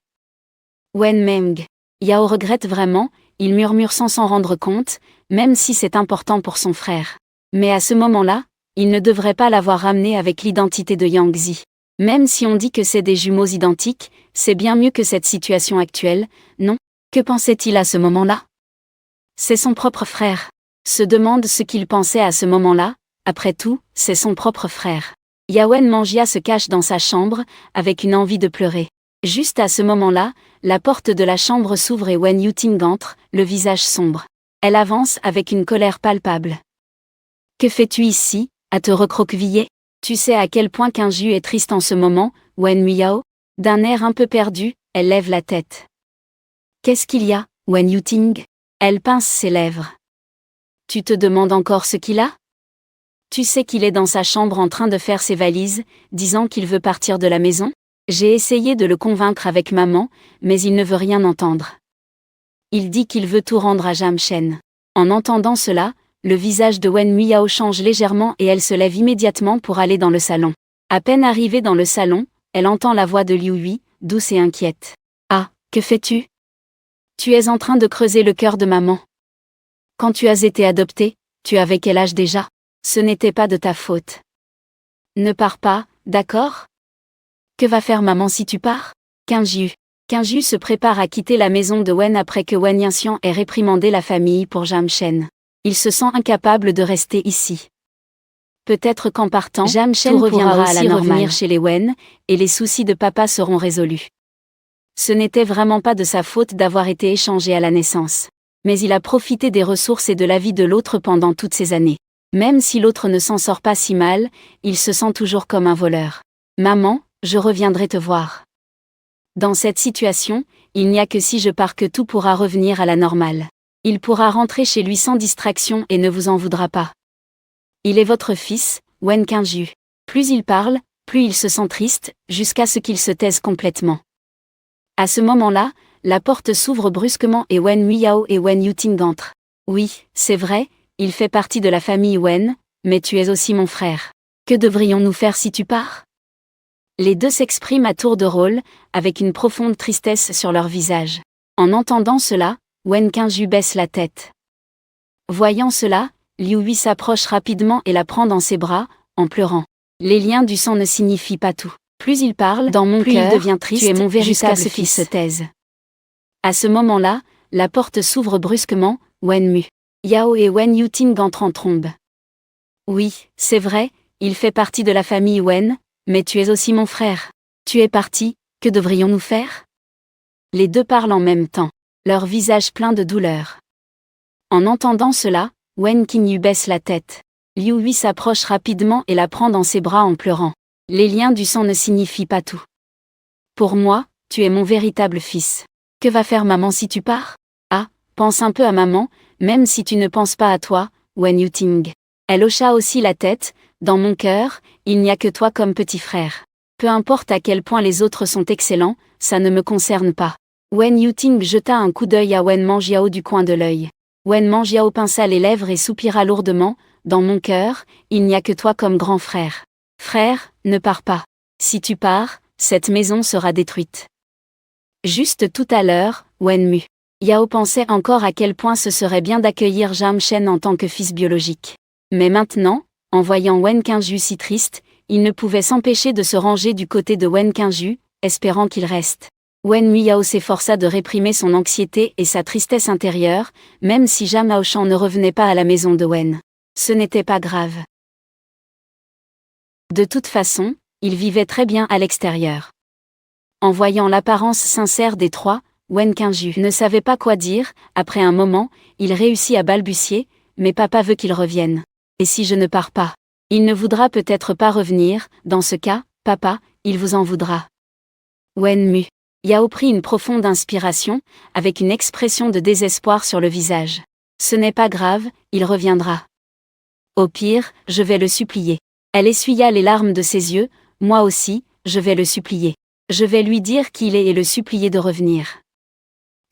Wen Meng. Yao regrette vraiment, il murmure sans s'en rendre compte, même si c'est important pour son frère. Mais à ce moment-là, il ne devrait pas l'avoir ramené avec l'identité de Yang Zi. Même si on dit que c'est des jumeaux identiques, c'est bien mieux que cette situation actuelle, non? Que pensait-il à ce moment-là? C'est son propre frère. Se demande ce qu'il pensait à ce moment-là, après tout, c'est son propre frère. Yawen Manjia se cache dans sa chambre, avec une envie de pleurer. Juste à ce moment-là, la porte de la chambre s'ouvre et Wen Yuting entre, le visage sombre. Elle avance avec une colère palpable. Que fais-tu ici, à te recroqueviller? Tu sais à quel point Qingju est triste en ce moment, Wen Muyao? D'un air un peu perdu, elle lève la tête. Qu'est-ce qu'il y a, Wen Yuting? Elle pince ses lèvres. Tu te demandes encore ce qu'il a? Tu sais qu'il est dans sa chambre en train de faire ses valises, disant qu'il veut partir de la maison? J'ai essayé de le convaincre avec maman, mais il ne veut rien entendre. Il dit qu'il veut tout rendre à Jam Shen. En entendant cela, le visage de Wen Muyao change légèrement et elle se lève immédiatement pour aller dans le salon. À peine arrivée dans le salon, elle entend la voix de Liu Hui, douce et inquiète. Ah, que fais-tu? Tu es en train de creuser le cœur de maman. Quand tu as été adoptée, tu avais quel âge déjà? Ce n'était pas de ta faute. Ne pars pas, d'accord? Que va faire maman si tu pars? Qingju se prépare à quitter la maison de Wen après que Wen Yanxian ait réprimandé la famille pour Jam Shen. Il se sent incapable de rester ici. Peut-être qu'en partant, Jam Shen reviendra aussi revenir chez les Wen, et les soucis de papa seront résolus. Ce n'était vraiment pas de sa faute d'avoir été échangé à la naissance. Mais il a profité des ressources et de la vie de l'autre pendant toutes ces années. Même si l'autre ne s'en sort pas si mal, il se sent toujours comme un voleur. Maman, je reviendrai te voir. Dans cette situation, il n'y a que si je pars que tout pourra revenir à la normale. Il pourra rentrer chez lui sans distraction et ne vous en voudra pas. Il est votre fils, Wen Qingju. Plus il parle, plus il se sent triste, jusqu'à ce qu'il se taise complètement. À ce moment-là, la porte s'ouvre brusquement et Wen Muyao et Wen Yuting entrent. Oui, c'est vrai, il fait partie de la famille Wen, mais tu es aussi mon frère. Que devrions-nous faire si tu pars? Les deux s'expriment à tour de rôle, avec une profonde tristesse sur leur visage. En entendant cela, Wen Qingju baisse la tête. Voyant cela, Liu Hui s'approche rapidement et la prend dans ses bras, en pleurant. Les liens du sang ne signifient pas tout. Plus il parle, dans mon cœur, il devient triste, tu es mon véritable fils. Qu'il se taise. À ce moment-là, la porte s'ouvre brusquement, Wen Mu Yao et Wen Yuting entrent en trombe. Oui, c'est vrai, il fait partie de la famille Wen, mais tu es aussi mon frère. Tu es parti, que devrions-nous faire? Les deux parlent en même temps, leur visage plein de douleur. En entendant cela, Wen Qingyu baisse la tête. Liu Hui s'approche rapidement et la prend dans ses bras en pleurant. Les liens du sang ne signifient pas tout. Pour moi, tu es mon véritable fils. Que va faire maman si tu pars? Ah, pense un peu à maman, même si tu ne penses pas à toi, Wen Yuting. Elle hocha aussi la tête, dans mon cœur, il n'y a que toi comme petit frère. Peu importe à quel point les autres sont excellents, ça ne me concerne pas. Wen Yuting jeta un coup d'œil à Wen Manjiao du coin de l'œil. Wen Manjiao pinça les lèvres et soupira lourdement, dans mon cœur, il n'y a que toi comme grand frère. Frère, ne pars pas. Si tu pars, cette maison sera détruite. Juste tout à l'heure, Wen Mu Yao pensait encore à quel point ce serait bien d'accueillir Jam Shen en tant que fils biologique. Mais maintenant, en voyant Wen Qingju si triste, il ne pouvait s'empêcher de se ranger du côté de Wen Qingju, espérant qu'il reste. Wen Muyao s'efforça de réprimer son anxiété et sa tristesse intérieure, même si Jam Aoshan ne revenait pas à la maison de Wen. Ce n'était pas grave. De toute façon, il vivait très bien à l'extérieur. En voyant l'apparence sincère des trois, Wen Qingju ne savait pas quoi dire. Après un moment, il réussit à balbutier, mais papa veut qu'il revienne. Et si je ne pars pas? Il ne voudra peut-être pas revenir, dans ce cas, papa, il vous en voudra. Wen Mu Yao prit une profonde inspiration, avec une expression de désespoir sur le visage. Ce n'est pas grave, il reviendra. Au pire, je vais le supplier. Elle essuya les larmes de ses yeux, moi aussi, je vais le supplier. Je vais lui dire qui il est et le supplier de revenir.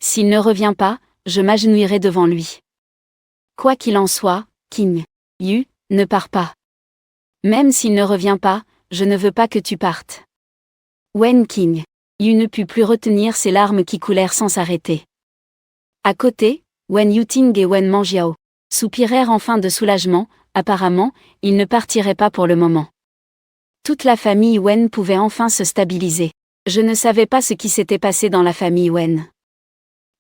S'il ne revient pas, je m'agenouillerai devant lui. Quoi qu'il en soit, King Yu, ne pars pas. Même s'il ne revient pas, je ne veux pas que tu partes. Wen King Yu ne put plus retenir ses larmes qui coulèrent sans s'arrêter. À côté, Wen Yuting et Wen Manjiao soupirèrent enfin de soulagement, apparemment, ils ne partiraient pas pour le moment. Toute la famille Wen pouvait enfin se stabiliser. Je ne savais pas ce qui s'était passé dans la famille Wen.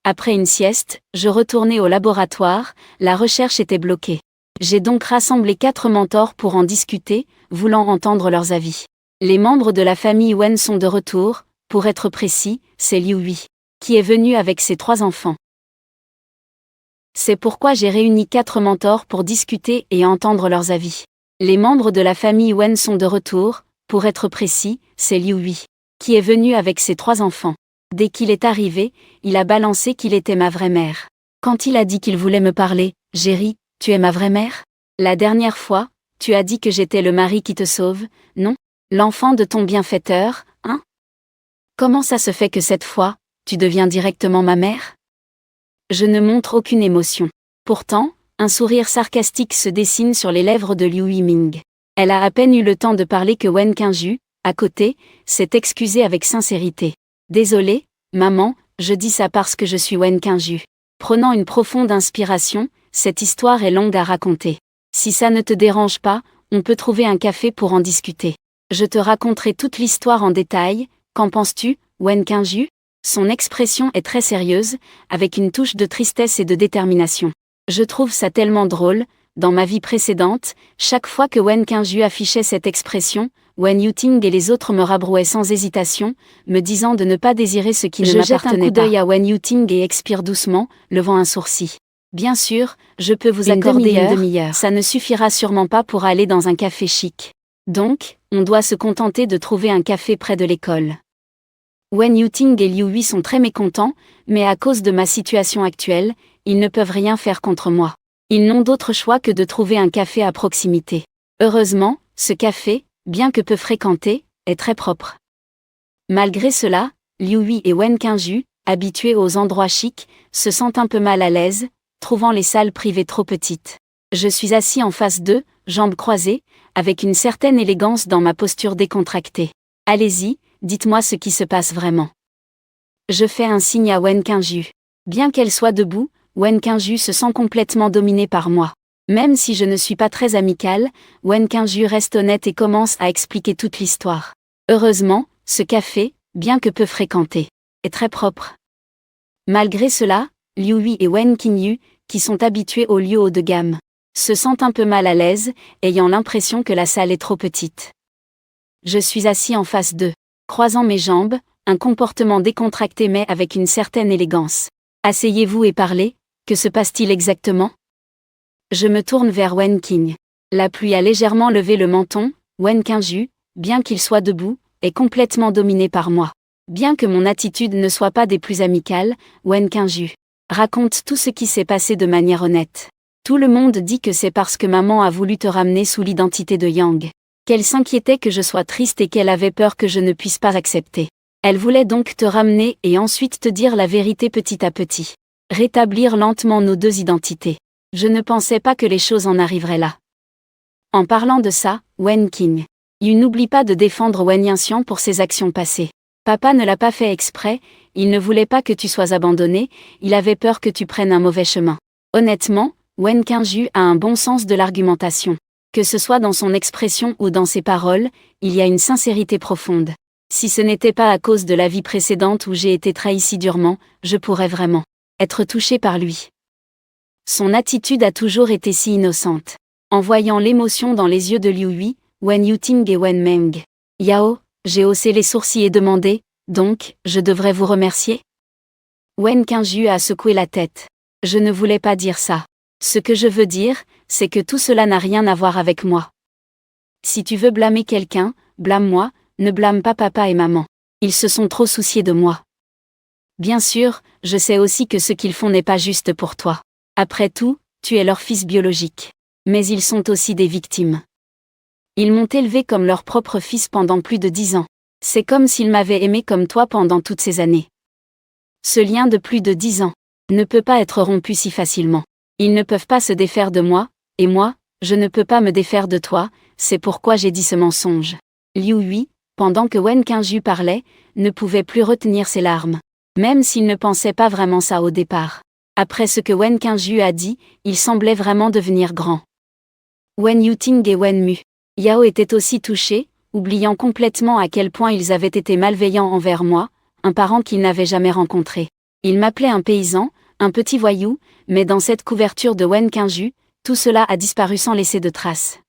Après une sieste, je retournai au laboratoire, la recherche était bloquée. J'ai donc rassemblé 4 mentors pour en discuter, voulant entendre leurs avis. Les membres de la famille Wen sont de retour, pour être précis, c'est Liu Hui, qui est venu avec ses 3 enfants. C'est pourquoi j'ai réuni 4 mentors pour discuter et entendre leurs avis. Les membres de la famille Wen sont de retour, pour être précis, c'est Liu Hui, qui est venu avec ses 3 enfants. Dès qu'il est arrivé, il a balancé qu'il était ma vraie mère. Quand il a dit qu'il voulait me parler, j'ai ri, tu es ma vraie mère? La dernière fois, tu as dit que j'étais le mari qui te sauve, non? L'enfant de ton bienfaiteur, hein? Comment ça se fait que cette fois, tu deviens directement ma mère? Je ne montre aucune émotion. Pourtant, un sourire sarcastique se dessine sur les lèvres de Liu Yiming. Elle a à peine eu le temps de parler que Wen Qingju, à côté, s'est excusée avec sincérité. Désolée, maman, je dis ça parce que je suis Wen Qingju. Prenant une profonde inspiration, cette histoire est longue à raconter. Si ça ne te dérange pas, on peut trouver un café pour en discuter. Je te raconterai toute l'histoire en détail, qu'en penses-tu, Wen Qingju? Son expression est très sérieuse, avec une touche de tristesse et de détermination. Je trouve ça tellement drôle. Dans ma vie précédente, chaque fois que Wen Qingju affichait cette expression, Wen Yuting et les autres me rabrouaient sans hésitation, me disant de ne pas désirer ce qui ne m'appartenait pas. Je jette un coup d'œil à Wen Yuting et expire doucement, levant un sourcil. Bien sûr, je peux vous accorder une demi-heure. Ça ne suffira sûrement pas pour aller dans un café chic. Donc, on doit se contenter de trouver un café près de l'école. Wen Yuting et Liu Hui sont très mécontents, mais à cause de ma situation actuelle, ils ne peuvent rien faire contre moi. Ils n'ont d'autre choix que de trouver un café à proximité. Heureusement, ce café, bien que peu fréquenté, est très propre. Malgré cela, Liu Hui et Wen Qingju, habitués aux endroits chics, se sentent un peu mal à l'aise, trouvant les salles privées trop petites. Je suis assis en face d'eux, jambes croisées, avec une certaine élégance dans ma posture décontractée. Allez-y, dites-moi ce qui se passe vraiment. Je fais un signe à Wen Qingju. Bien qu'elle soit debout, Wen Qingju se sent complètement dominée par moi. Même si je ne suis pas très amicale, Wen Qingju reste honnête et commence à expliquer toute l'histoire. Heureusement, ce café, bien que peu fréquenté, est très propre. Malgré cela, Liu Hui et Wen Qingyu, qui sont habitués aux lieux haut de gamme, se sentent un peu mal à l'aise, ayant l'impression que la salle est trop petite. Je suis assis en face d'eux, croisant mes jambes, un comportement décontracté mais avec une certaine élégance. Asseyez-vous et parlez, que se passe-t-il exactement? Je me tourne vers Wen Qing. La pluie a légèrement levé le menton. Wen Qingju, bien qu'il soit debout, est complètement dominé par moi. Bien que mon attitude ne soit pas des plus amicales, Wen Qingju raconte tout ce qui s'est passé de manière honnête. Tout le monde dit que c'est parce que maman a voulu te ramener sous l'identité de Yang. Qu'elle s'inquiétait que je sois triste et qu'elle avait peur que je ne puisse pas accepter. Elle voulait donc te ramener et ensuite te dire la vérité petit à petit. Rétablir lentement nos 2 identités. Je ne pensais pas que les choses en arriveraient là. En parlant de ça, Wen Qing Yu n'oublie pas de défendre Wen Yanxian pour ses actions passées. Papa ne l'a pas fait exprès, il ne voulait pas que tu sois abandonné, il avait peur que tu prennes un mauvais chemin. Honnêtement, Wen Qingju a un bon sens de l'argumentation. Que ce soit dans son expression ou dans ses paroles, il y a une sincérité profonde. Si ce n'était pas à cause de la vie précédente où j'ai été trahi si durement, je pourrais vraiment être touché par lui. Son attitude a toujours été si innocente. En voyant l'émotion dans les yeux de Liu Hui, Wen Yuting et Wen Meng Yao, j'ai haussé les sourcils et demandé, donc, je devrais vous remercier? Wen Qingju a secoué la tête. Je ne voulais pas dire ça. Ce que je veux dire, c'est que tout cela n'a rien à voir avec moi. Si tu veux blâmer quelqu'un, blâme-moi, ne blâme pas papa et maman. Ils se sont trop souciés de moi. Bien sûr, je sais aussi que ce qu'ils font n'est pas juste pour toi. Après tout, tu es leur fils biologique. Mais ils sont aussi des victimes. Ils m'ont élevé comme leur propre fils pendant plus de 10 ans. C'est comme s'ils m'avaient aimé comme toi pendant toutes ces années. Ce lien de plus de 10 ans ne peut pas être rompu si facilement. Ils ne peuvent pas se défaire de moi, et moi, je ne peux pas me défaire de toi, c'est pourquoi j'ai dit ce mensonge. Liu Hui, pendant que Wen Qingju parlait, ne pouvait plus retenir ses larmes. Même s'il ne pensait pas vraiment ça au départ. Après ce que Wen Qingju a dit, il semblait vraiment devenir grand. Wen Yuting et Wen Mu. Yao étaient aussi touchés, oubliant complètement à quel point ils avaient été malveillants envers moi, un parent qu'ils n'avaient jamais rencontré. Ils m'appelaient un paysan, un petit voyou, mais dans cette couverture de Wen Qingju, tout cela a disparu sans laisser de traces.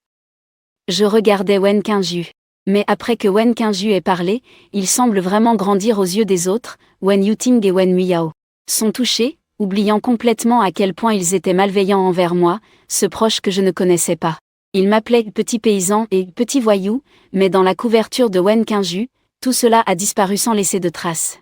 Je regardais Wen Qingju. Mais après que Wen Qingju ait parlé, il semble vraiment grandir aux yeux des autres. Wen Yuting et Wen Muyao sont touchés, oubliant complètement à quel point ils étaient malveillants envers moi, ce proche que je ne connaissais pas. Ils m'appelaient petit paysan et petit voyou, mais dans la couverture de Wen Qingju, tout cela a disparu sans laisser de traces.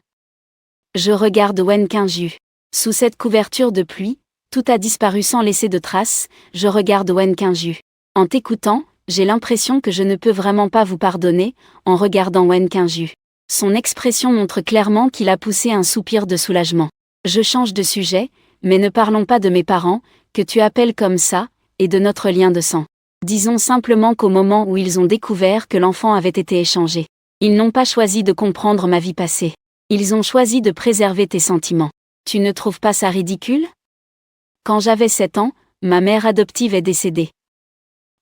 Je regarde Wen Qingju. Sous cette couverture de pluie, tout a disparu sans laisser de traces. Je regarde Wen Qingju. En t'écoutant, j'ai l'impression que je ne peux vraiment pas vous pardonner, en regardant Wen Qingju. Son expression montre clairement qu'il a poussé un soupir de soulagement. Je change de sujet, mais ne parlons pas de mes parents, que tu appelles comme ça, et de notre lien de sang. Disons simplement qu'au moment où ils ont découvert que l'enfant avait été échangé, ils n'ont pas choisi de comprendre ma vie passée. Ils ont choisi de préserver tes sentiments. Tu ne trouves pas ça ridicule? Quand j'avais 7 ans, ma mère adoptive est décédée.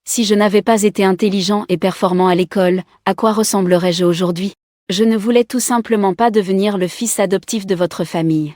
Si je n'avais pas été intelligent et performant à l'école, à quoi ressemblerais-je aujourd'hui? Je ne voulais tout simplement pas devenir le fils adoptif de votre famille.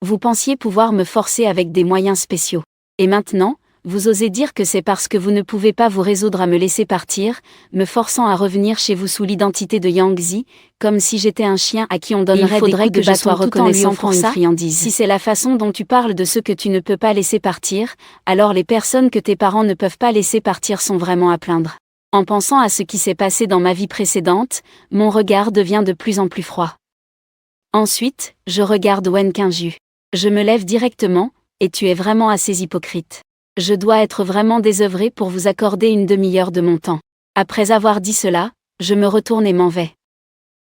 Vous pensiez pouvoir me forcer avec des moyens spéciaux. Et maintenant, vous osez dire que c'est parce que vous ne pouvez pas vous résoudre à me laisser partir, me forçant à revenir chez vous sous l'identité de Yang Zi, comme si j'étais un chien à qui on donnerait des coups de bâton reconnaissant pour une friandise. Si c'est la façon dont tu parles de ceux que tu ne peux pas laisser partir, alors les personnes que tes parents ne peuvent pas laisser partir sont vraiment à plaindre. En pensant à ce qui s'est passé dans ma vie précédente, mon regard devient de plus en plus froid. Ensuite, je regarde Wen Qingju. Je me lève directement, et tu es vraiment assez hypocrite. Je dois être vraiment désœuvré pour vous accorder une demi-heure de mon temps. Après avoir dit cela, je me retourne et m'en vais.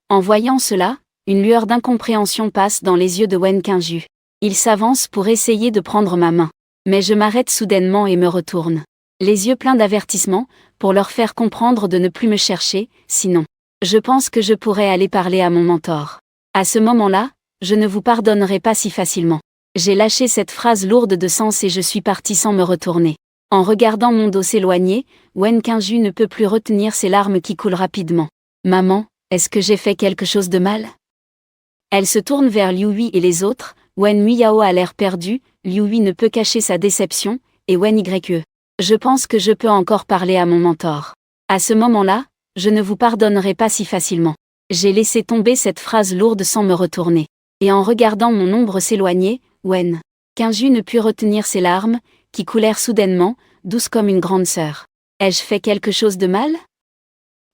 En voyant cela, une lueur d'incompréhension passe dans les yeux de Wen Qingju. Il s'avance pour essayer de prendre ma main. Mais je m'arrête soudainement et me retourne. Les yeux pleins d'avertissement, pour leur faire comprendre de ne plus me chercher, sinon, je pense que je pourrais aller parler à mon mentor. À ce moment-là, je ne vous pardonnerai pas si facilement. J'ai lâché cette phrase lourde de sens et je suis parti sans me retourner. En regardant mon dos s'éloigner, Wen Qingju ne peut plus retenir ses larmes qui coulent rapidement. Maman, est-ce que j'ai fait quelque chose de mal? Elle se tourne vers Liu Hui et les autres. Wen Muyao a l'air perdu, Liu Hui ne peut cacher sa déception, et Wen Yue. Je pense que je peux encore parler à mon mentor. À ce moment-là, je ne vous pardonnerai pas si facilement. J'ai laissé tomber cette phrase lourde sans me retourner. Et en regardant mon ombre s'éloigner, Wen Qingju ne put retenir ses larmes, qui coulèrent soudainement, douces comme une grande sœur. Ai-je fait quelque chose de mal?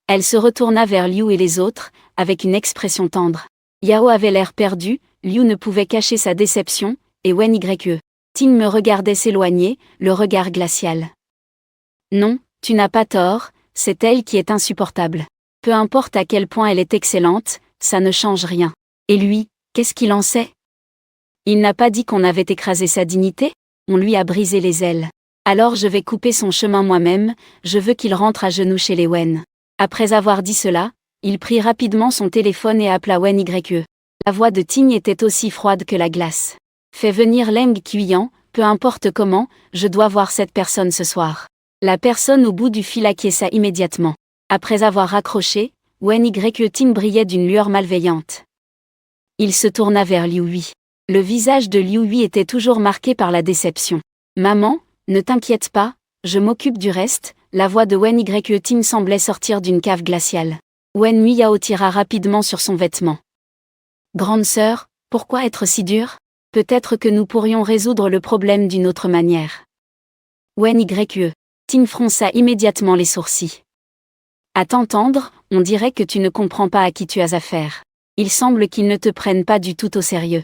Elle se retourna vers Liu et les autres, avec une expression tendre. Yao avait l'air perdu, Liu ne pouvait cacher sa déception, et Wen Yue. Ting me regardait s'éloigner, le regard glacial. Non, tu n'as pas tort, c'est elle qui est insupportable. Peu importe à quel point elle est excellente, ça ne change rien. Et lui, qu'est-ce qu'il en sait? Il n'a pas dit qu'on avait écrasé sa dignité? On lui a brisé les ailes. Alors je vais couper son chemin moi-même, je veux qu'il rentre à genoux chez les Wen. Après avoir dit cela, il prit rapidement son téléphone et appela Wen Yue. La voix de Ting était aussi froide que la glace. Fais venir Leng Qiyan, peu importe comment, je dois voir cette personne ce soir. La personne au bout du fil acquiesça immédiatement. Après avoir raccroché, Wen Yue Ting brillait d'une lueur malveillante. Il se tourna vers Liu Hui. Le visage de Liu Hui était toujours marqué par la déception. Maman, ne t'inquiète pas, je m'occupe du reste. La voix de Wen Yue Ting semblait sortir d'une cave glaciale. Wen Muyao tira rapidement sur son vêtement. Grande sœur, pourquoi être si dure? Peut-être que nous pourrions résoudre le problème d'une autre manière. Wen Yue Ting fronça immédiatement les sourcils. À t'entendre, on dirait que tu ne comprends pas à qui tu as affaire. Il semble qu'ils ne te prennent pas du tout au sérieux.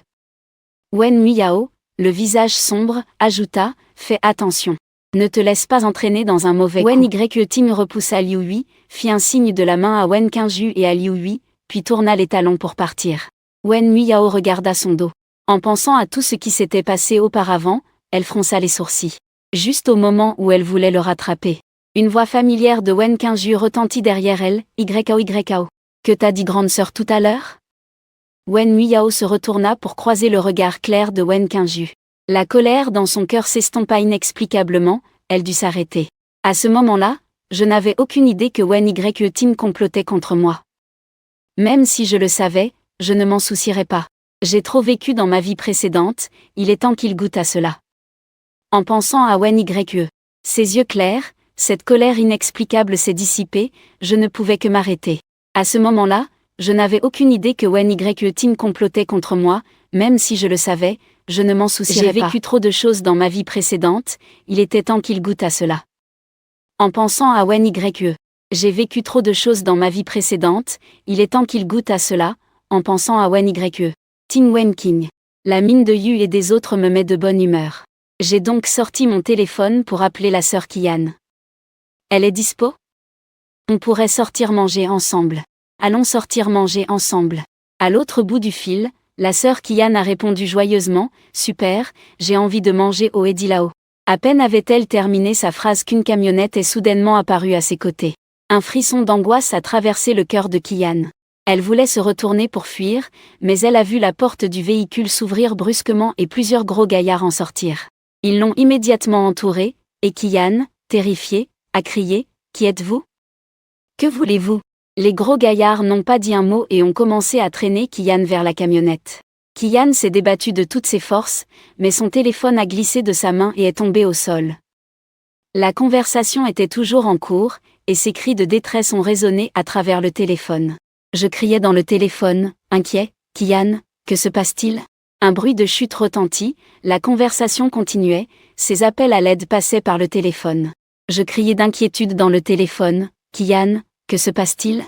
Wen Muyao, le visage sombre, ajouta, fais attention. Ne te laisse pas entraîner dans un mauvais coup. Wen Yue Ting repoussa Liu Hui, fit un signe de la main à Wen Qingju et à Liu Hui, puis tourna les talons pour partir. Wen Muyao regarda son dos. En pensant à tout ce qui s'était passé auparavant, elle fronça les sourcils. Juste au moment où elle voulait le rattraper. Une voix familière de Wen Qingju retentit derrière elle, YKO. Que t'as dit grande sœur tout à l'heure? Wen Muyao se retourna pour croiser le regard clair de Wen Qingju. La colère dans son cœur s'estompa inexplicablement, elle dut s'arrêter. À ce moment-là, je n'avais aucune idée que Wen Yue Ting complotait contre moi. Même si je le savais, je ne m'en soucierais pas. J'ai trop vécu dans ma vie précédente, il est temps qu'il goûte à cela. En pensant à Wen Yue, ses yeux clairs, cette colère inexplicable s'est dissipée, je ne pouvais que m'arrêter. À ce moment-là, je n'avais aucune idée que Wen Yue Ting complotait contre moi, même si je le savais, je ne m'en soucierais pas. J'ai vécu trop de choses dans ma vie précédente, il était temps qu'il goûte à cela. En pensant à Wen Yue, j'ai vécu trop de choses dans ma vie précédente, il est temps qu'il goûte à cela, en pensant à Wen Yue. Ting Wen Qing. La mine de Yu et des autres me met de bonne humeur. J'ai donc sorti mon téléphone pour appeler la sœur Qian. Elle est dispo? On pourrait sortir manger ensemble. Allons sortir manger ensemble. À l'autre bout du fil, la sœur Qian a répondu joyeusement, super, j'ai envie de manger au Edilao. À peine avait-elle terminé sa phrase qu'une camionnette est soudainement apparue à ses côtés. Un frisson d'angoisse a traversé le cœur de Qian. Elle voulait se retourner pour fuir, mais elle a vu la porte du véhicule s'ouvrir brusquement et plusieurs gros gaillards en sortir. Ils l'ont immédiatement entourée, et Qian, terrifiée, a crié, « Qui êtes-vous? Que voulez-vous » Les gros gaillards n'ont pas dit un mot et ont commencé à traîner Qian vers la camionnette. Qian s'est débattue de toutes ses forces, mais son téléphone a glissé de sa main et est tombé au sol. La conversation était toujours en cours, et ses cris de détresse ont résonné à travers le téléphone. Je criais dans le téléphone, inquiet, « Qian, que se passe-t-il » Un bruit de chute retentit, la conversation continuait, ses appels à l'aide passaient par le téléphone. Je criais d'inquiétude dans le téléphone, « Qian, que se passe-t-il »